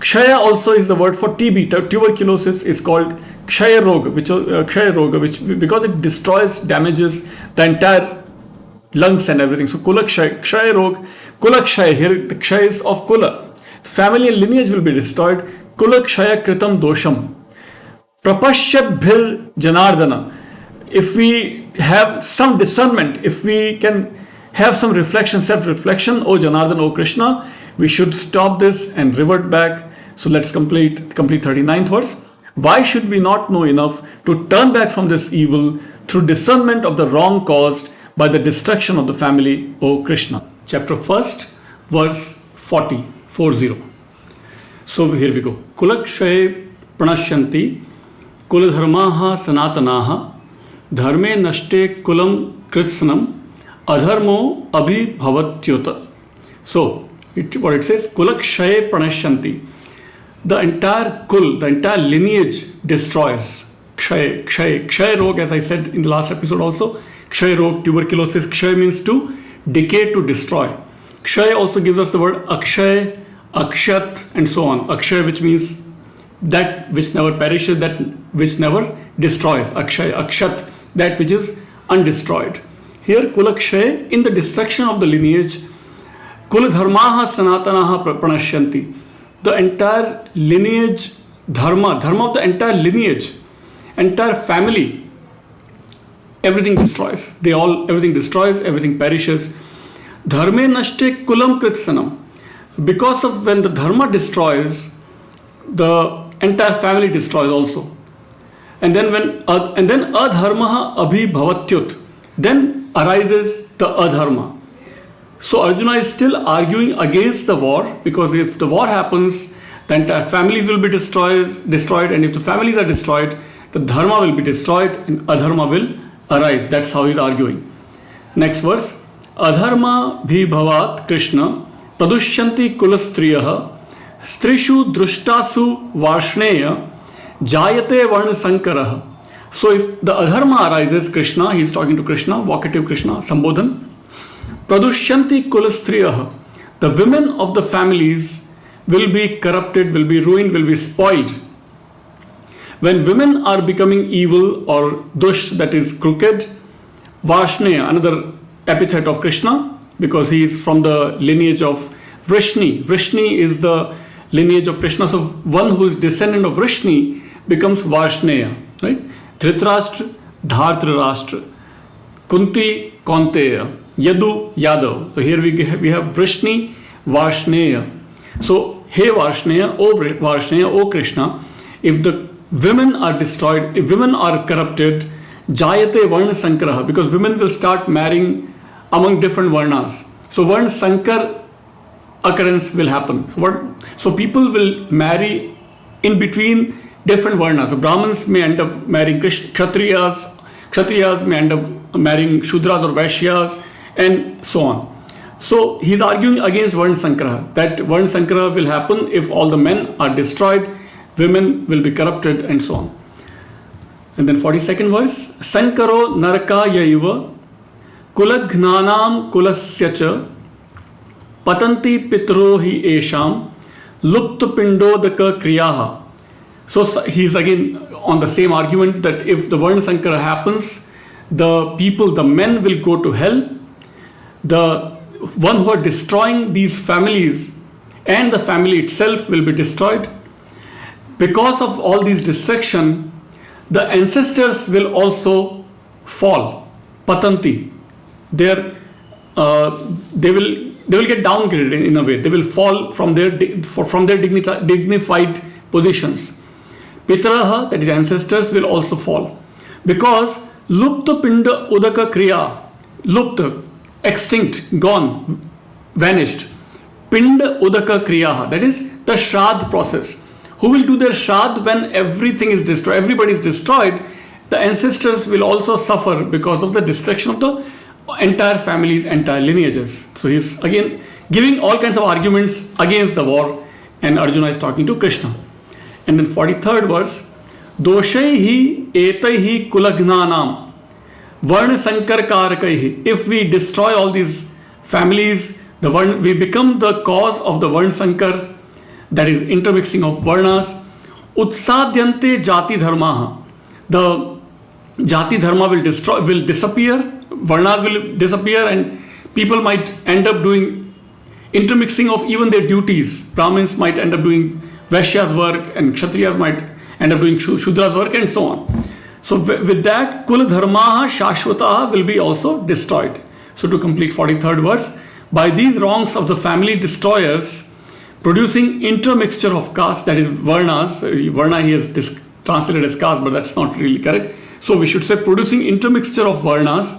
Kshaya also is the word for TB. Tuberculosis is called Kshaya Roga, which because it destroys, damages the entire lungs and everything. So Kulakshaya, Kshaya Roga, Kulakshaya, here the Kshaya is of Kula. Family and lineage will be destroyed. Kulakshaya kritam dosham. Prapashyat bhir janardana. If we have some discernment, if we can have some reflection, self-reflection, O Janardhan, O Krishna, we should stop this and revert back. So let's complete 39th verse. Why should we not know enough to turn back from this evil through discernment of the wrong caused by the destruction of the family, O Krishna? Chapter 1st, verse 40. So here we go. Kulakshaye pranashyanti kuladharmaha sanatanaha dharme nashte kulam krishnam adharmo abhibhavatyuta. So what it says, kulakshaye pranashyanti. The entire kul, the entire lineage destroys. Kshay rog, as I said in the last episode also. Kshay rog, tuberculosis. Kshay means to decay, to destroy. Kshay also gives us the word akshay, akshat, and so on. Akshay, which means that which never perishes, that which never destroys. Akshay, akshat, that which is undestroyed. Here, kulakshay, in the destruction of the lineage, kuladharmaha sanatanaha pranashyanti. The entire lineage, dharma of the entire lineage, entire family, everything destroys. Everything destroys, everything perishes. Dharme nashte kulam kritsanam. Because of when the dharma destroys, the entire family destroys also. And then adharmaha abhibhavatyut, then arises the adharma. So Arjuna is still arguing against the war, because if the war happens, the entire families will be destroyed, and if the families are destroyed, the dharma will be destroyed and adharma will arise. That's how he's arguing. Next verse. Adharma bhibhavat Krishna pradushyanti kulastriyah strishu drushtasu varshneya jayate varna sankarah. So if the adharma arises, Krishna, he is talking to Krishna, vocative Krishna, Sambodhan. Pradushyanti kulastriyah. The women of the families will be corrupted, will be ruined, will be spoiled. When women are becoming evil or dush, that is crooked, Varshneya, another epithet of Krishna, because he is from the lineage of Vrishni. Vrishni is the lineage of Krishna. So one who is descendant of Vrishni becomes Varshneya, right? Dhritarashtra, Dhartarashtra, Kunti, Kaunteya, Yadu, Yadav. So here we have Vrishni, Varshneya. So, hey Varshneya, O Krishna, if the women are destroyed, if women are corrupted, Jayate Varna Sankaraha, because women will start marrying among different Varnas. So Varna Sankar occurrence will happen. So people will marry in between different Varnas. So Brahmins may end up marrying Kshatriyas may end up marrying Shudras or Vaishyas, and so on. So he's arguing against Varna Sankara, that Varna Sankara will happen if all the men are destroyed, women will be corrupted, and so on. And then 42nd verse, Sankaro naraka yaiva kulagnanam kulasyacha patanti pitro hi esham lupta pindodaka kriyaha. So he's again on the same argument that if the Varna Sankara happens, the people, the men will go to hell. The one who are destroying these families and the family itself will be destroyed. Because of all these destruction, the ancestors will also fall. Patanti. They will get downgraded in a way. They will fall from their dignified positions. Pitraha, that is ancestors, will also fall. Because lupta pinda udaka kriya, lupta, extinct, gone, vanished. Pinda udaka kriyaha, that is the Shrad process. Who will do their Shrad when everything is destroyed? Everybody is destroyed. The ancestors will also suffer because of the destruction of the entire families, entire lineages. So he's again giving all kinds of arguments against the war, and Arjuna is talking to Krishna. And then 43rd verse, Doshaihi etaihi kulagnanam Varna Sankar karakaihi. If we destroy all these families, we become the cause of the Varna Sankar, that is intermixing of Varnas. Utsadyante jati dharmaha. The jati dharma will disappear, Varnas will disappear, and people might end up doing intermixing of even their duties. Brahmins might end up doing Vaishya's work, and Kshatriyas might end up doing Shudra's work, and so on. So with that, Kula Dharmaha Shashvataha will be also destroyed. So to complete 43rd verse, by these wrongs of the family destroyers, producing intermixture of castes, that is Varnas, Varna he has translated as caste, but that's not really correct. So we should say producing intermixture of Varnas,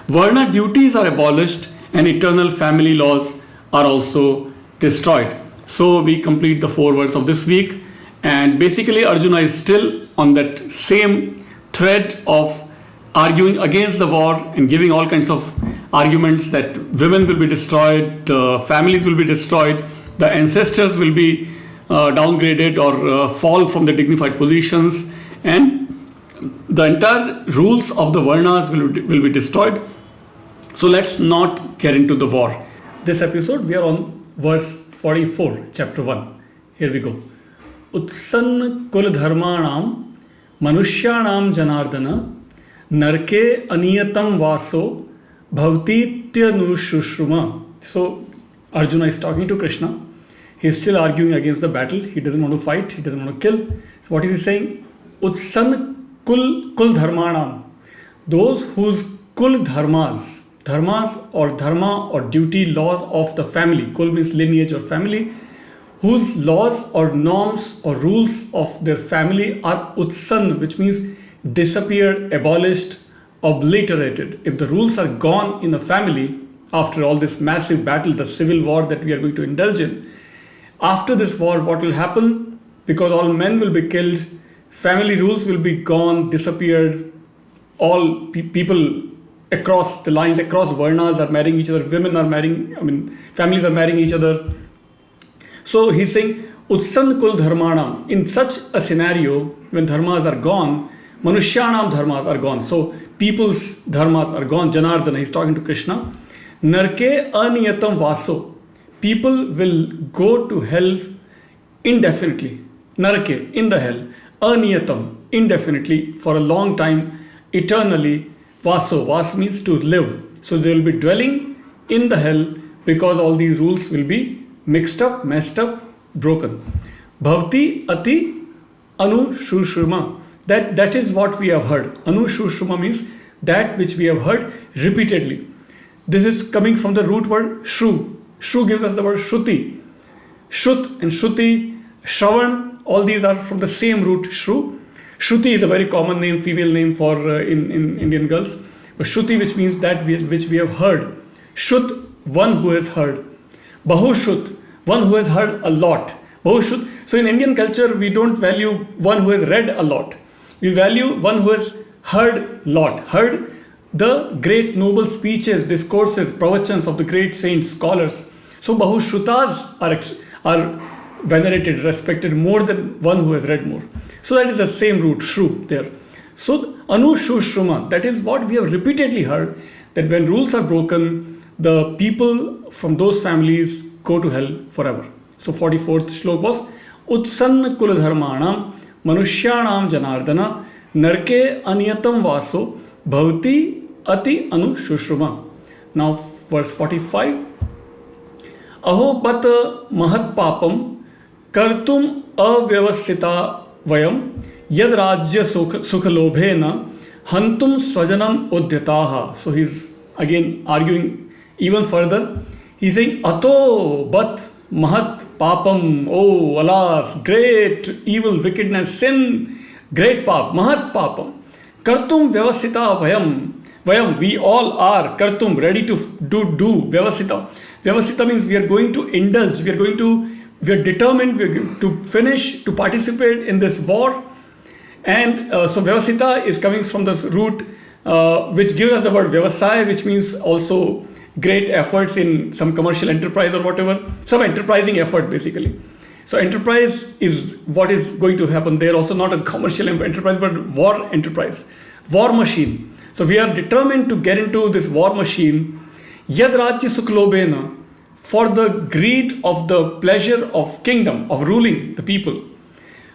Varna duties are abolished, and eternal family laws are also destroyed. So we complete the 4 words of this week, and basically Arjuna is still on that same thread of arguing against the war and giving all kinds of arguments that women will be destroyed, families will be destroyed, the ancestors will be downgraded or fall from their dignified positions, and the entire rules of the Varnas will be destroyed. So let's not get into the war. This episode we are on verse 44, chapter 1. Here we go. Utsanna kul dharmanam manushyanam janardana narke aniyatam vaso bhavtityanushruma. So Arjuna is talking to Krishna. He is still arguing against the battle. He doesn't want to fight. He doesn't want to kill. So what is he saying? Utsanna kul dharmanam. Those whose kul dharmas or dharma or duty, laws of the family. Kul means lineage or family. Whose laws or norms or rules of their family are utsan, which means disappeared, abolished, obliterated. If the rules are gone in a family, after all this massive battle, the civil war that we are going to indulge in, after this war, what will happen? Because all men will be killed, family rules will be gone, disappeared, all people across the lines, across varnas are marrying each other, women are marrying, families are marrying each other. So he's saying, Utsan kul dharmanam. In such a scenario, when dharmas are gone, manushyanam dharmas are gone. So people's dharmas are gone. Janardana, he's talking to Krishna. Narke aniyatam vaso. People will go to hell indefinitely. Narke, in the hell. Aniyatam, indefinitely, for a long time, eternally. Vaso, vas means to live. So they will be dwelling in the hell because all these rules will be mixed up, messed up, broken. Bhavti ati anushruma. That is what we have heard. Anushruma means that which we have heard repeatedly. This is coming from the root word shru. Shru gives us the word shruti. Shrut and shruti, shravan, all these are from the same root shru. Shruti is a very common name, female name for in Indian girls. But Shruti, which means that which we have heard. Shrut, one who has heard. Bahushrut, one who has heard a lot. Bahushrut. So in Indian culture, we don't value one who has read a lot. We value one who has heard a lot. Heard the great noble speeches, discourses, pravachans of the great saints, scholars. So Bahushrutas are venerated, respected more than one who has read more. So that is the same root, shru, there. So anushruma, that is what we have repeatedly heard, that when rules are broken, the people from those families go to hell forever. So 44th slok was Utsanna kula dharmanam manushyanam janardana narke aniyatam vaso bhavti ati anushruma. Now verse 45. Aho bat mahat papam kartum avyavasita vayam yad rajya sukhalobhena hantum swajanam udyataha. So he's again arguing even further. He's saying, Ato bat mahat papam. Oh, alas, great evil, wickedness, sin, great pap, mahat papam. Kartum vyavasita vayam. Vayam, we all are kartum, ready to do vyavasita. Vyavasita means we are going to indulge, we are determined to finish, to participate in this war. And so Vyavasita is coming from this root which gives us the word Vyavasaya, which means also great efforts in some commercial enterprise or whatever, some enterprising effort basically. So enterprise is what is going to happen there, also not a commercial enterprise but war enterprise, war machine. So we are determined to get into this war machine, Yad Rajya Suklobena, for the greed of the pleasure of kingdom, of ruling the people.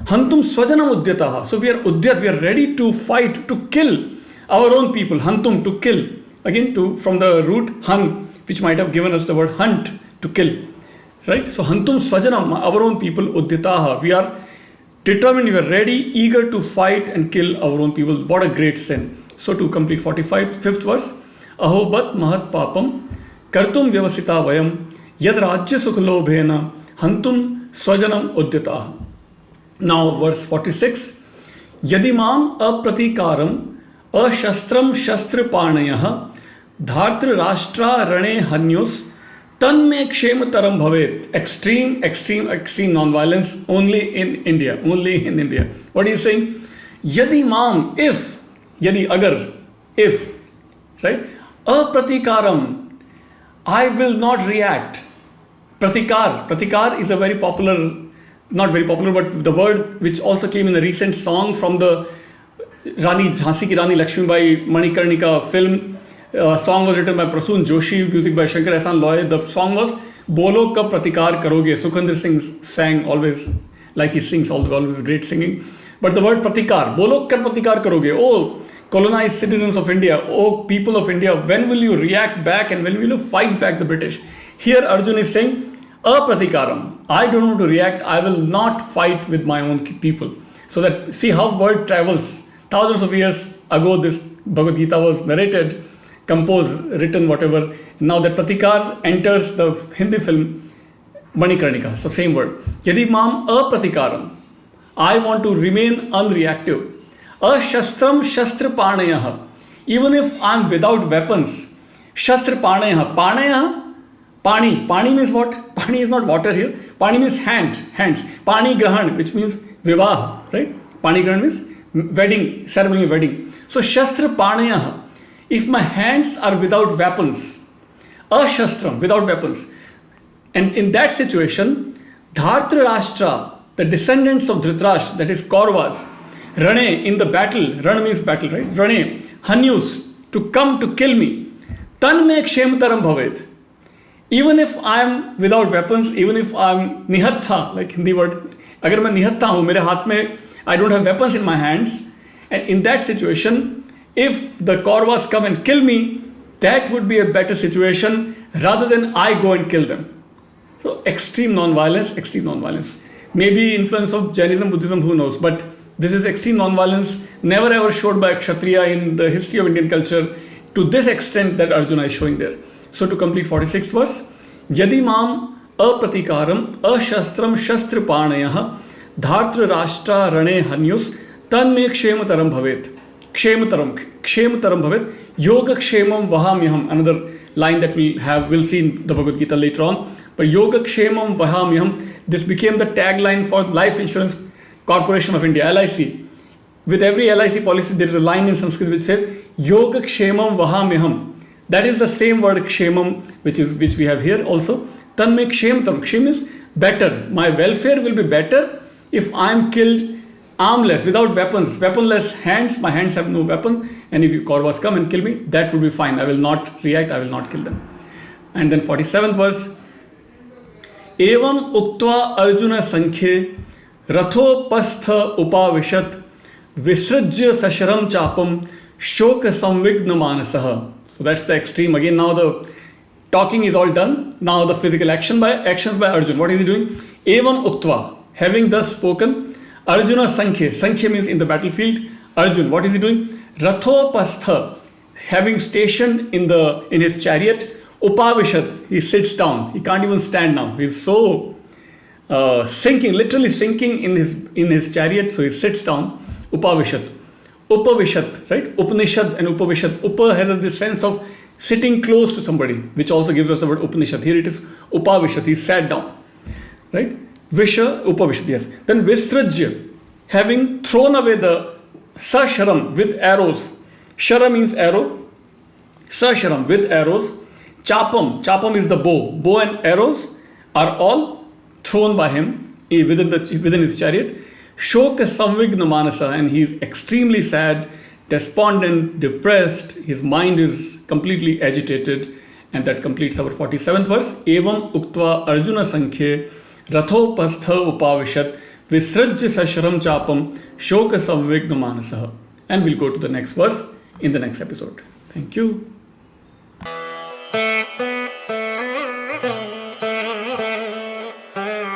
Hantum Swajanam Udyataha. So we are udyat, we are ready to fight, to kill our own people. Hantum, to kill. Again, from the root han, which might have given us the word hunt, to kill. Right? So Hantum Swajanam, our own people, Udyataha. We are determined, we are ready, eager to fight and kill our own people. What a great sin. So to complete 45, 5th verse. Aho bat mahat papam kartum vyavasita vayam yad rajya sukhalobhena hantum swajanam udyataha. Now verse 46. Yadimam apratikaram ashastram shastrapanayah dhartra rashtra rane hanyus tanme kshemataram bhavet. Extreme non-violence only in India. What is he saying? Yadimam, if, yadi agar, if, right? Apratikaram, I will not react. Pratikar is a very popular, not very popular, but the word which also came in a recent song from the Jhansi Ki Rani Lakshmibai Manikarnika film. Song was written by Prasoon Joshi, music by Shankar Ehsaan Loy. The song was Bolo kab pratikar karoge. Sukhender Singh sang always, like he sings always great singing. But the word pratikar, bolo kar pratikar karoge. Oh, colonized citizens of India, oh people of India, when will you react back and when will you fight back the British? Here Arjun is saying, apratikaram. I don't want to react. I will not fight with my own people. So that, see how word travels. Thousands of years ago, this Bhagavad Gita was narrated, composed, written, whatever. Now that pratikar enters the Hindi film Manikarnika. So same word. Yadi mam apratikaram. I want to remain unreactive. Ashastram shastra panayah. Even if I am without weapons. Shastra panayah. Panayah. Pani. Pani means what? Pani is not water here. Pani means hands. Pani grahan, which means vivah, right? Pani grahan means wedding, ceremony of wedding. So shastra panayah. If my hands are without weapons, ashastram, without weapons, and in that situation, Dhartra Rashtra, the descendants of Dhritarashtra, that is Kauravas, Rane, in the battle, Ran means battle, right? Rane, Hanyus, to come to kill me. Tan me kshemtaram bhavet. Even if I am without weapons, even if I am nihatha, like Hindi word, agar main nihatha hu, mere haath mein, I don't have weapons in my hands, and in that situation, if the Kauravas come and kill me, that would be a better situation rather than I go and kill them. So extreme non-violence. Maybe influence of Jainism, Buddhism, who knows, but this is extreme non-violence, never ever showed by a Kshatriya in the history of Indian culture to this extent that Arjuna is showing there. So to complete 46th verse, Yadi mam apratikaram ashastram shastra panayah dhartra rashtra rane hanyus tan me kshemataram bhavet. Kshemataram bhavet. Yoga kshemam vahamyaham. Another line that we'll see in the Bhagavad Gita later on. But yoga kshemam vahamyaham. This became the tagline for Life Insurance Corporation of India, LIC. With every LIC policy, there is a line in Sanskrit which says yoga kshemam vahamyaham. That is the same word kshemam which we have here also. Tanme kshemtam. Kshem is better. My welfare will be better if I am killed armless, without weapons, weaponless hands. My hands have no weapon, and if you Kauravas come and kill me, that would be fine. I will not react. I will not kill them. And then 47th verse. Evam uktva Arjuna sankhye rathopastha upavishat visrajya sasharam chapam shoka samvigna manasaha. So that's the extreme. Again, now the talking is all done. Now the physical actions by Arjun. What is he doing? Evam uktva, having thus spoken, Arjuna sankhye. Sankhye means in the battlefield. Arjun, what is he doing? Rathopastha, having stationed in his chariot. Upavishat, he sits down. He can't even stand now. He's so sinking, literally sinking in his chariot. So he sits down. Upavishat. Upavishat, right? Upanishad and Upavishat. Upa has this sense of sitting close to somebody, which also gives us the word Upanishad. Here it is Upavishat. He sat down, right? Visha, Upavishat, yes. Then Visrajya, having thrown away the Sasharam with arrows. Shara means arrow. Sasharam with arrows. Chapam is the bow. Bow and arrows are all thrown by him within his chariot. Shoka samvigna manasa, and he is extremely sad, despondent, depressed. His mind is completely agitated, and that completes our 47th verse. Evam uktva Arjuna sankhye rathopastha upavishat visrajya sasharam chapam shoka samvigna manasa. And we'll go to the next verse in the next episode. Thank you.